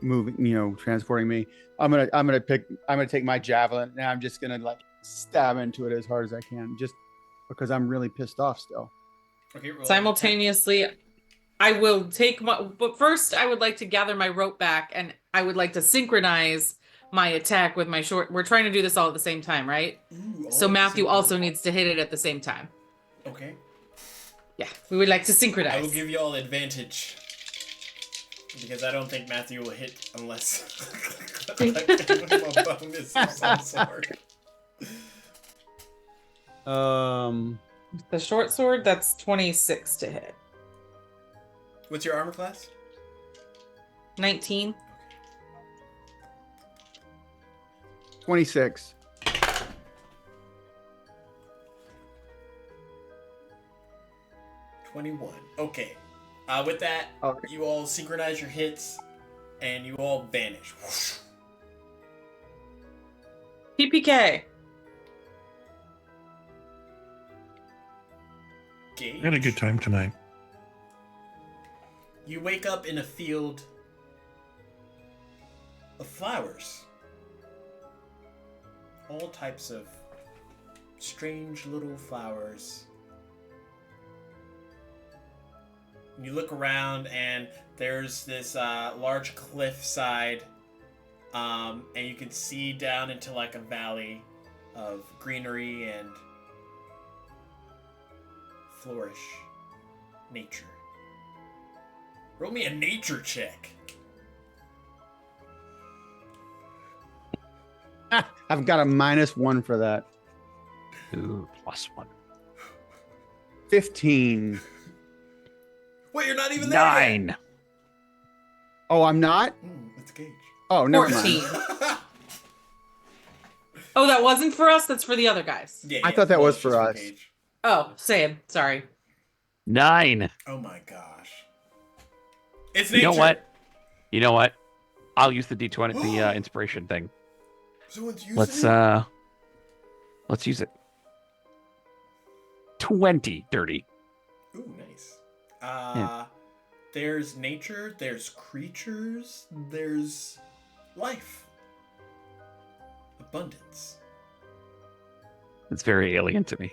moving. Transporting me. I'm gonna take my javelin and I'm just gonna like stab into it as hard as I can, just because I'm really pissed off still. Okay, roll Simultaneously, I will take my. But first, I would like to gather my rope back, and I would like to synchronize my attack with my short. We're trying to do this all at the same time, right? Ooh, all So at the Matthew same also time. needs to hit it at the same time. Okay. Yeah, we would like to I will synchronize. give you all advantage. Because I don't think Matthew will hit unless I give him a bonus of some sort. The short sword, that's 26 to hit. What's your armor class? 19. 26. 21. Okay. With that, Okay. you all synchronize your hits, and you all vanish. Whoosh. PPK. Gage. I had a good time tonight. You wake up in a field of flowers. All types of strange little flowers. You look around and there's this large cliffside, and you can see down into like a valley of greenery and flourish nature. Roll me a nature check. I've got a -1 for that. Ooh, +1. 15. Wait, you're not even there yet. 9. Oh, I'm not? It's Gage. Oh, never 14. mind. Oh, that wasn't for us. That's for the other guys. Yeah, I thought that was it's for just us. Gage. Oh, same. Sorry. 9. Oh my gosh. It's You nature. know what? You know what? I'll use the D20, the inspiration thing. Someone's using Let's use it. 20 dirty. Ooh, nice. Yeah. There's nature, there's creatures, there's life. Abundance. It's very alien to me.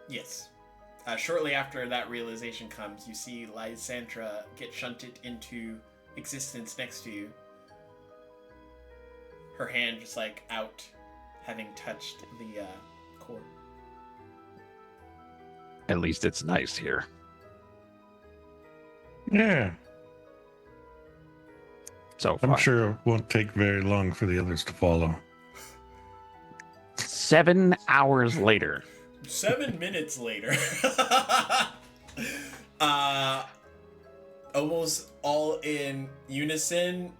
Yes. Shortly after that realization comes, you see Lysandra get shunted into existence next to you. Her hand just like out, having touched the core. At least it's nice here. Yeah, So far. I'm sure it won't take very long for the others to follow. 7 hours later. 7 minutes later. Almost all in unison,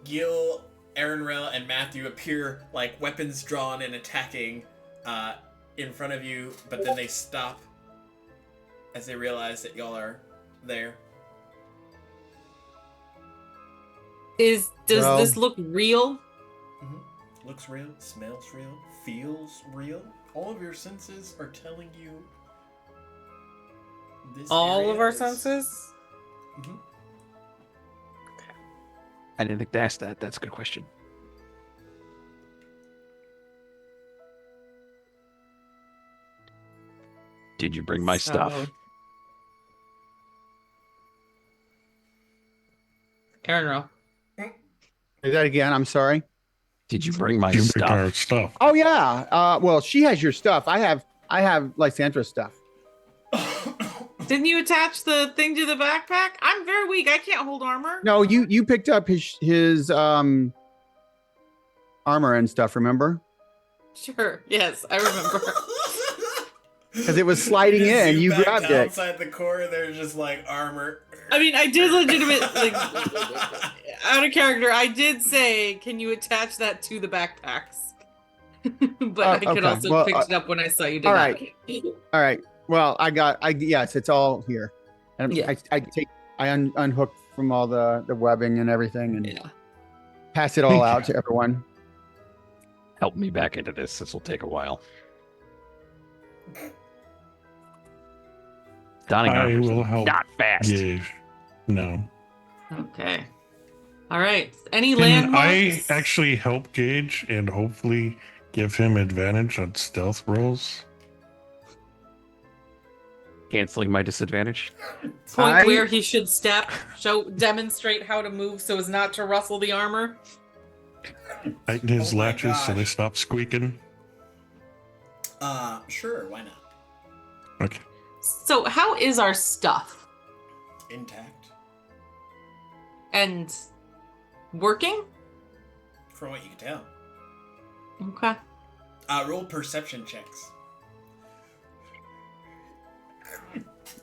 Gil, Aaronrail, and Matthew appear like weapons drawn and attacking in front of you, but then they stop as they realize that y'all are there. Does Well- this look real? Looks real, smells real, feels real. All of your senses are telling you this All area of our is- senses? Mhm. I didn't think to ask that. That's a good question. Did you bring my stuff? Aaron Rowe. Say that again. I'm sorry. Did you bring my You bring our stuff? stuff. Oh yeah. Well, she has your stuff. I have Lysandra's stuff. Didn't you attach the thing to the backpack? I'm very weak. I can't hold armor. No, you picked up his armor and stuff. Remember? Sure. Yes, I remember. Because it was sliding just in. zoom You back grabbed to it. outside the core, there's just like armor. I mean, I did legitimately, out of character, I did say, can you attach that to the backpacks? But I could okay. also Well, pick it up when I saw you did all that. right. All right. Well, yes, it's all here. And Yeah. I unhook from all the webbing and everything and Yeah. pass it all Thank out you. to everyone. Help me back into this. This will take a while. Donning I armor's will help. not fast. Gage. No. Okay. All right. Any Can I landmarks? actually help Gage and hopefully give him advantage on stealth rolls? Canceling my disadvantage. Point where he should step, demonstrate how to move so as not to rustle the armor. Tighten his Oh my latches so they gosh. stop squeaking. Sure, why not? Okay. So, how is our stuff? Intact. And working? From what you can tell. Okay. Roll perception checks.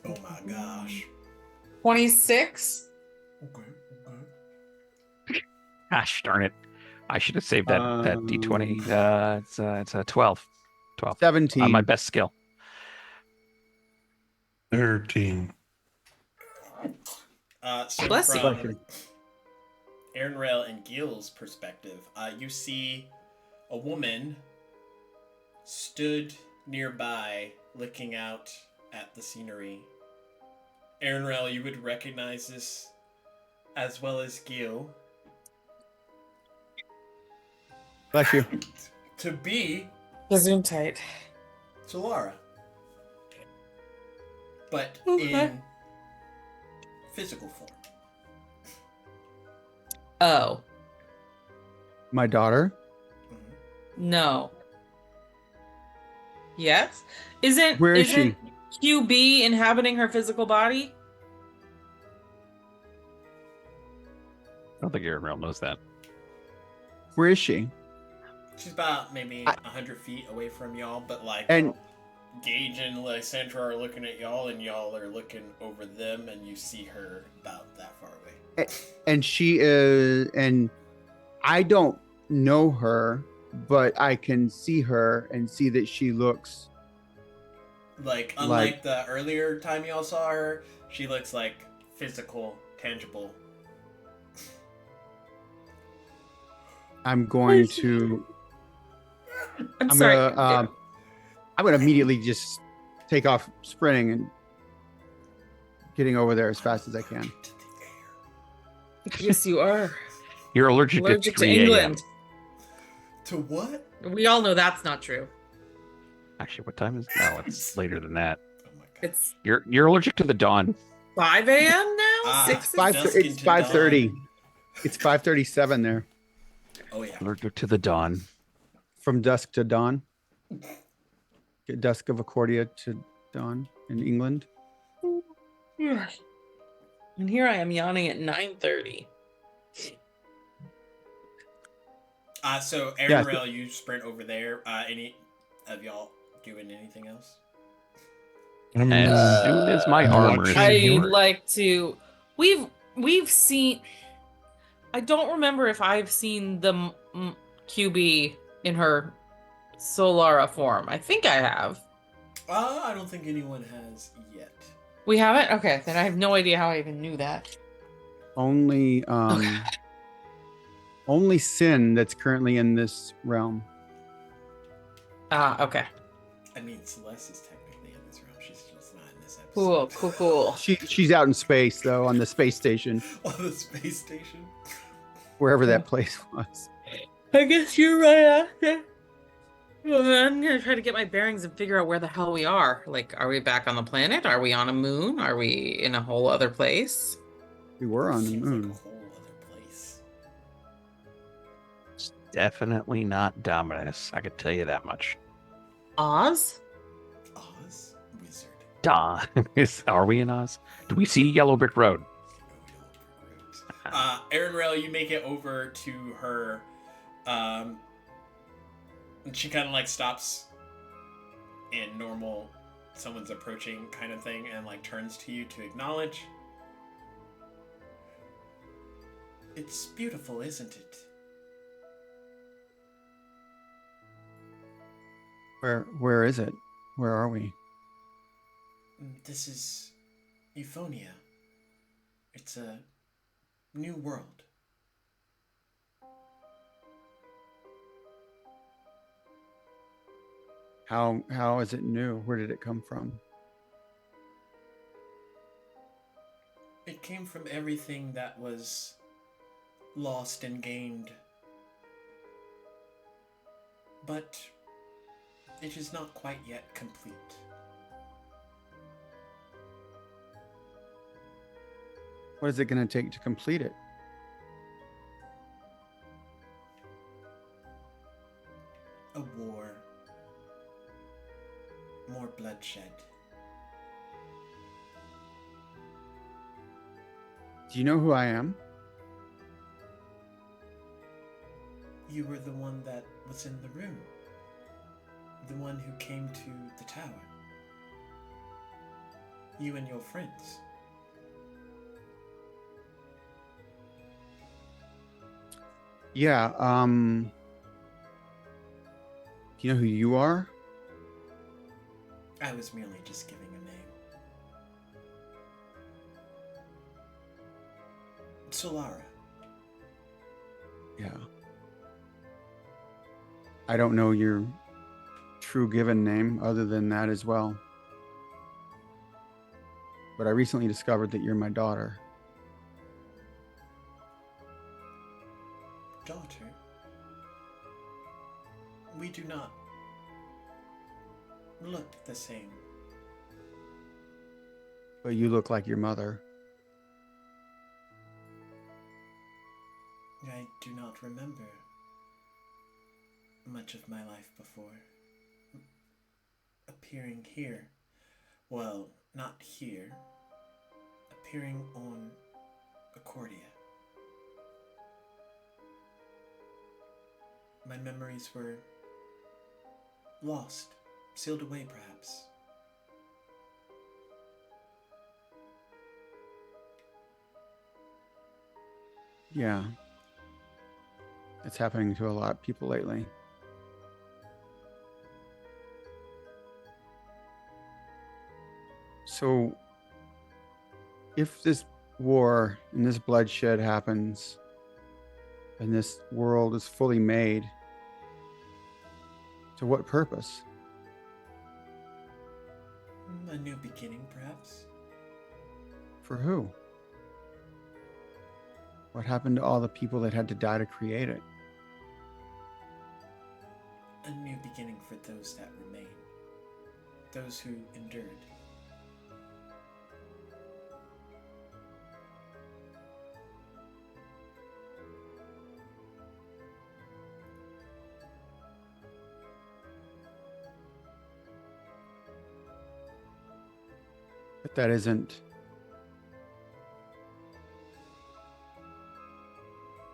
Oh my gosh. 26? Okay. Gosh darn it. I should have saved that D20. It's a 12. 12. 17. On my best skill. 13. So Bless you. from Aaron Rail and Gil's perspective, you see a woman stood nearby looking out at the scenery. Aaron Rail, you would recognize this as well as Gil. Bless you. To be Zoom tight. Solara. But Okay. in physical form. Oh, My daughter. no. Yes? Isn't Where is isn't QB inhabiting her physical body? I don't think Aaron Rail knows that. Where is she? She's about maybe 100 feet away from y'all, but like And Gage and Lysandra are looking at y'all, and y'all are looking over them, and you see her about that far away. and she is, and I don't know her, but I can see her and see that she looks Like, unlike the earlier time y'all saw her, she looks like physical, tangible. I'm going to I'm I'm sorry. gonna I'm gonna immediately just take off sprinting and getting over there as fast as I can. Yes, you are. You're allergic to Allergic to 3 a.m. England. To what? We all know that's not true. Actually, what time is? No, it's later than that. Oh my god. It's You're allergic to the dawn. 5 a.m. now? 6 Dusk It's into 5:30. dawn. It's 5:37 there. Oh yeah. Allergic to the dawn. From dusk to dawn. Dusk of Achordia to dawn in England. And here I am yawning at 9:30. So Aaron Yeah. Rail, you sprint over there. Any of y'all doing anything else? As soon as my armor is watching I'd your- like to. We've seen. I don't remember if I've seen the QB in her Solara form. I think I have. I don't think anyone has yet. We haven't? Okay, then I have no idea how I even knew that. Only only Sin that's currently in this realm. Okay. I mean, Celeste is technically in this room. She's just not in this Cool, episode. cool, cool. She's out in space though, on the space station, On the space station. wherever that place was. I guess you're right. Well, I'm gonna try to get my bearings and figure out where the hell we are. Like, are we back on the planet? Are we on a moon? Are we in a whole other place? We were on the Seems moon. like a whole other place. It's definitely not Dominus. I could tell you that much. Oz? Oz? Wizard. Duh. Are we in Oz? Do we see Yellow Brick Road? Aaron Rail, you make it over to her, and she kind of like stops in normal, someone's approaching kind of thing, and like turns to you to acknowledge. It's beautiful, isn't it? Where is it? Where are we? This is Euphonia. It's a new world. How is it new? Where did it come from? It came from everything that was lost and gained. But it is not quite yet complete. What is it going to take to complete it? A war. More bloodshed. Do you know who I am? You were the one that was in the room. The one who came to the tower. You and your friends. Yeah, do you know who you are? I was merely just giving a name. Solara. Yeah. I don't know your true given name other than that as well. But I recently discovered that you're my daughter. Daughter? We do not look the same. But you look like your mother. I do not remember much of my life before appearing here. Well, not here. Appearing on Achordia. My memories were lost, sealed away perhaps. Yeah. It's happening to a lot of people lately. So, if this war and this bloodshed happens, and this world is fully made, to what purpose? A new beginning, perhaps? For who? What happened to all the people that had to die to create it? A new beginning for those that remain. Those who endured. But that isn't.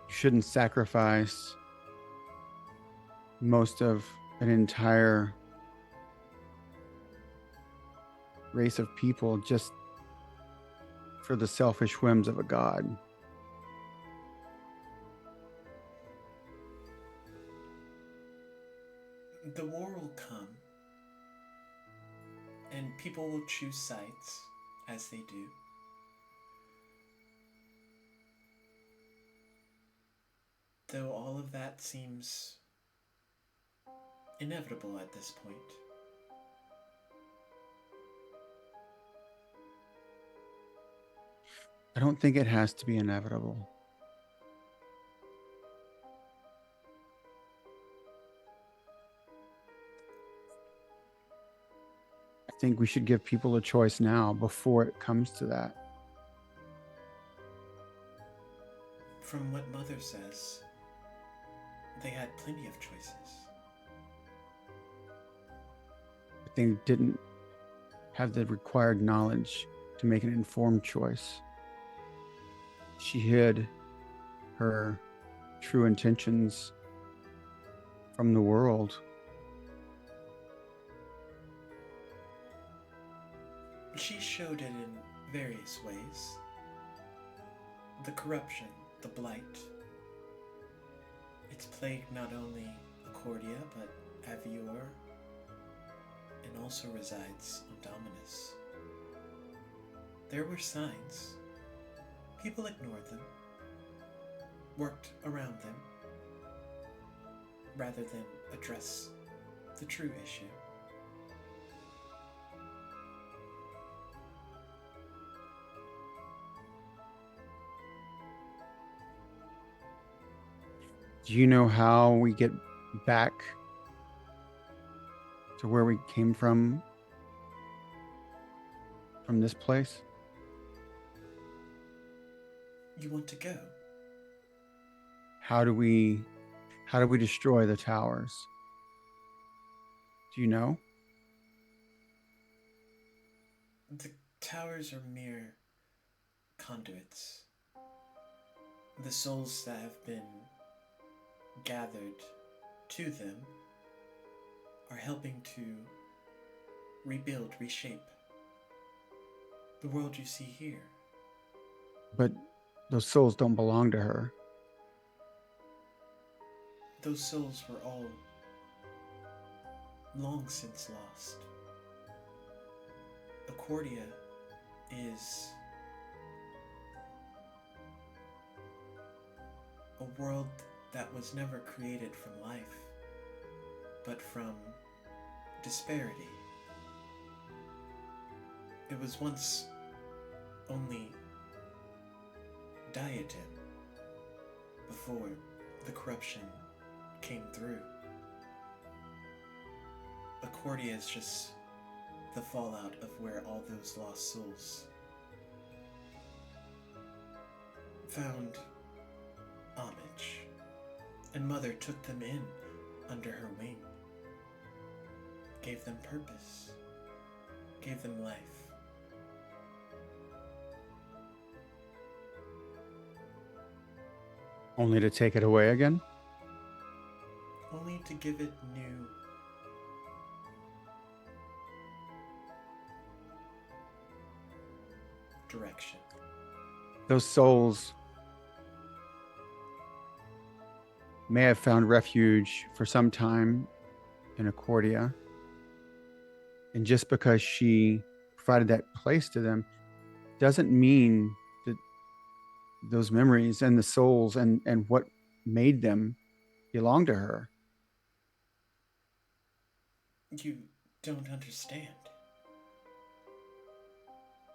You shouldn't sacrifice most of an entire race of people just for the selfish whims of a god. The war will come, and people will choose sides, as they do. Though all of that seems inevitable at this point. I don't think it has to be inevitable. I think we should give people a choice now before it comes to that. From what Mother says, they had plenty of choices. But they didn't have the required knowledge to make an informed choice. She hid her true intentions from the world. She showed it in various ways. The corruption, the blight. It's plagued not only Achordia, but Avior, and also resides on Dominus. There were signs. People ignored them, worked around them, rather than address the true issue. Do you know how we get back to where we came from this place? You want to go? How do we destroy the towers? Do you know? The towers are mere conduits. The souls that have been gathered to them are helping to rebuild, reshape the world you see here. But those souls don't belong to her. Those souls were all long since lost. Achordia is a world that was never created from life, but from disparity. It was once only Diadem before the corruption came through. Achordia is just the fallout of where all those lost souls found homage, and Mother took them in under her wing, gave them purpose, gave them life. Only to take it away again? Only to give it new direction. Those souls may have found refuge for some time in Achordia. And just because she provided that place to them doesn't mean that those memories and the souls and what made them belong to her. You don't understand.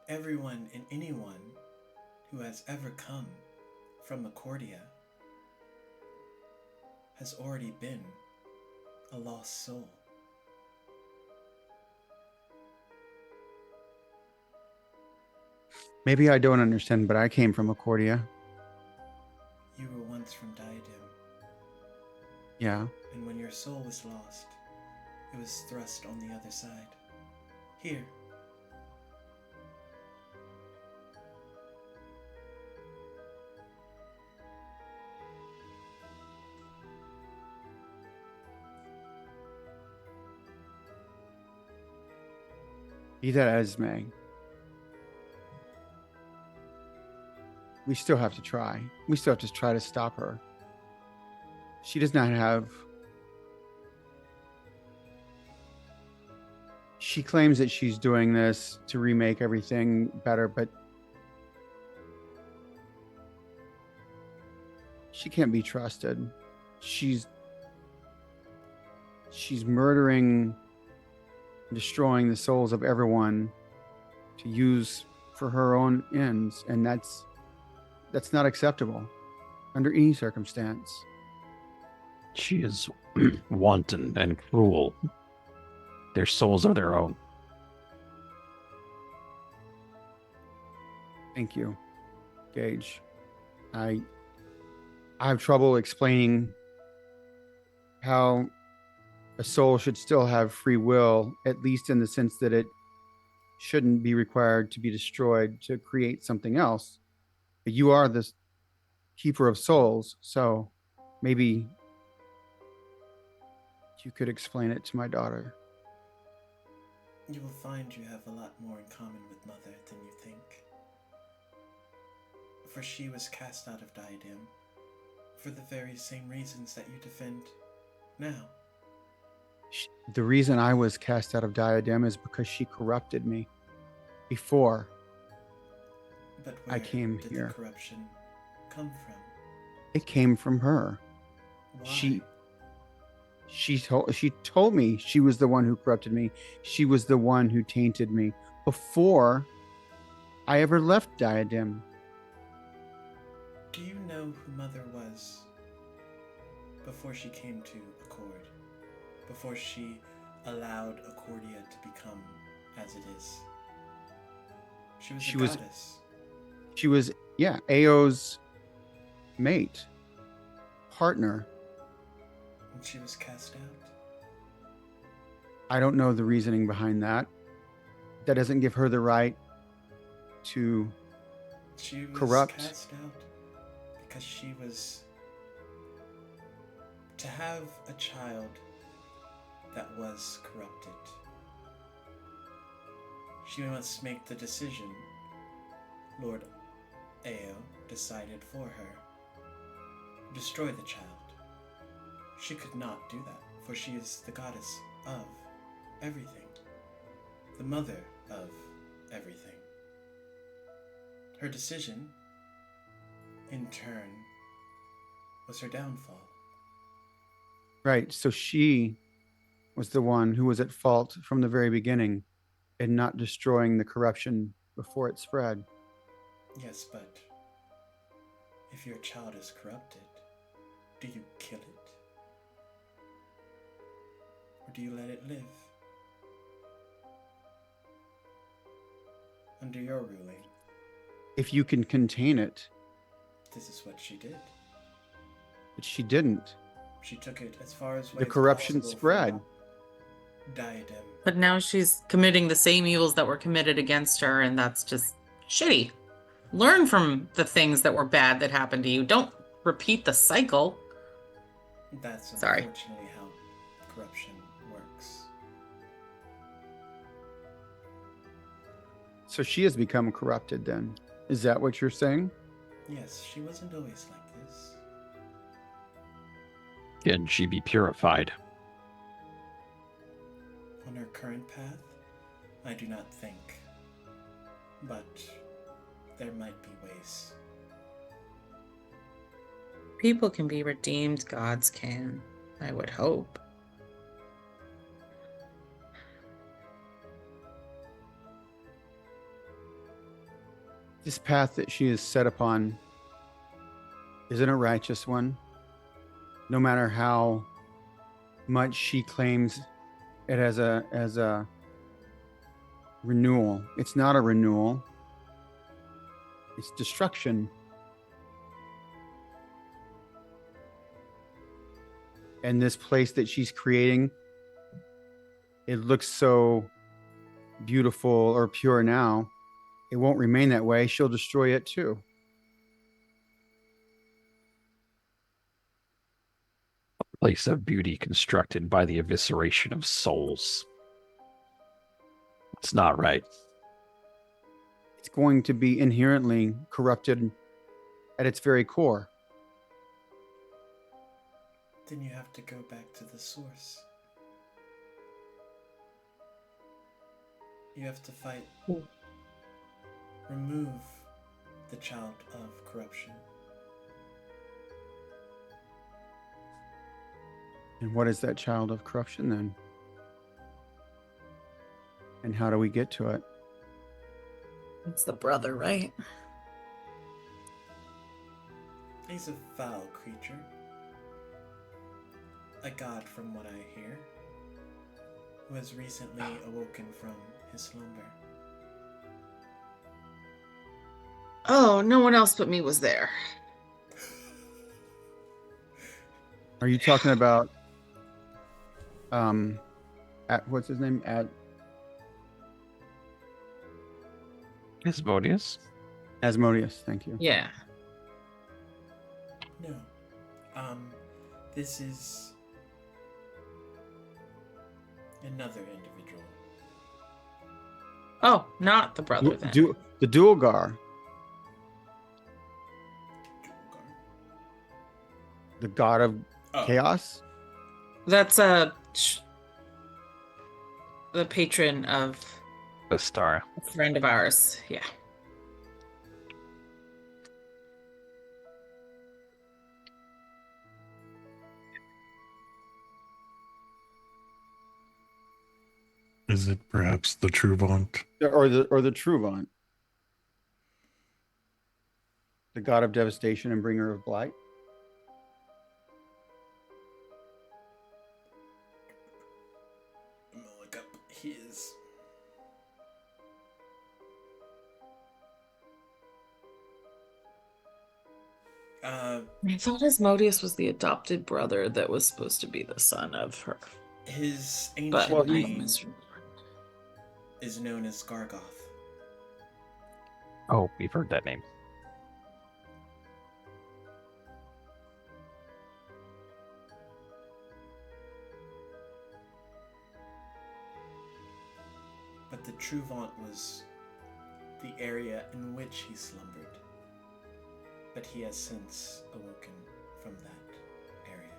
Everyone and anyone who has ever come from Achordia has already been a lost soul. Maybe I don't understand, but I came from Achordia. You were once from Diadem, Yeah. and when your soul was lost, it was thrust on the other side. Here. Be that as may, we still have to try. We still have to try to stop her. She does not have... She claims that she's doing this to remake everything better, but she can't be trusted. She's murdering, destroying the souls of everyone to use for her own ends, and that's not acceptable under any circumstance. She is wanton and cruel. Their souls are their own. Thank you, Gage. I have trouble explaining how a soul should still have free will, at least in the sense that it shouldn't be required to be destroyed to create something else. But you are the keeper of souls, so maybe you could explain it to my daughter. You will find you have a lot more in common with Mother than you think. For she was cast out of Diadem for the very same reasons that you defend now. The reason I was cast out of Diadem is because she corrupted me before But where I came did here. the corruption come from? It came from her. Why? She told me she was the one who corrupted me. She was the one who tainted me before I ever left Diadem. Do you know who Mother was before she came to Accord? Before she allowed Achordia to become as it is? She was a goddess. She was, yeah, Ao's mate, partner. And she was cast out? I don't know the reasoning behind that. That doesn't give her the right to She was corrupt. cast out because she was to have a child that was corrupted. She must make the decision Lord Ao decided for her. Destroy the child. She could not do that, for she is the goddess of everything, the mother of everything. Her decision, in turn, was her downfall. Right. So she was the one who was at fault from the very beginning in not destroying the corruption before it spread. Yes, but if your child is corrupted, do you kill it? Or do you let it live? Under your ruling, If you can contain it, this is what she did. but she didn't. She took it as far as The corruption possible spread. from Diadem. But now she's committing the same evils that were committed against her, and that's just shitty. Learn from the things that were bad that happened to you. Don't repeat the cycle. That's Sorry. unfortunately how corruption works. So she has become corrupted then. Is that what you're saying? Yes, she wasn't always like this. Can she be purified? On her current path, I do not think. But there might be ways. People can be redeemed, gods can. I would hope. This path that she is set upon isn't a righteous one. No matter how much she claims it as a renewal. It's not a renewal. It's destruction. And this place that she's creating, it looks so beautiful or pure now. It won't remain that way. She'll destroy it too. Place of beauty constructed by the evisceration of souls. It's not right. It's going to be inherently corrupted at its very core. Then you have to go back to the source. You have to fight. Remove the child of corruption. And what is that child of corruption then? And how do we get to it? It's the brother, right? He's a foul creature. A god, from what I hear, who has recently awoken from his slumber. Oh, no one else but me was there. Are you talking about what's his name? Asmodeus? Asmodeus, thank you. Yeah. No. This is another individual. Oh, not the brother then. The Dualgar, the god of chaos. That's the patron of Astara. a friend of ours. Yeah. Is it perhaps the Truvant? Or the Truvant, the god of devastation and bringer of blight. I'm gonna look up his. I thought Asmodeus was the adopted brother that was supposed to be the son of her. His But ancient I name misremembered. is known as Gargoth. Oh, we've heard that name. But the Truvant was the area in which he slumbered. But he has since awoken from that area.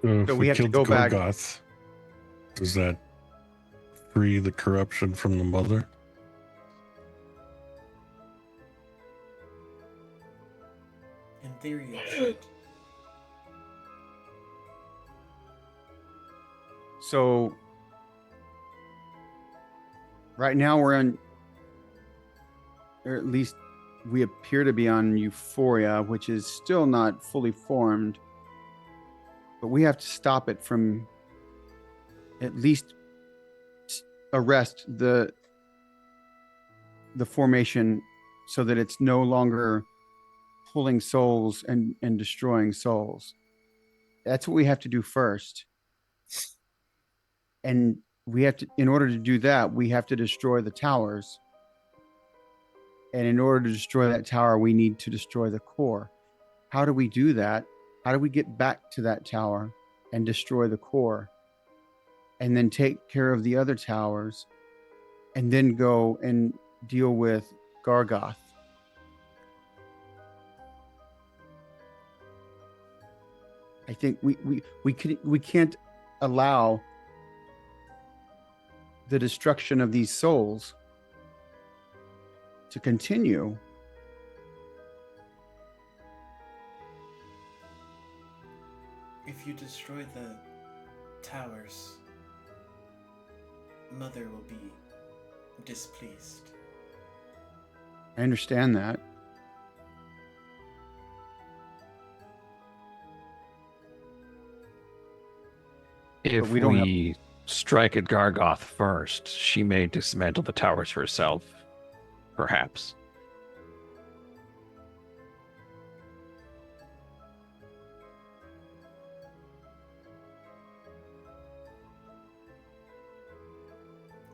So So if we have to killed go the back. Gorgoth, does that free the corruption from the mother? In theory, it should. So right now we're on, or at least we appear to be on Euphoria, which is still not fully formed, but we have to stop it from at least arrest the formation so that it's no longer pulling souls and destroying souls. That's what we have to do first. And we have to, in order to do that, we have to destroy the towers. And in order to destroy that tower, we need to destroy the core. How do we do that? How do we get back to that tower and destroy the core? And then take care of the other towers and then go and deal with Gargoth. I think we can't allow the destruction of these souls to continue. If you destroy the towers, Mother will be displeased. I understand that. If we don't we strike at Gargoth first, she may dismantle the towers herself, perhaps.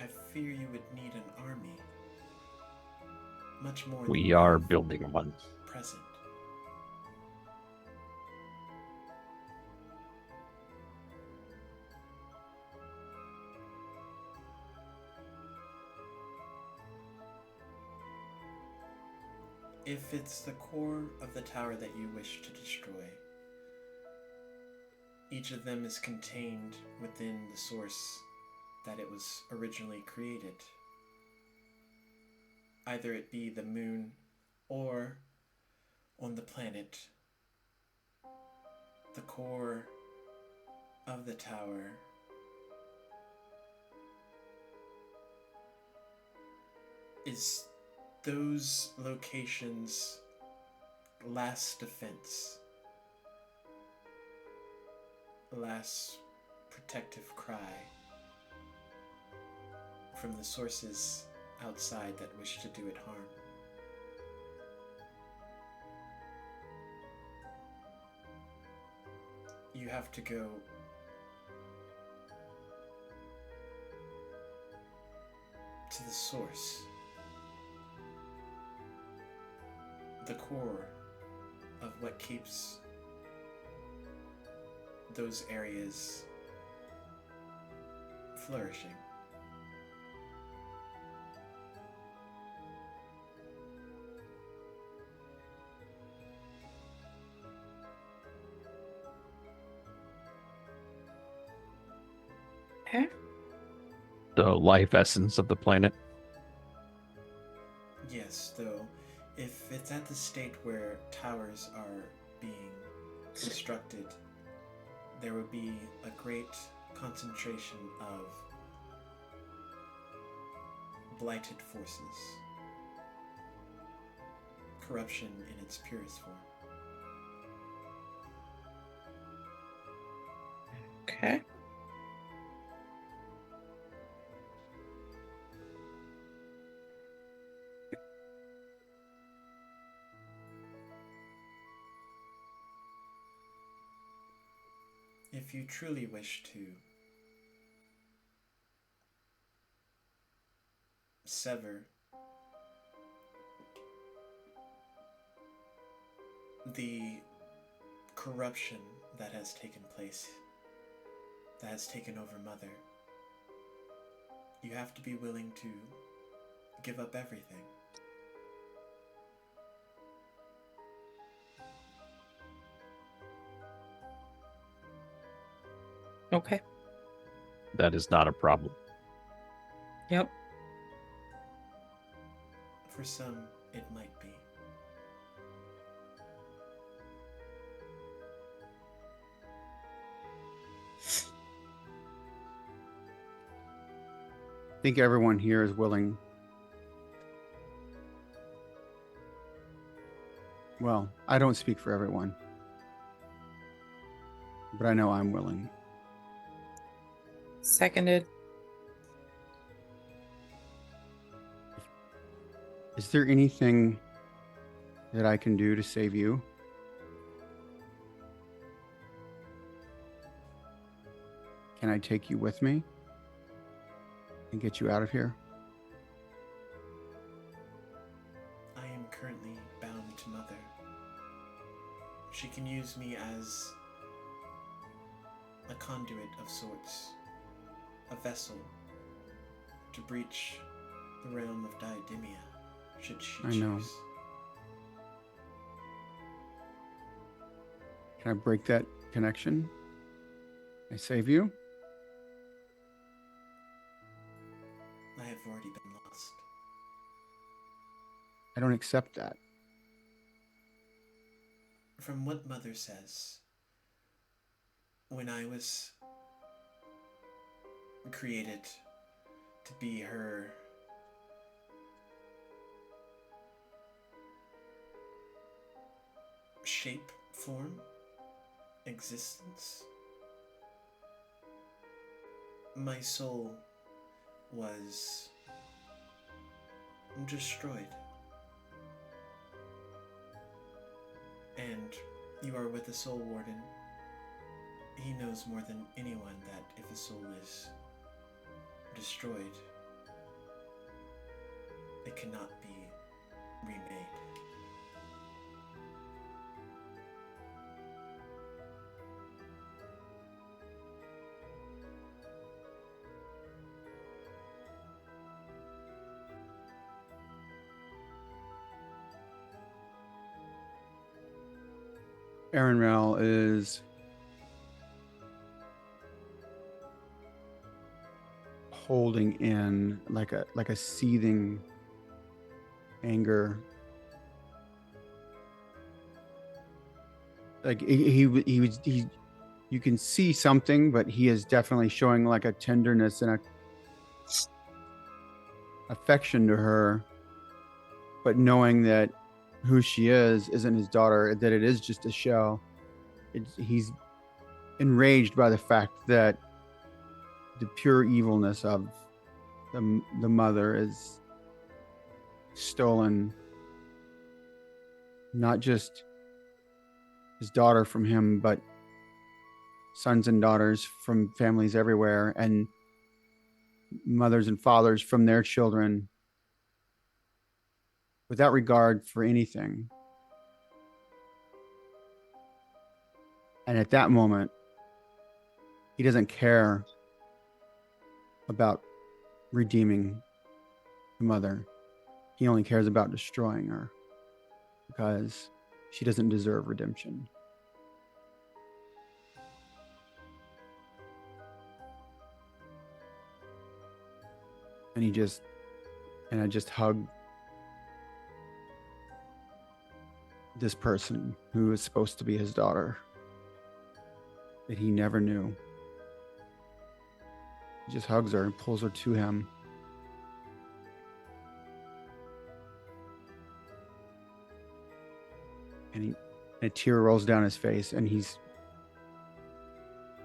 I fear you would need an army. Much more We than are you have building one. present. If it's the core of the tower that you wish to destroy, each of them is contained within the source that it was originally created. Either it be the moon or on the planet. The core of the tower is those locations' last defense, last protective cry from the sources outside that wish to do it harm. You have to go to the source, the core of what keeps those areas flourishing. Okay. The life essence of the planet. Yes, though, if it's at the state where towers are being constructed, there would be a great concentration of blighted forces. Corruption in its purest form. Okay. If you truly wish to sever the corruption that has taken place, that has taken over Mother, you have to be willing to give up everything. Okay. That is not a problem. Yep. For some, it might be. I think everyone here is willing. Well, I don't speak for everyone, but I know I'm willing. Seconded. Is there anything that I can do to save you? Can I take you with me and get you out of here? I am currently bound to Mother. She can use me as a conduit of sorts, a vessel to breach the realm of Diademia, should she I choose. know. Can I break that connection? I save you? I have already been lost. I don't accept that. From what Mother says, when I was created to be her shape, form, existence, my soul was destroyed. And you are with the Soul Warden. He knows more than anyone that if a soul is destroyed, it cannot be remade. Aaron is holding in like a seething anger. Like he you can see something, but he is definitely showing like a tenderness and a affection to her, but knowing that who she is isn't his daughter, that it is just a shell. He's enraged by the fact that the pure evilness of the mother is stolen not just his daughter from him, but sons and daughters from families everywhere, and mothers and fathers from their children, without regard for anything. And at that moment, he doesn't care about redeeming the mother. He only cares about destroying her because she doesn't deserve redemption. And I just hug this person who is supposed to be his daughter that he never knew. He just hugs her and pulls her to him. And a tear rolls down his face, and he's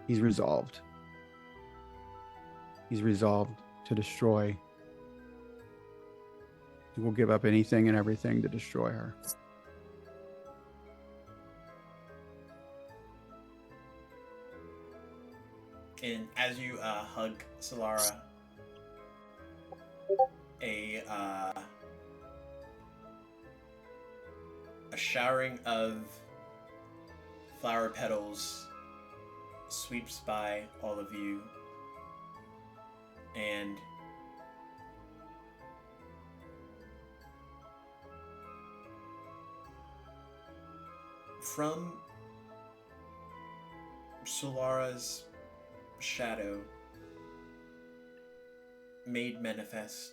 resolved. He's resolved to destroy. He will give up anything and everything to destroy her. And as you hug Solara, a showering of flower petals sweeps by all of you, and from Solara's shadow made manifest,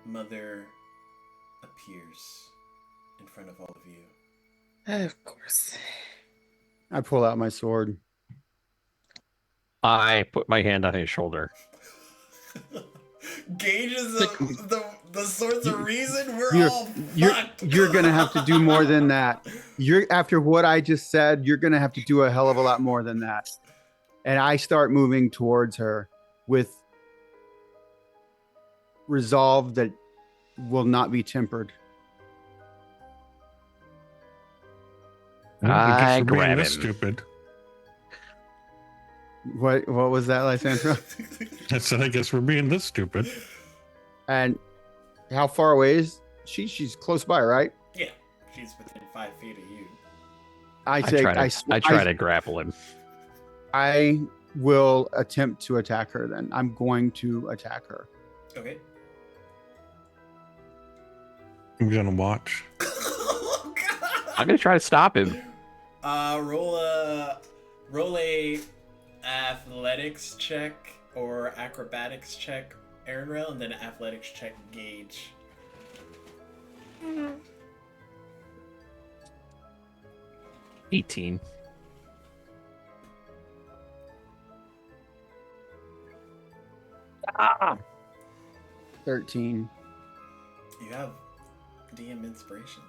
Mother appears in front of all of you. Of course. I pull out my sword. I put my hand on his shoulder. Gage is the source of reason. We're You're all you're fucked. you're gonna have to do more than that. You're after what I just said. You're gonna have to do a hell of a lot more than that. And I start moving towards her with resolve that will not be tempered. Well, I guess I we're being grab this him. stupid. What was that, Lysandra? I said, I guess we're being this stupid. And how far away is she? She's close by, right? Yeah, she's within 5 feet of you. I try to grapple him. I will attempt to attack her then. I'm going to attack her. Okay. I'm gonna watch. Oh, God. I'm gonna try to stop him. Roll a athletics check or acrobatics check, Aaron Rail, and then an athletics check, Gage. Mm-hmm. 18. Ah! 13. You have DM inspiration.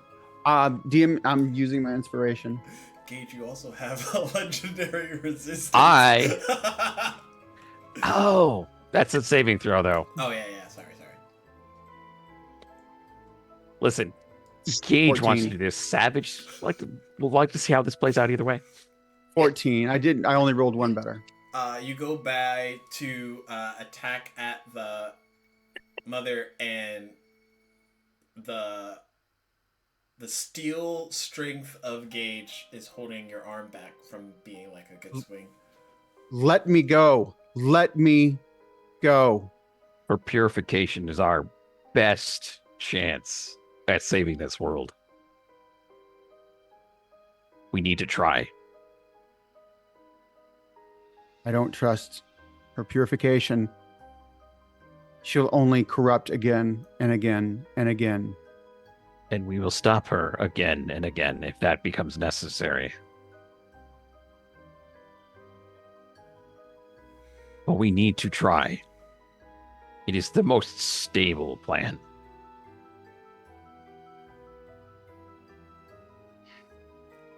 DM, I'm using my inspiration. Gage, you also have a legendary resistance. Oh, that's a saving throw, though. Oh, yeah. Sorry. Listen, Gage 14. wants to do this. Savage would like to see how this plays out either way. 14. I only rolled one better. You go by to attack at the mother, and the steel strength of Gage is holding your arm back from being like a good swing. Let me go. Let me go. Her purification is our best chance at saving this world. We need to try. I don't trust her purification. She'll only corrupt again and again and again. And we will stop her again and again if that becomes necessary. But we need to try. It is the most stable plan.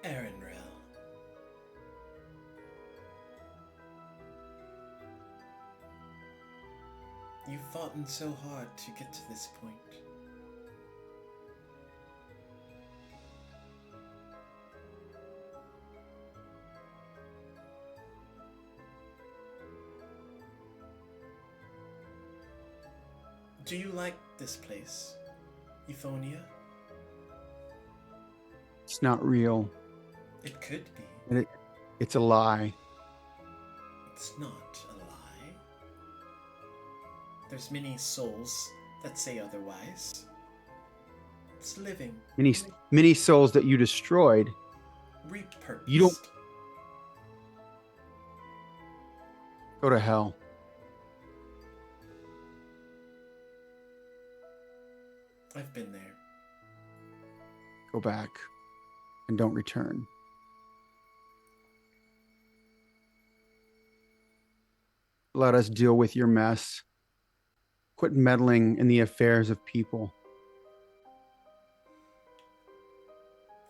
Aaron Rill. You've fought so hard to get to this point. Do you like this place, Euphonia? It's not real. It could be. And it's a lie. It's not a lie. There's many souls that say otherwise. It's living. Many souls that you destroyed. Repurposed. You don't- Go to hell. I've been there. Go back. And don't return. Let us deal with your mess. Quit meddling in the affairs of people.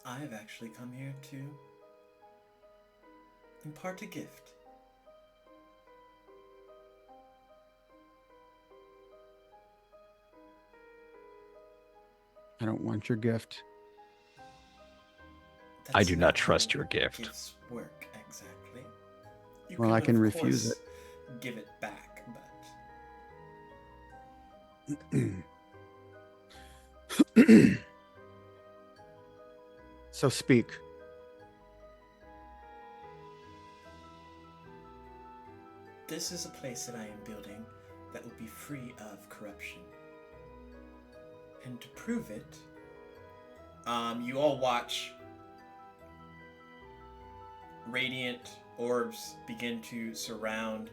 I've actually come here to impart a gift. I don't want your gift. I That's do not how trust your gift. Gifts work exactly. You Well, I could, can of refuse course, give it back, but So speak. this is a place that I am building that will be free of corruption. And to prove it, you all watch radiant orbs begin to surround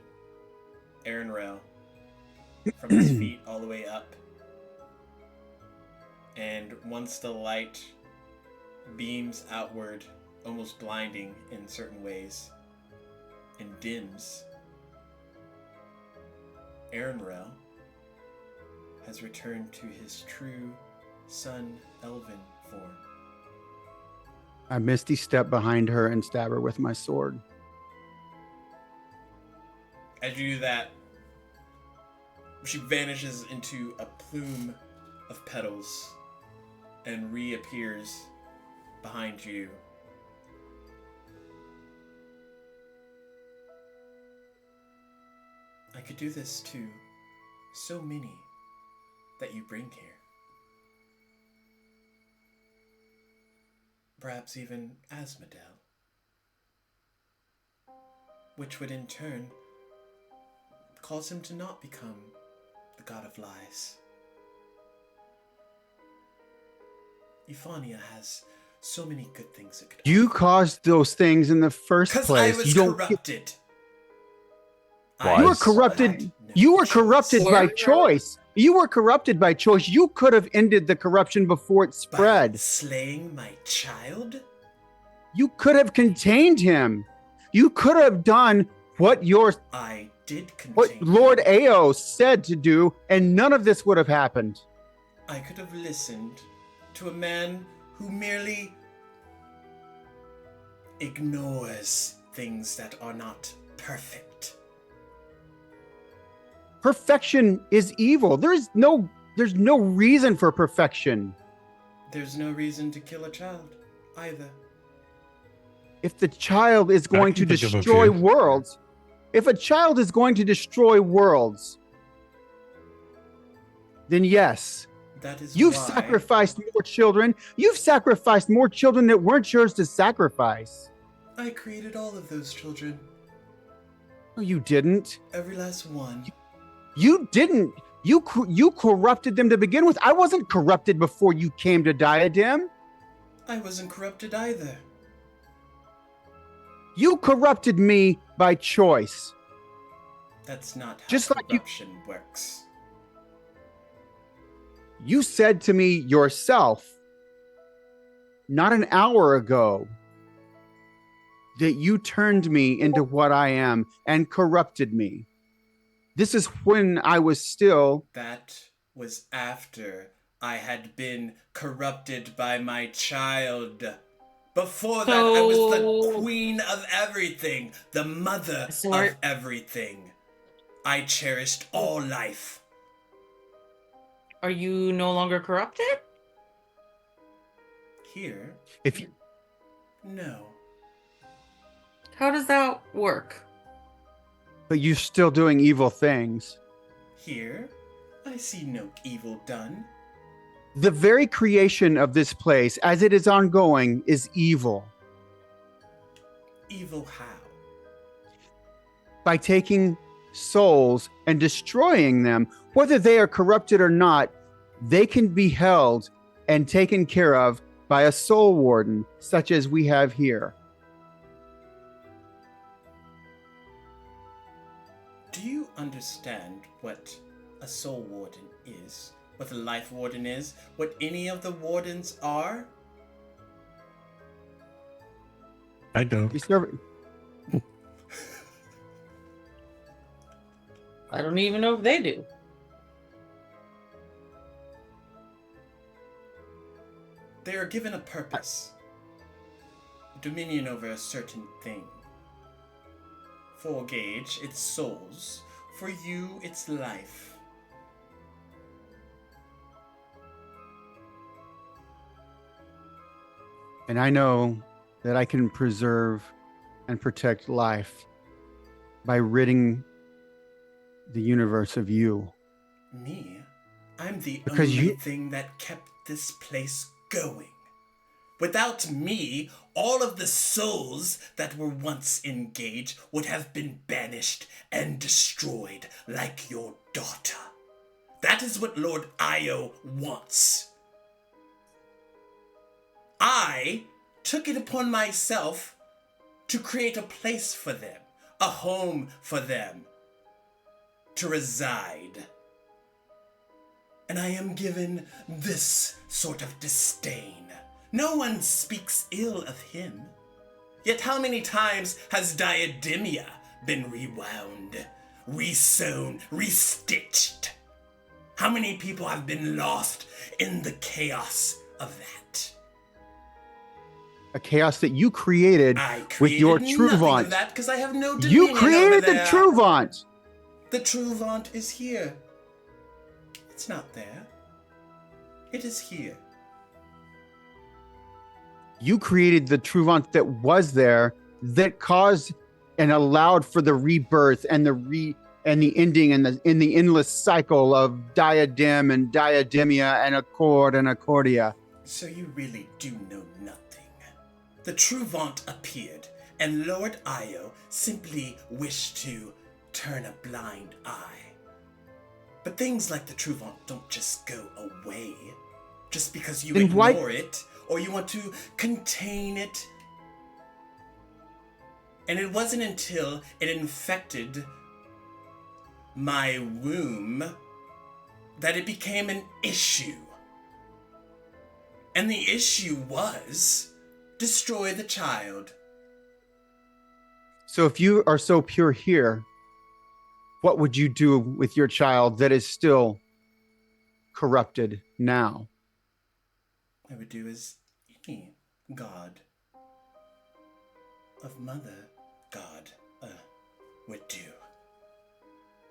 Aaronrail from his feet all the way up. And once the light beams outward, almost blinding in certain ways, and dims, Aaronrail has returned to his true sun elven form. I misty step behind her and stab her with my sword. As you do that, she vanishes into a plume of petals and reappears behind you. I could do this to so many that you bring here. Perhaps even Asmodel, which would in turn cause him to not become the god of lies. Euphania has so many good things it could You offer. caused those things in the first Because place. I was You don't. corrupted. You were corrupted. had no You were choice. corrupted by choice. You were corrupted by choice. You could have ended the corruption before it By spread. slaying my child? You could have contained him. You could have done what I did what contain Lord him. Ao said to do, and none of this would have happened. I could have listened to a man who merely ignores things that are not perfect. Perfection is evil. There's no reason for perfection. There's no reason to kill a child, either. If the child is going to can think of a destroy few. worlds, if a child is going to destroy worlds, then yes, That is you've why sacrificed more children. You've sacrificed more children that weren't yours to sacrifice. I created all of those children. No, you didn't. Every last one. You didn't. You corrupted them to begin with. I wasn't corrupted before you came to Diadem. I wasn't corrupted either. You corrupted me by choice. That's not how Just like you- corruption works. You said to me yourself, not an hour ago, that you turned me into what I am and corrupted me. This is when I was still. That was after I had been corrupted by my child. Before that, I was the So- queen of everything, the mother Sorry. of everything. I cherished all life. Are you no longer corrupted? Here, If you, no. How does that work? but you're still doing evil things. Here, I see no evil done. The very creation of this place, as it is ongoing, is evil. Evil how? By taking souls and destroying them, whether they are corrupted or not, they can be held and taken care of by a soul warden, such as we have here. Do you understand what a soul warden is? What a life warden is? What any of the wardens are? I don't. We serve. I don't even know if they do. They are given a purpose. Dominion over a certain thing. For Gage, it's souls. For you, it's life. And I know that I can preserve and protect life by ridding the universe of you. Me? I'm the Because only you- thing that kept this place going. Without me, all of the souls that were once engaged would have been banished and destroyed like your daughter. That is what Lord Io wants. I took it upon myself to create a place for them, a home for them to reside. And I am given this sort of disdain. No one speaks ill of him. Yet how many times has Diademia been rewound, resewn, restitched? How many people have been lost in the chaos of that? A chaos that you created I with your created nothing Truvant. of that because I have no dominion You created over the there. Truvant. The Truvant is here. It's not there. It is here. You created the Truvant that was there, that caused and allowed for the rebirth and the ending and the endless cycle of Diadem and Diademia and Accord and Achordia. So you really do know nothing. The Truvant appeared, and Lord Io simply wished to turn a blind eye. But things like the Truvant don't just go away just because you Then ignore it or you want to contain it. And it wasn't until it infected my womb that it became an issue. And the issue was destroy the child. So if you are so pure here, what would you do with your child that is still corrupted now? I would do as any god of Mother God would do.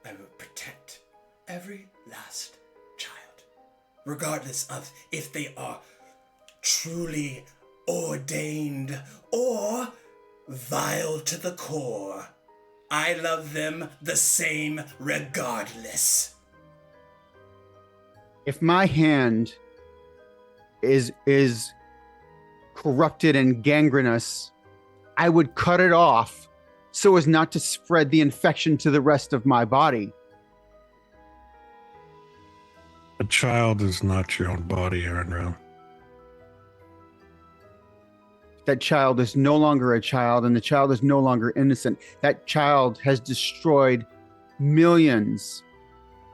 I would protect every last child, regardless of if they are truly ordained or vile to the core. I love them the same regardless. If my hand is corrupted and gangrenous, I would cut it off so as not to spread the infection to the rest of my body. A child is not your own body, Aaron. That child is no longer a child, and the child is no longer innocent. That child has destroyed millions.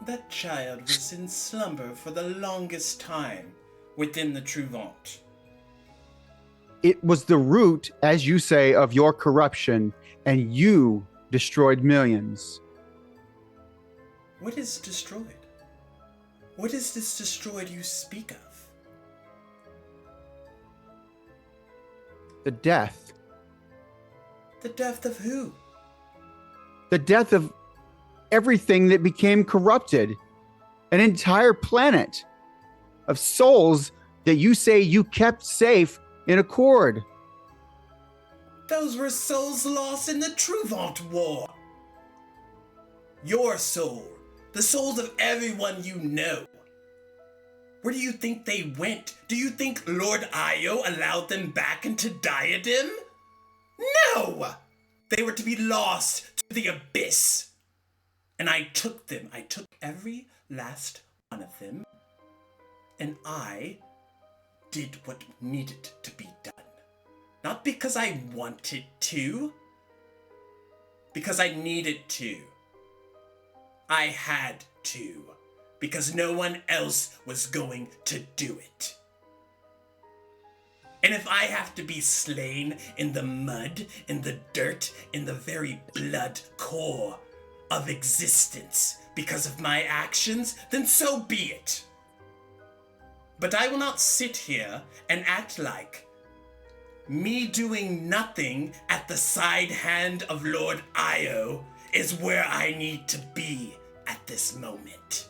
That child was in slumber for the longest time within the Truvant. It was the root, as you say, of your corruption, and you destroyed millions. What is destroyed? What is this destroyed you speak of? The death. The death of who? The death of everything that became corrupted. An entire planet of souls that you say you kept safe in Accord. Those were souls lost in the Truvant War. Your soul, the souls of everyone you know. Where do you think they went? Do you think Lord Io allowed them back into Diadem? No! They were to be lost to the abyss. And I took them. I took every last one of them. And I did what needed to be done. Not because I wanted to. Because I needed to. I had to. Because no one else was going to do it. And if I have to be slain in the mud, in the dirt, in the very blood core of existence because of my actions, then so be it. But I will not sit here and act like me doing nothing at the side hand of Lord Io is where I need to be at this moment.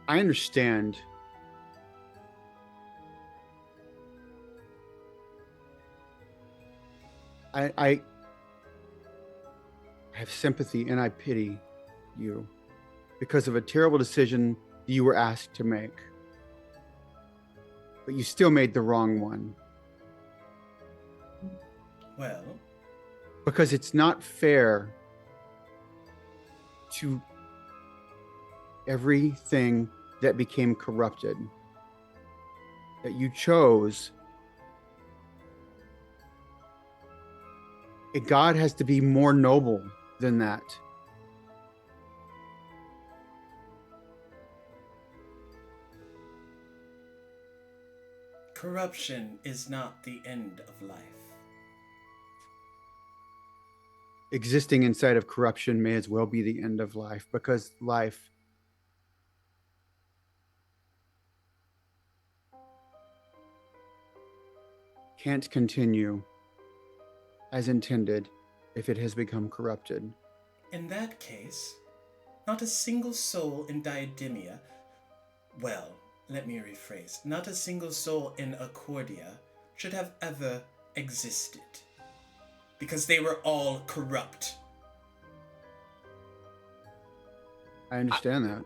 I understand. I have sympathy and I pity you because of a terrible decision you were asked to make. But you still made the wrong one. Well, Because it's not fair to everything that became corrupted. that you chose, a god has to be more noble than that. Corruption is not the end of life. Existing inside of corruption may as well be the end of life, because life can't continue as intended if it has become corrupted. In that case, not a single soul in Diademia, well, let me rephrase, not a single soul in Achordia should have ever existed. Because they were all corrupt. I understand that.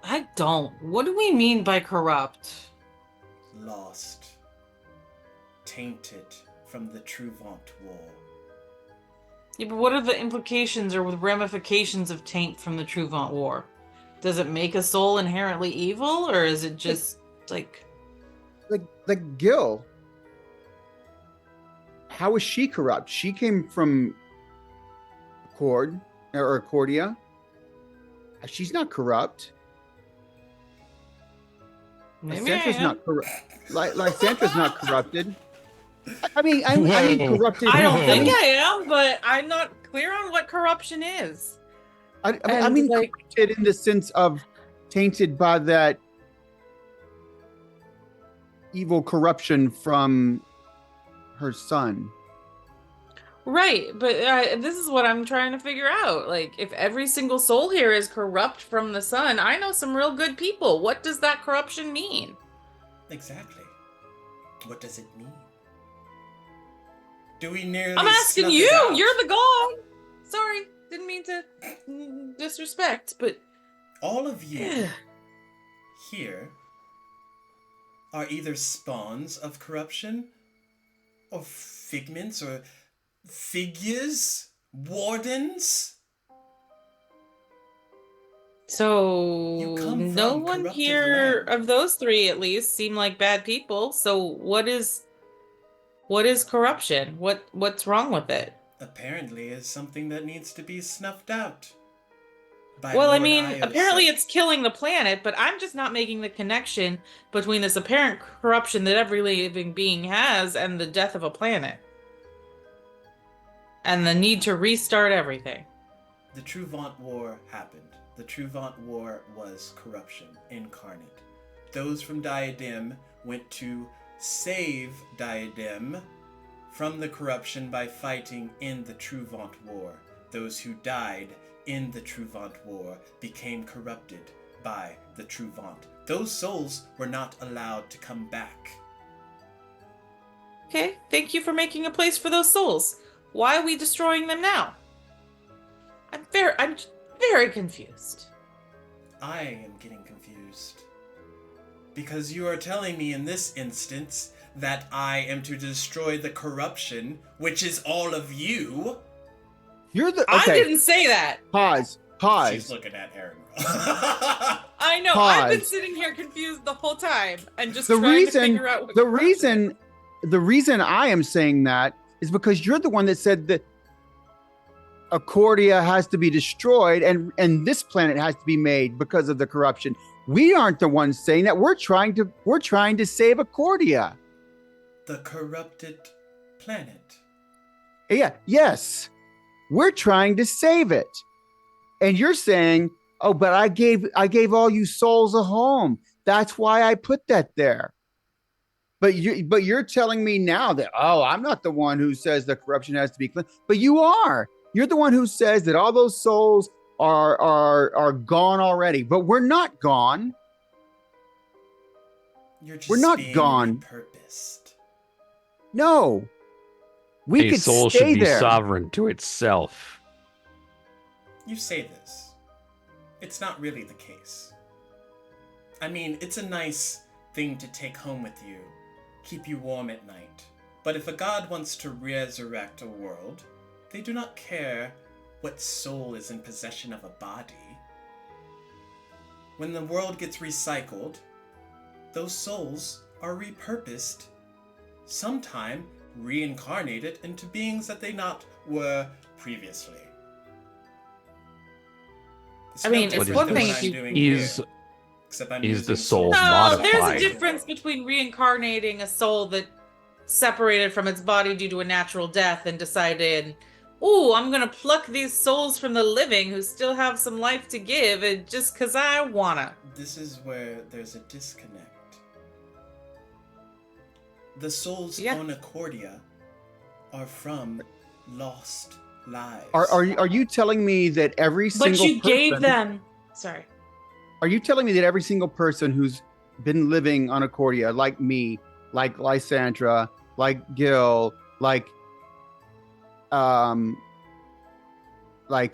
I don't. What do we mean by corrupt? Lost. Tainted from the Trouvant War. Yeah, but what are the implications or ramifications of taint from the Trouvant War? Does it make a soul inherently evil, or is it just like Gil? How is she corrupt? She came from Achordia. She's not corrupt. maybe I Lysandra's am. not corrupt. Lysandra's not corrupted. I mean corrupted. I don't think Whoa. I am, but I'm not clear on what corruption is. I mean like- corrupted in the sense of tainted by that evil corruption from her son. Right, but this is what I'm trying to figure out. Like, if every single soul here is corrupt from the sun, I know some real good people. What does that corruption mean? Exactly. What does it mean? Do we nearly I'm asking snuff you. it out? You're the god. Sorry, didn't mean to disrespect, but All of you here are either spawns of corruption, or figments, or figures, wardens. so You come no from one corrupted here land. of those three at least seem like bad people. So what is corruption? What's wrong with it? Apparently is something that needs to be snuffed out. By Well, I Lord mean, Io apparently Sith. it's killing the planet, but I'm just not making the connection between this apparent corruption that every living being has and the death of a planet. And the need to restart everything. The Trouvant War happened. The Trouvant War was corruption incarnate. Those from Diadem went to save Diadem from the corruption by fighting in the Trouvant War. Those who died in the Trouvant War became corrupted by the Trouvant. Those souls were not allowed to come back. Okay, thank you for making a place for those souls. Why are we destroying them now? I'm very confused. I am getting confused. Because you are telling me in this instance that I am to destroy the corruption, which is all of you. You're the I okay. didn't say that. Pause. She's looking at Aaron. I know. I've been Pause. sitting here confused the whole time and just The trying to reason figure out what the corruption is. reason I am saying that is because you're the one that said that Achordia has to be destroyed and this planet has to be made because of the corruption. We aren't the ones saying that. We're trying to save Achordia. The corrupted planet. Yeah, yes. We're trying to save it. And you're saying, "Oh, but I gave all you souls a home. That's why I put that there." But you're telling me now that, "Oh, I'm not the one who says the corruption has to be clean." But you are. You're the one who says that all those souls are gone already. But we're not gone. You're just We're not being gone. repurposed. No. We A could soul stay should be there. sovereign to itself. You say this. It's not really the case. I mean, it's a nice thing to take home with you, keep you warm at night. But if a god wants to resurrect a world, they do not care what soul is in possession of a body. When the world gets recycled, those souls are repurposed, sometime reincarnated into beings that they not were previously. It's I no mean, it's different one than thing what if I'm you- doing Is here, except I'm is the using soul souls No, to there's a modified? difference between reincarnating a soul that separated from its body due to a natural death and decided, "Ooh, I'm gonna pluck these souls from the living who still have some life to give, and just 'cause I wanna." This is where there's a disconnect. The souls Yeah. on Achordia are from lost lives. Are you telling me that every But single you gave person- them. Sorry. Are you telling me that every single person who's been living on Accordia, like me, like Lysandra, like Gil, like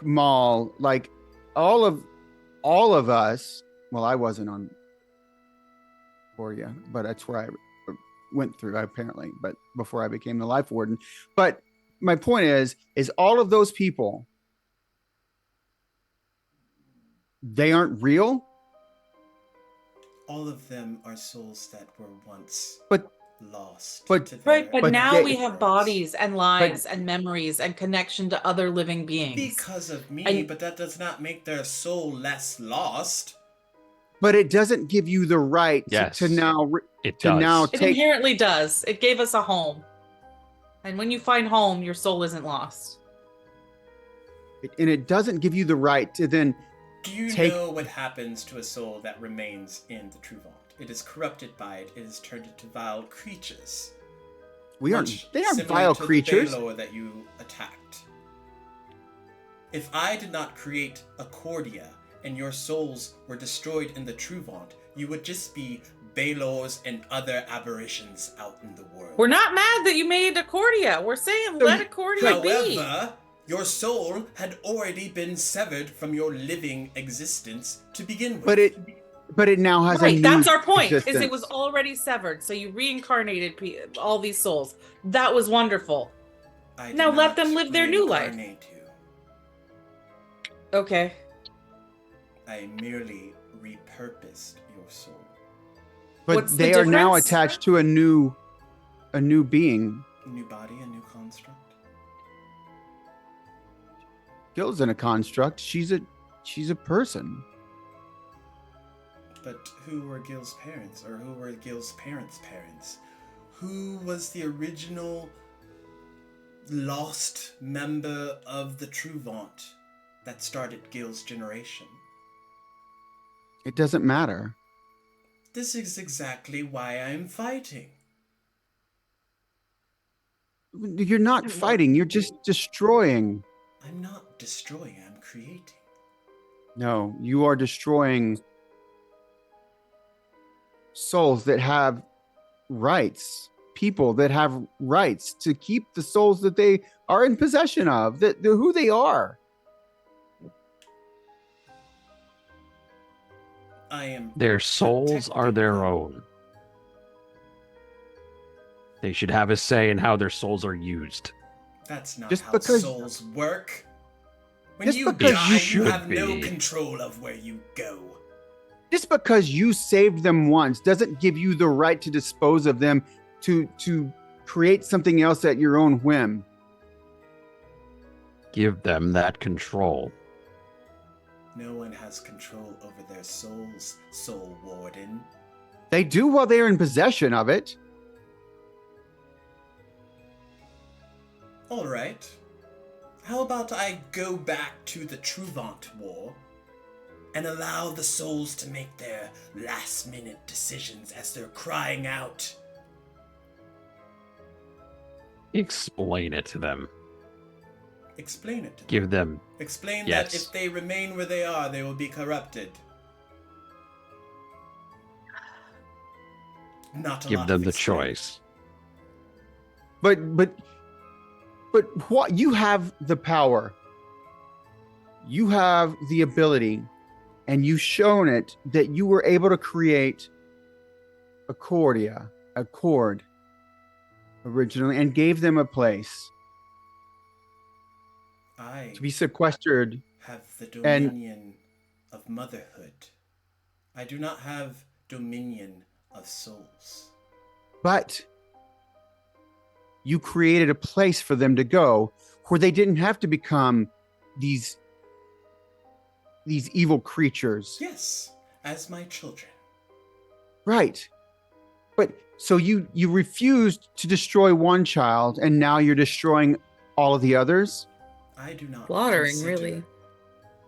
Maul, like all of us, well, I wasn't on Accordia, but that's where I went through apparently, but before I became the Life Warden. But my point is all of those people, they aren't real? All of them are souls that were once But lost. but- to Right, their but But now they- we have worlds. bodies and lives and memories and connection to other living beings. Because of me, And- but that does not make their soul less lost. But it doesn't give you the right Yes. to now It to does. now It take inherently does. It gave us a home. And when you find home, your soul isn't lost. and it doesn't give you the right to then Do you Take- know what happens to a soul that remains in the True Vault? It is corrupted by it. It is turned into vile creatures. they aren't Similar vile to the creatures. Baelor that you attacked. If I did not create Achordia and your souls were destroyed in the True Vault, you would just be Baelors and other aberrations out in the world. We're not mad that you made Accordia. We're saying So let you- Accordia be. However, your soul had already been severed from your living existence to begin with. But it now has a Right, new that's our point. Is existence. it was already severed, so you reincarnated all these souls. That was wonderful. I did Now let not them live their new life. reincarnate you. Okay. I merely repurposed your soul. But What's the they are now difference? attached to a new being. A new body, a new construct. Gil's in a construct. She's a person. But who were Gil's parents? Or who were Gil's parents' parents? Who was the original lost member of the True Vault that started Gil's generation? It doesn't matter. This is exactly why I'm fighting. You're not fighting. You're just destroying. I'm not destroying, I'm creating. No, you are destroying souls that have rights, people that have rights to keep the souls that they are in possession of, that they're who they are. I am Their souls are their protecting them. own. They should have a say in how their souls are used. That's not Just how because- souls work. When Just you because die, you you should have no be. control of where you go. Just because you saved them once doesn't give you the right to dispose of them, to create something else at your own whim. Give them that control. No one has control over their souls, Soul Warden. They do while they're in possession of it. All right. How about I go back to the Truvant War and allow the souls to make their last-minute decisions as they're crying out? Explain it to them. Explain it to them. Give them. Explain Yes. that if they remain where they are, they will be corrupted. Not a Give lot them of the explaining. choice. But what, you have the power. You have the ability, and you've shown it that you were able to create Accord originally, and gave them a place I to be sequestered. have the And- dominion of motherhood. I do not have dominion of souls. But you created a place for them to go where they didn't have to become these evil creatures. Yes, as my children. Right. But so you refused to destroy one child and now you're destroying all of the others? I do not Slaughtering, consider really.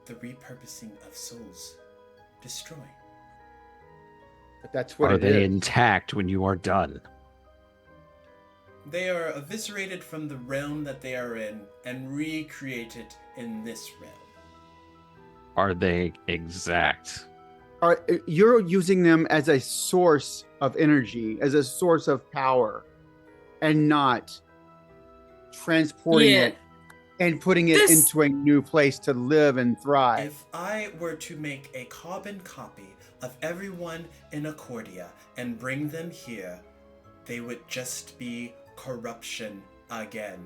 the repurposing of souls destroying. But that's what Are it they is. intact when you are done? They are eviscerated from the realm that they are in and recreated in this realm. Are they exact? You're using them as a source of energy, as a source of power, and not transporting Yeah. it and putting it This- into a new place to live and thrive. If I were to make a carbon copy of everyone in Achordia and bring them here, they would just be corruption again.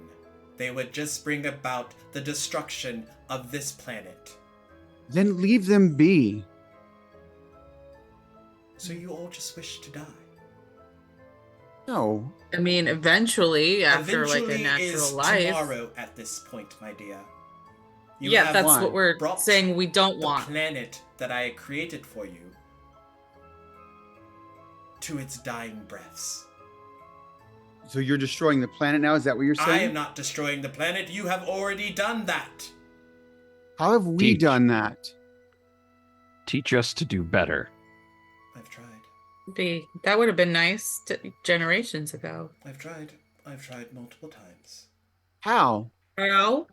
They would just bring about the destruction of this planet. Then leave them be. So you all just wish to die. No. I mean, eventually, after like a Eventually natural is life. tomorrow at this point, my dear. You Yeah, have that's won. what we're brought saying we don't the want. planet that I created for you to its dying breaths. So you're destroying the planet now? Is that what you're I saying? am not destroying the planet. You have already done that. How have we Teach. done that? Teach us to do better. I've tried. That would have been nice generations ago. I've tried. I've tried multiple times. How? How?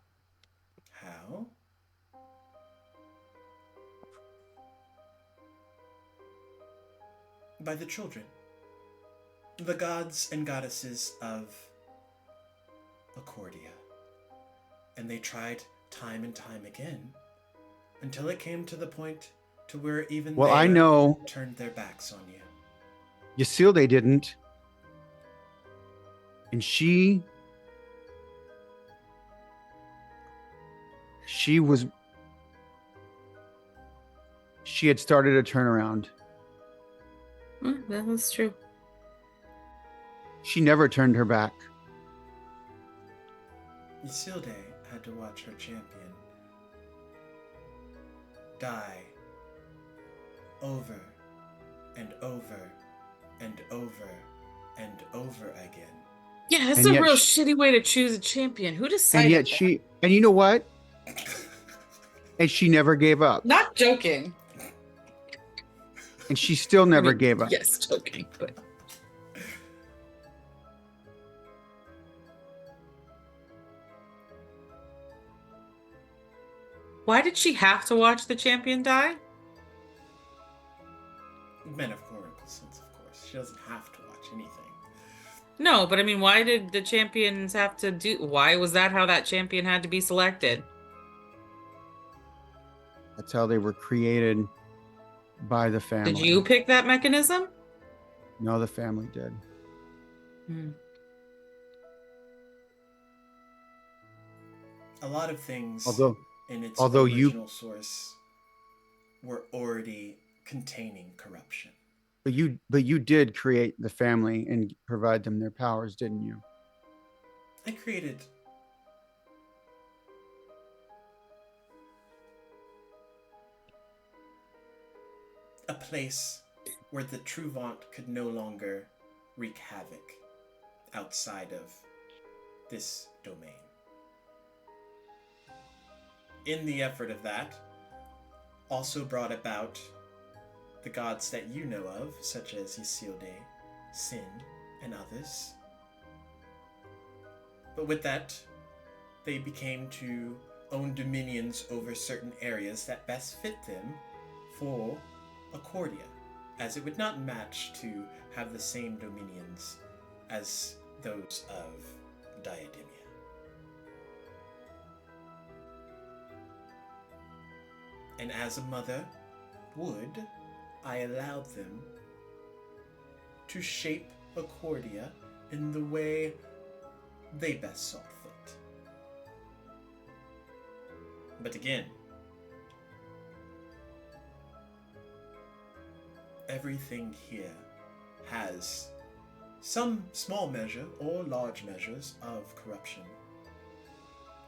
How? By the children. The gods and goddesses of Achordia. And they tried time and time again until it came to the point to where even Well, they I know turned their backs on you. Ysilde didn't. And she had started a turnaround. That was true. She never turned her back. Ysilde had to watch her champion die over and over and over and over again. Yeah, that's And a yet real she- shitty way to choose a champion. Who decided And yet that? and you know what? And she never gave up. Not joking. And she still never I mean, gave up. Yes, joking, but why did she have to watch the champion die? Metaphorical sense, of course. She doesn't have to watch anything. No, but I mean, why did the champions have to do? Why was that how that champion had to be selected? That's how they were created by the family. Did you pick that mechanism? No, the family did. Hmm. A lot of things in its although original source were already containing corruption. But you did create the family and provide them their powers, didn't you? I created a place where the Truvant could no longer wreak havoc outside of this domain. In the effort of that, also brought about the gods that you know of, such as Ysilde, Sin, and others. But with that, they became to own dominions over certain areas that best fit them for Achordia, as it would not match to have the same dominions as those of Diademia. And as a mother would, I allowed them to shape Achordia in the way they best saw fit. But again, everything here has some small measure or large measures of corruption,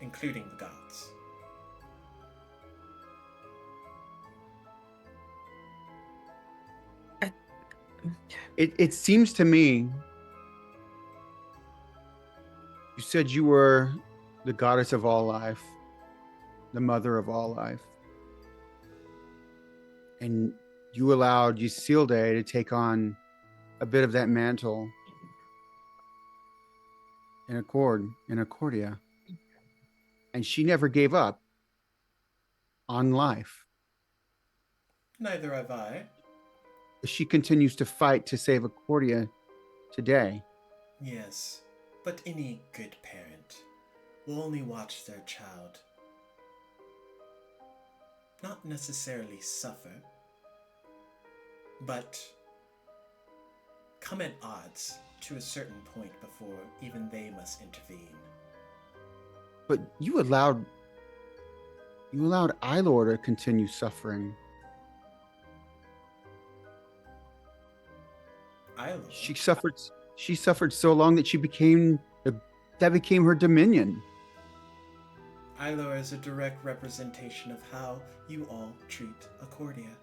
including the gods. It seems to me you said you were the goddess of all life, the mother of all life. And you allowed Ysilde to take on a bit of that mantle in Achordia. And she never gave up on life. Neither have I. She continues to fight to save Achordia today. Yes, but any good parent will only watch their child not necessarily suffer, but come at odds to a certain point before even they must intervene. But you allowed Eilor to continue suffering. Eilor? She suffered so long that that became her dominion. Eilor is a direct representation of how you all treat Achordia.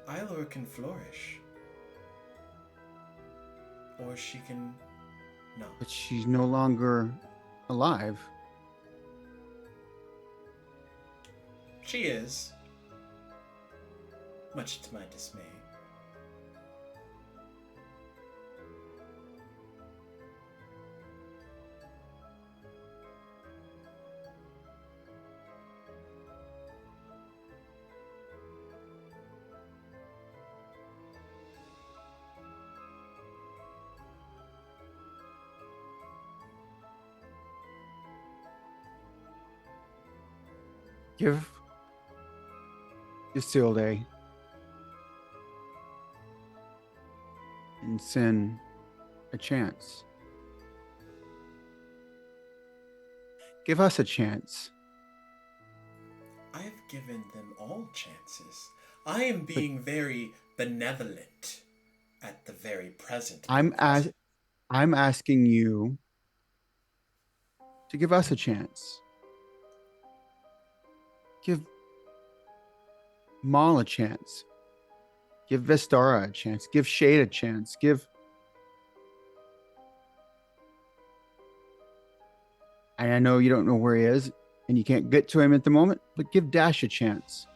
Eilor can flourish. Or she can not. But she's no longer alive. She is. Much to my dismay. Give Ysilde and Sin a chance. Give us a chance. I've given them all chances. I am being very benevolent at the very present moment. I'm asking you to give us a chance. Give Maul a chance. Give Vestara a chance. Give Shade a chance. And I know you don't know where he is and you can't get to him at the moment, but give Dash a chance.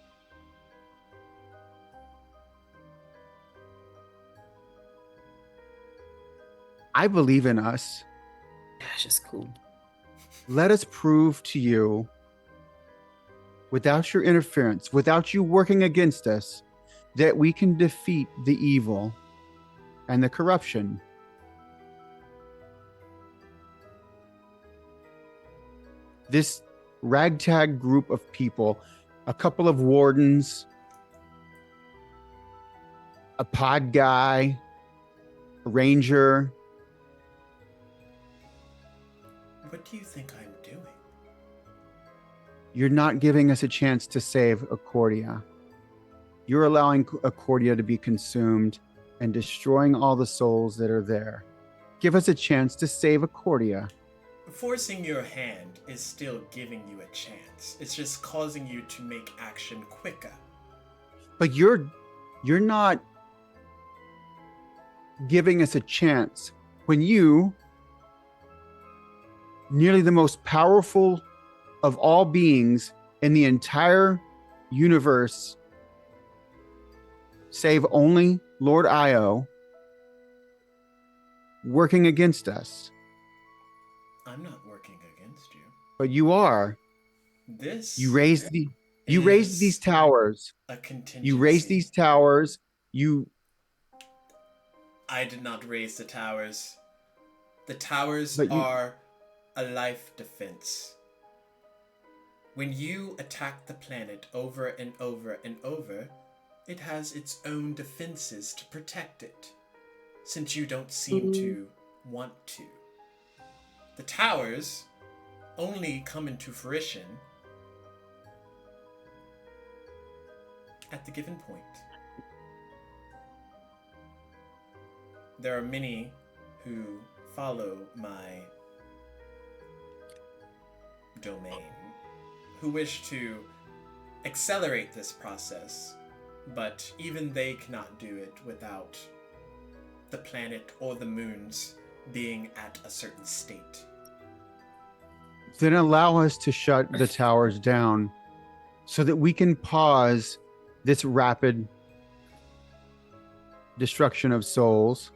I believe in us. Dash is cool. Let us prove to you, without your interference, without you working against us, that we can defeat the evil and the corruption. This ragtag group of people, a couple of wardens, a pod guy, a ranger. What do you think I'm doing? You're not giving us a chance to save Achordia. You're allowing Achordia to be consumed and destroying all the souls that are there. Give us a chance to save Achordia. Forcing your hand is still giving you a chance. It's just causing you to make action quicker. But you're not giving us a chance when you, nearly the most powerful of all beings in the entire universe, save only Lord Io, working against us. I'm not working against you. But you are. This You raised these towers. a contingency. You raised these towers. I did not raise the towers. The towers But you- are a life defense. When you attack the planet over and over and over, it has its own defenses to protect it, since you don't seem to want to. The towers only come into fruition at the given point. there are many who follow my domain who wish to accelerate this process, but even they cannot do it without the planet or the moons being at a certain state. Then allow us to shut the towers down so that we can pause this rapid destruction of souls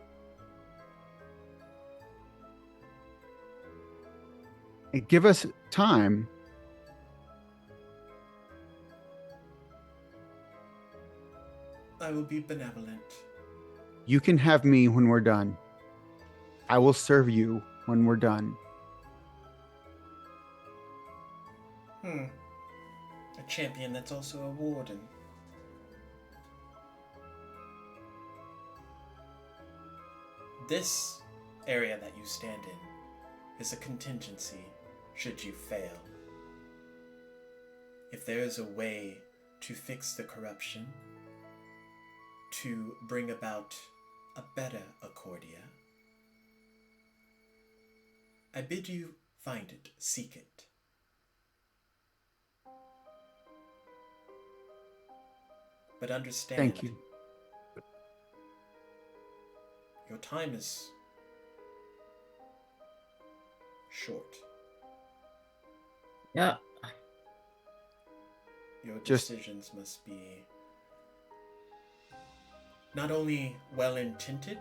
and give us time. I will be benevolent. You can have me when we're done. I will serve you when we're done. A champion that's also a warden. This area that you stand in is a contingency should you fail. If there is a way to fix the corruption, to bring about a better Achordia, I bid you find it, seek it. But understand, Thank you. your time is short. Yeah. Your Just- decisions must be not only well-intended,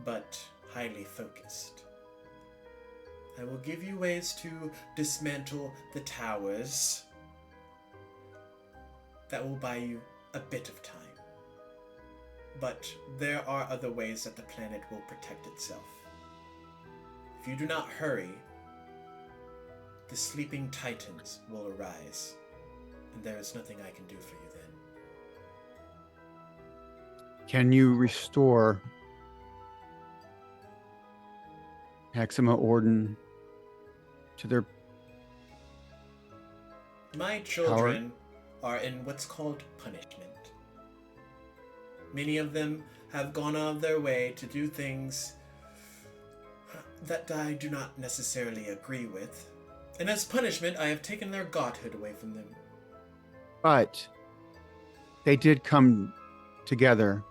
but highly focused. I will give you ways to dismantle the towers that will buy you a bit of time. But there are other ways that the planet will protect itself. If you do not hurry, the sleeping titans will arise, and there is nothing I can do for you then. Can you restore Hexima Orden to their My children are in what's called punishment. Many of them have gone out of their way to do things that I do not necessarily agree with. And as punishment, I have taken their godhood away from them. But they did come together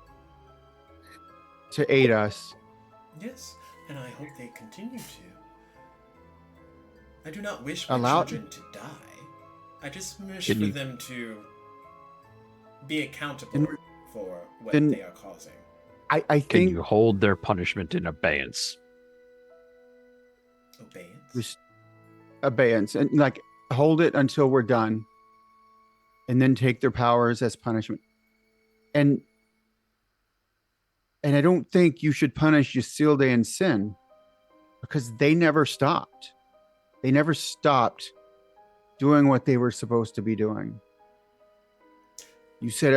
to aid us. Yes, and I hope they continue to. I do not wish my Allow- children to die. I just wish Can for you- them to be accountable Then- for what then- they are causing. I Can think you hold their punishment in abeyance? Obeyance. abeyance and like hold it until we're done and then take their powers as punishment. And I don't think you should punish Ysilde and Sin because they never stopped. They never stopped doing what they were supposed to be doing. You said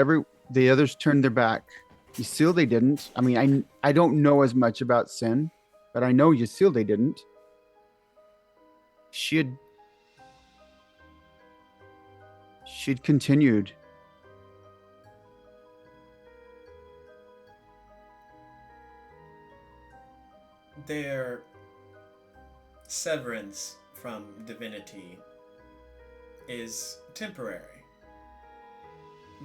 the others turned their back. Ysilde didn't. I mean, I don't know as much about Sin, but I know Ysilde didn't. She'd continued. Their severance from divinity is temporary.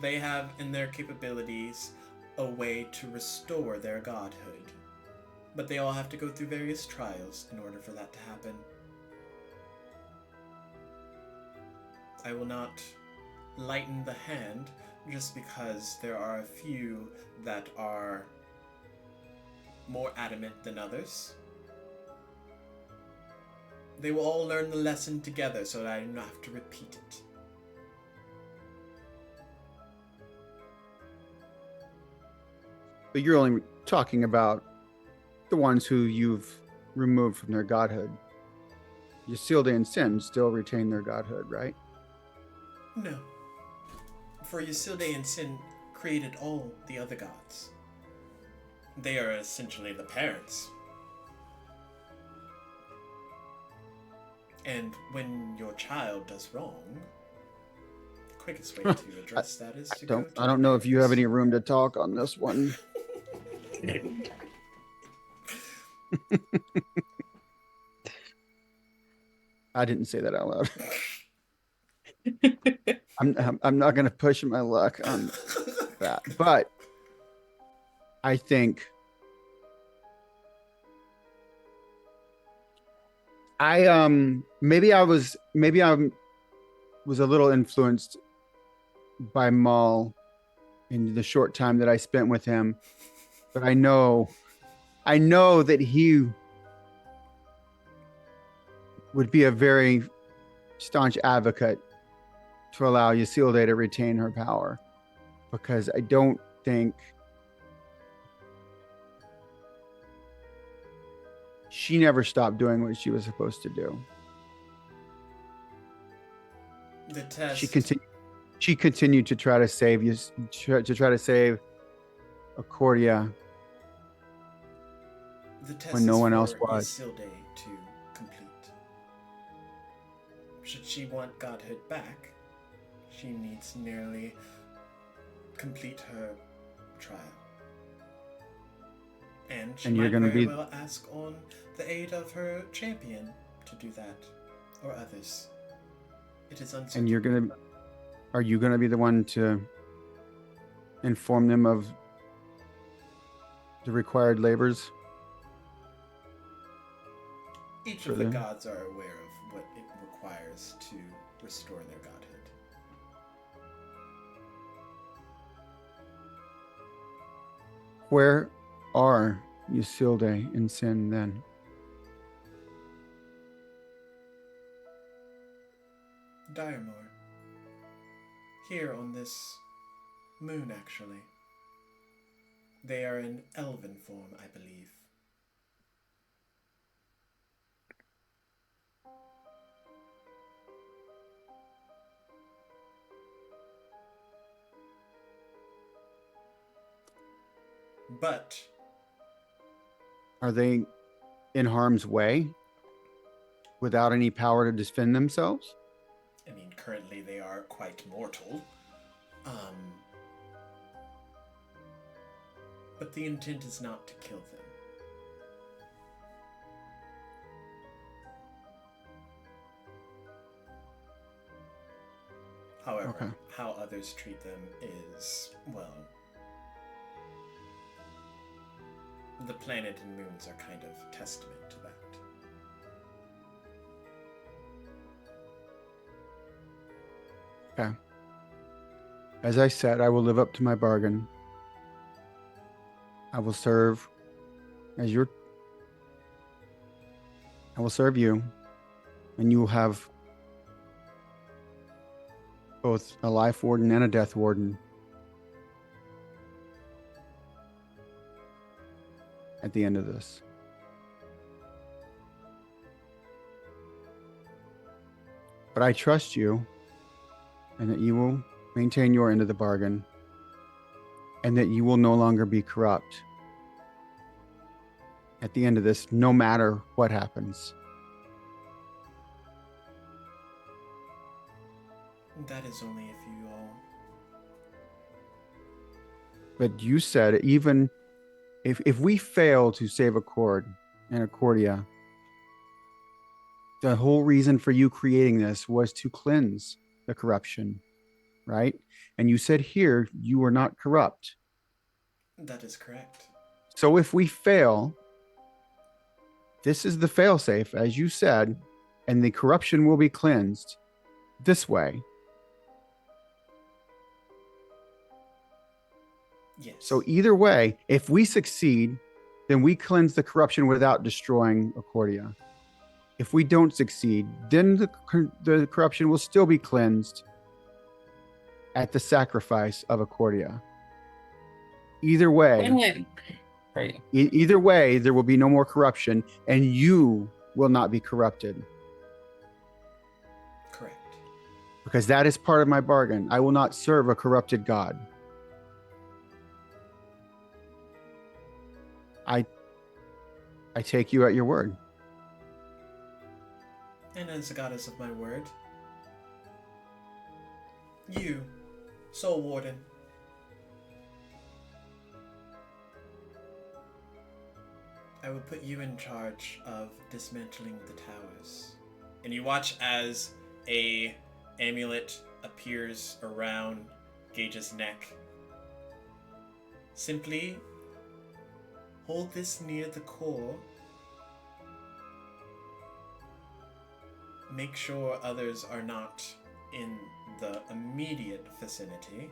They have in their capabilities a way to restore their godhood, but they all have to go through various trials in order for that to happen. I will not lighten the hand just because there are a few that are more adamant than others. They will all learn the lesson together so that I do not have to repeat it. But you're only talking about the ones who you've removed from their godhood. Ysilde and Sin still retain their godhood, right? No. For Ysilde and Sin created all the other gods. They are essentially the parents. And when your child does wrong, the quickest way to address that is to go to I don't know the if you have parents. any room to talk on this one. I didn't say that out loud. I'm not going to push my luck on that, but I think maybe I was a little influenced by Maul in the short time that I spent with him, but I know that he would be a very staunch advocate to allow Ysilde to retain her power, because I don't think she never stopped doing what she was supposed to do. The test. She continued to try to save you, to try to save Achordia The test when no is one for else was. Ysilde to complete. Should she want godhood back, she needs merely complete her trial. And she you're might gonna very be- well ask on the aid of her champion to do that, or others. It is uncertain. And are you gonna be the one to inform them of the required labors? Each for of the them? gods are aware of what it requires to restore their godhood. Where are Ysilde and Sin then? Diremore. Here on this moon, actually. They are in elven form, I believe. But Are they in harm's way without any power to defend themselves? I mean, currently they are quite mortal. But the intent is not to kill them. However, Okay. how others treat them is, well, the planet and moons are kind of testament to that. Okay. As I said, I will live up to my bargain. I will serve you, and you will have both a life warden and a death warden at the end of this. But I trust you, and that you will maintain your end of the bargain, and that you will no longer be corrupt at the end of this, no matter what happens. That is only if you all... But you said even if we fail to save Accord and Achordia, the whole reason for you creating this was to cleanse the corruption, right? And you said here you were not corrupt. That is correct. So if we fail, this is the failsafe, as you said, and the corruption will be cleansed this way. Yes. So either way, if we succeed, then we cleanse the corruption without destroying Achordia. If we don't succeed, then the corruption will still be cleansed at the sacrifice of Achordia. Either way, Right. either way, there will be no more corruption, and you will not be corrupted. Correct. Because that is part of my bargain. I will not serve a corrupted god. I take you at your word. And as a goddess of my word, you, Soul Warden, I I will put you in charge of dismantling the towers. And you watch as a amulet appears around Gage's neck. Simply hold this near the core. Make sure others are not in the immediate vicinity.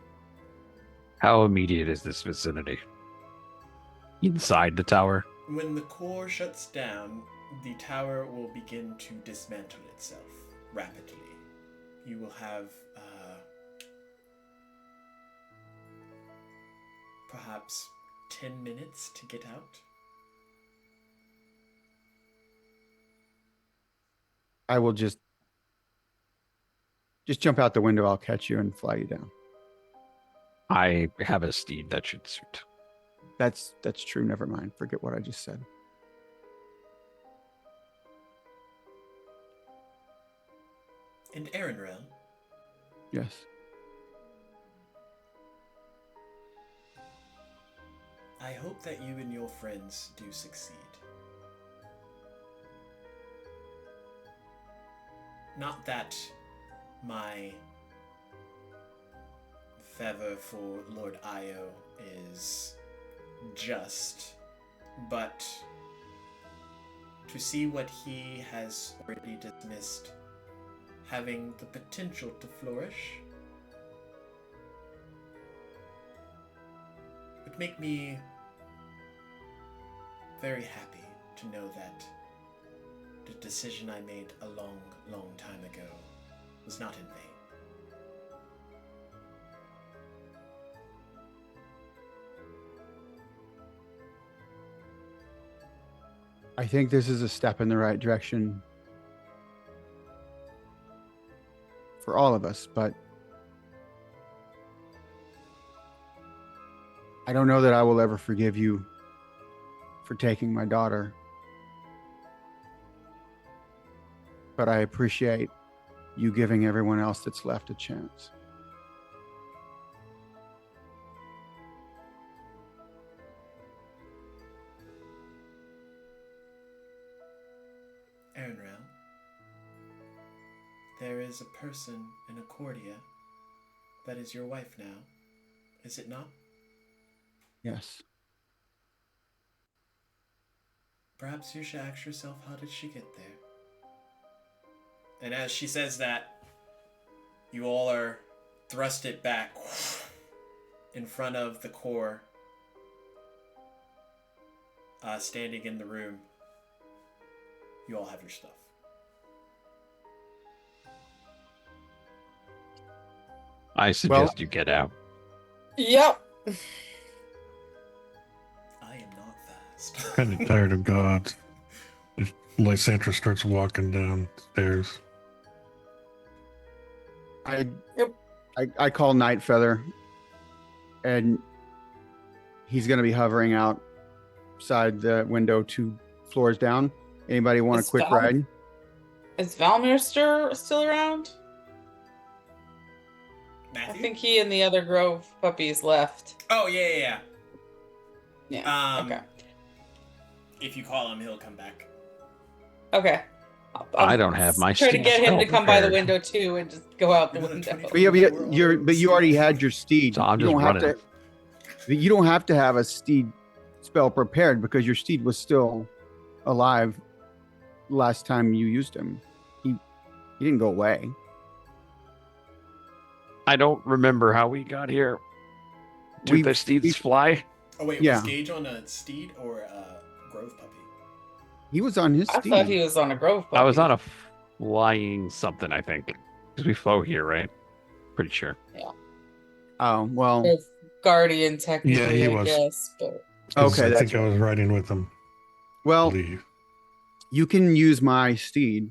How immediate is this vicinity? Inside the tower? When the core shuts down, the tower will begin to dismantle itself rapidly. You will have perhaps 10 minutes to get out. I will just jump out the window. I'll catch you and fly you down. I have a steed that should suit. That's true. Never mind. Forget what I just said. And Aaronrel, Yes. I hope that you and your friends do succeed. Not that my favor for Lord Io is just, but to see what he has already dismissed having the potential to flourish would make me very happy to know that the decision I made a long, long time ago was not in vain. I think this is a step in the right direction for all of us, but I don't know that I will ever forgive you for taking my daughter. But I appreciate you giving everyone else that's left a chance. Aaronrel, there is a person in Achordia that is your wife now, is it not? Yes. Perhaps you should ask yourself, how did she get there? And as she says that, you all are thrusted back in front of the core, standing in the room. You all have your stuff. I suggest you get out. Yep. I am not fast. Kind of tired of gods. Lysandra starts walking downstairs. I call Night Feather, and he's going to be hovering outside the window 2 floors down. Anybody want a Is quick Val- ride? Is Valmir still around? Matthew? I think he and the other Grove puppies left. Oh, yeah. Yeah. Okay. If you call him, he'll come back. Okay. I don't have my try to steed get him to spell come by the prepared. window too and just go out the Another window. 24. But you already had your steed. So I'm you just don't have running. you don't have to have a steed spell prepared because your steed was still alive last time you used him. He didn't go away. I don't remember how we got here. Do the steeds fly? Oh, wait, Yeah. was Gage on a steed or a Grove puppy? He was on his I steed. thought he was on a Grove puppy. I was on a flying something, I think. Because we flew here, right? Pretty sure. Oh, well. Grove Guardian, technically, Yeah, he I was. guess. But 'Cause Okay, I that's think I was riding with him. Well, Leave. you can use my steed.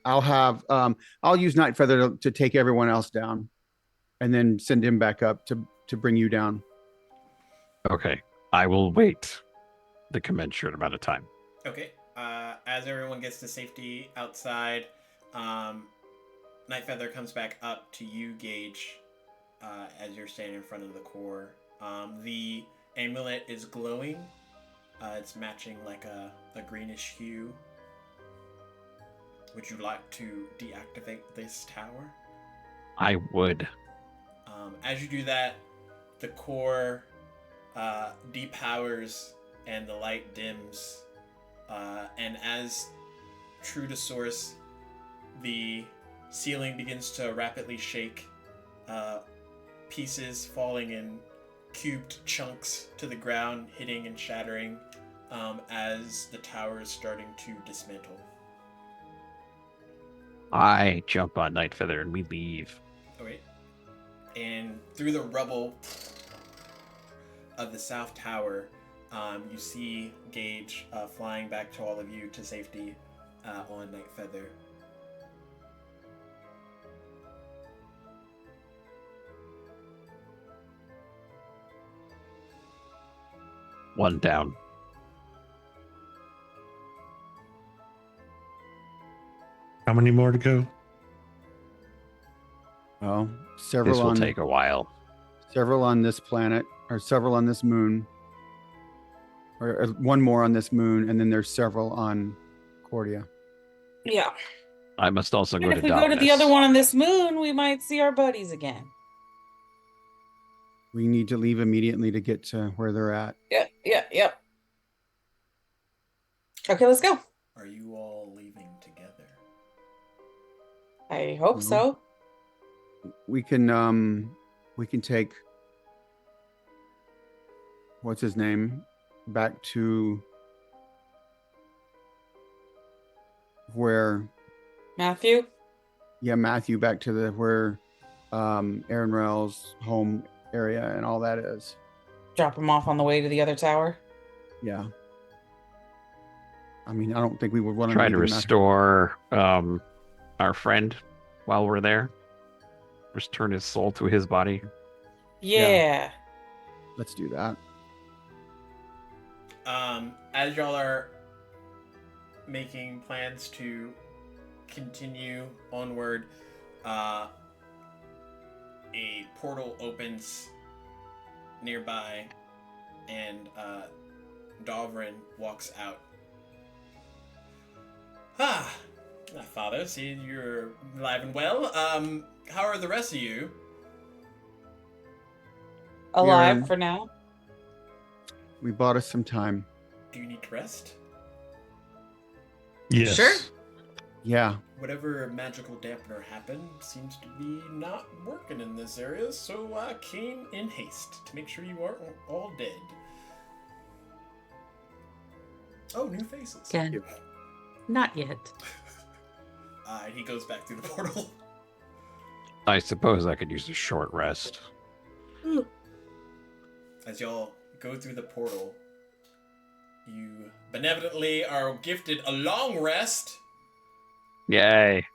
I'll use Night Feather to take everyone else down and then send him back up to bring you down. Okay. I will wait the commensurate amount of time. Okay. As everyone gets to safety outside, Night Feather comes back up to you, Gage, as you're standing in front of the core. The amulet is glowing It's matching like a greenish hue. Would you like to deactivate this tower? I would. As you do that, the core depowers and the light dims. And as true to source, the ceiling begins to rapidly shake, pieces falling in cubed chunks to the ground, hitting and shattering as the tower is starting to dismantle. I jump on Night Feather and we leave. Oh, wait. And through the rubble of the South Tower, you see Gage flying back to all of you to safety on Night Feather. One down. How many more to go? Well, several This will on take a while. several on this planet, or several on this moon, or one more on this moon, and then there's several on Achordia. Yeah. I must also go And to if we go to the Dominus. other one on this moon, we might see our buddies again. We need to leave immediately to get to where they're at. Yep. Okay, let's go. Are you all leaving together? I hope Mhm. so. We can take what's his name back to where Matthew? Matthew back to the where Aaron Rail's home area and all that is. Drop him off on the way to the other tower. Yeah. I mean, I don't think we would want Try to leave him restore our friend while we're there. Return his soul to his body. Yeah. Let's do that. As y'all are making plans to continue onward, a portal opens nearby, and Dovrin walks out. Father, see you're alive and well. How are the rest of you? Alive Yeah. for now. We bought us some time. Do you need to rest? Yes. Sure. Yeah. Whatever magical dampener happened seems to be not working in this area, so I came in haste to make sure you aren't all dead. Oh, new faces. Again. Not yet. And he goes back through the portal. I suppose I could use a short rest. As y'all go through the portal, you benevolently are gifted a long rest Yay.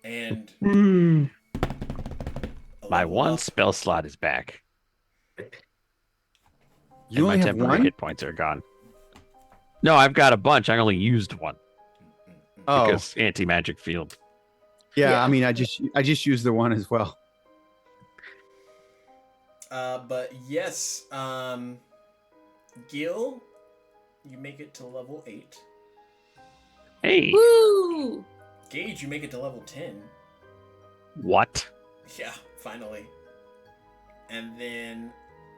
and Mm. a My level one up. spell slot is back. You And my only have temporary one? hit points are gone. No, I've got a bunch. I only used one Oh, because anti-magic field. yeah. I mean, I just used the one as well. But yes, Gil, you make it to level 8. Hey, Woo! Gage, you make it to level 10. what? Yeah, finally. And then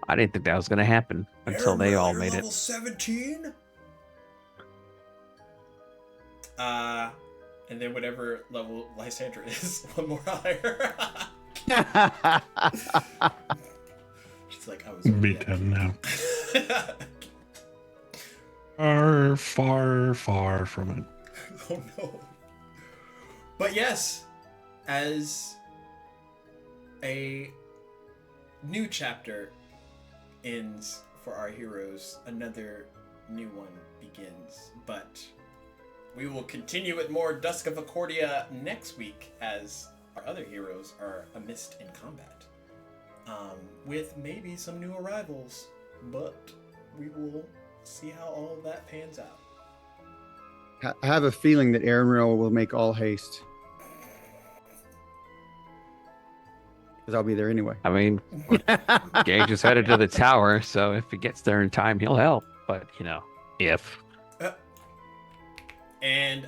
I didn't think that was going to happen until they all you're made level it. 17? And then whatever level Lysandra is, one more higher. She's like, I was Be dead. 10 now. Far from it. Oh no. But yes, as a new chapter ends for our heroes, another new one begins. But we will continue with more Dusk of Achordia next week as our other heroes are amidst in combat. With maybe some new arrivals, but we will see how all of that pans out. I have a feeling that Aaron Rail will make all haste. Because I'll be there anyway. I mean, Gage is headed to the tower, so if he gets there in time, he'll help. But, If. And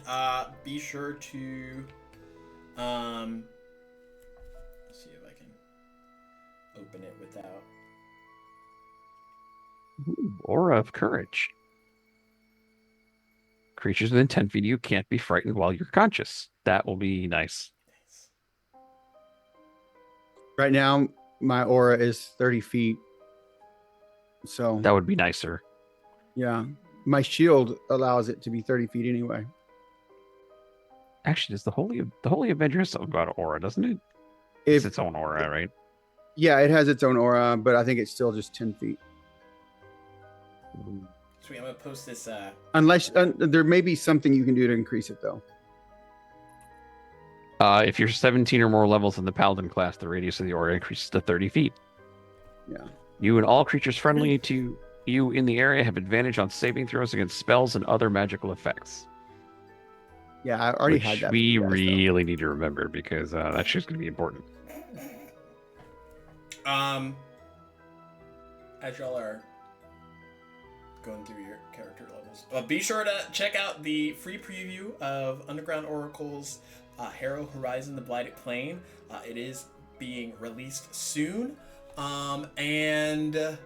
be sure to let's see if I can open it without. Ooh, Aura of Courage. Creatures within 10 feet of you can't be frightened while you're conscious. That will be nice. Nice. Right now, my aura is 30 feet. So That would be nicer. yeah, my shield allows it to be 30 feet anyway. Actually, does the Holy Avenger has something about aura, doesn't it? It's If its own aura, right? yeah, it has its own aura, but I think it's still just 10 feet. Sweet, I'm gonna post this. Unless there may be something you can do to increase it though. If you're 17 or more levels in the Paladin class, the radius of the aura increases to 30 feet. Yeah. You and all creatures friendly to you in the area have advantage on saving throws against spells and other magical effects. Yeah, I already Which had that. for we you guys, though. really need to remember because that shit's going to be important. As y'all are going through your character levels, be sure to check out the free preview of Underground Oracle's Harrow Horizon: The Blighted Plain. It is being released soon. And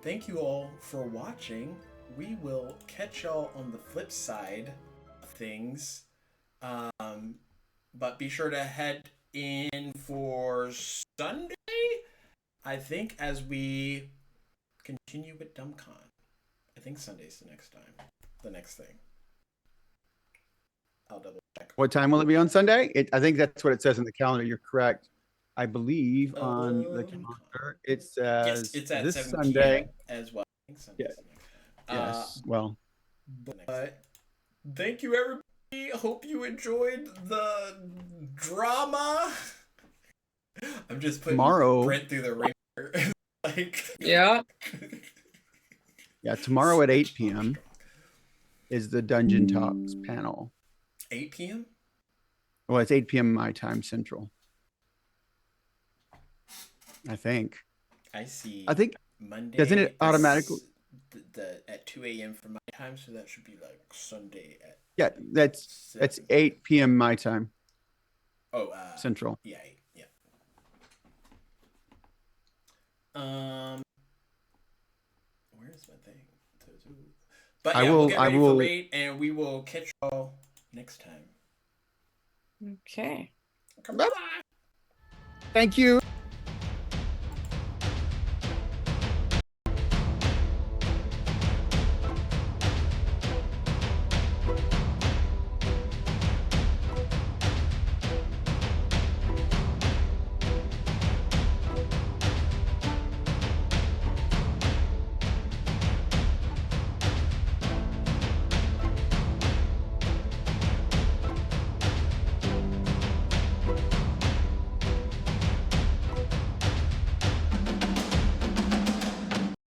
thank you all for watching. We will catch y'all on the flip side of things. But be sure to head in for Sunday, I think, as we continue with DumbCon. I think Sunday's the next thing. I'll double check. What time will it be on Sunday? I think that's what it says in the calendar. You're correct. I believe on the calendar it says Yes, it's at this 7 Sunday. p.m. as well. I think Sunday's Yeah. the next time. Yes. Well, But thank you, everybody. Hope you enjoyed the drama. I'm just putting Tomorrow- Brent through the ringer. Like, Yeah. yeah, tomorrow at 8 p.m. is the Dungeon Talks panel. 8 p.m. Well, it's 8 p.m. my time central. I think. I see. I think Monday. doesn't it automatically- at 2 a.m. for my time, so that should be like Sunday at. Yeah, that's 7. 8 p.m. my time Oh, central. Yeah, 8. Yeah. Where's my thing? But yeah, we'll get ready for raid, and we will catch y'all next time. Okay. Bye. Thank you.